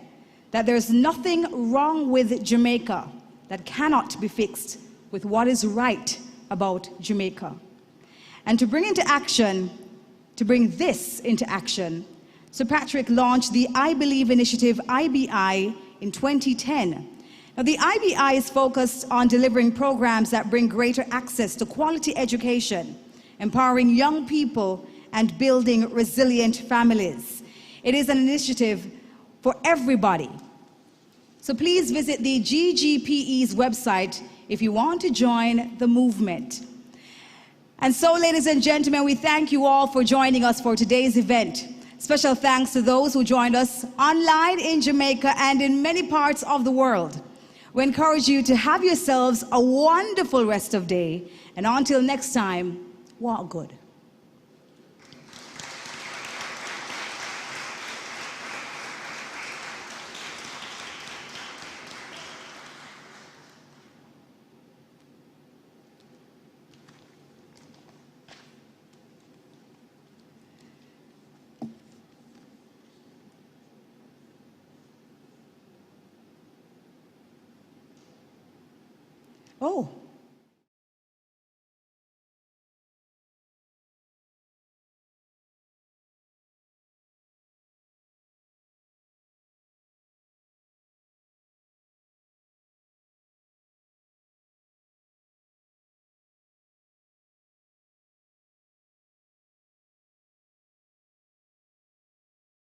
that there's nothing wrong with Jamaica that cannot be fixed with what is right about Jamaica. And to bring this into action, Sir Patrick launched the I Believe initiative, IBI, in 2010. Now, the IBI is focused on delivering programs that bring greater access to quality education, empowering young people, and building resilient families. It is an initiative for everybody. So please visit the GGPE's website if you want to join the movement. And so, ladies and gentlemen, we thank you all for joining us for today's event. Special thanks to those who joined us online in Jamaica and in many parts of the world. We encourage you to have yourselves a wonderful rest of day. And until next time, walk good. Oh.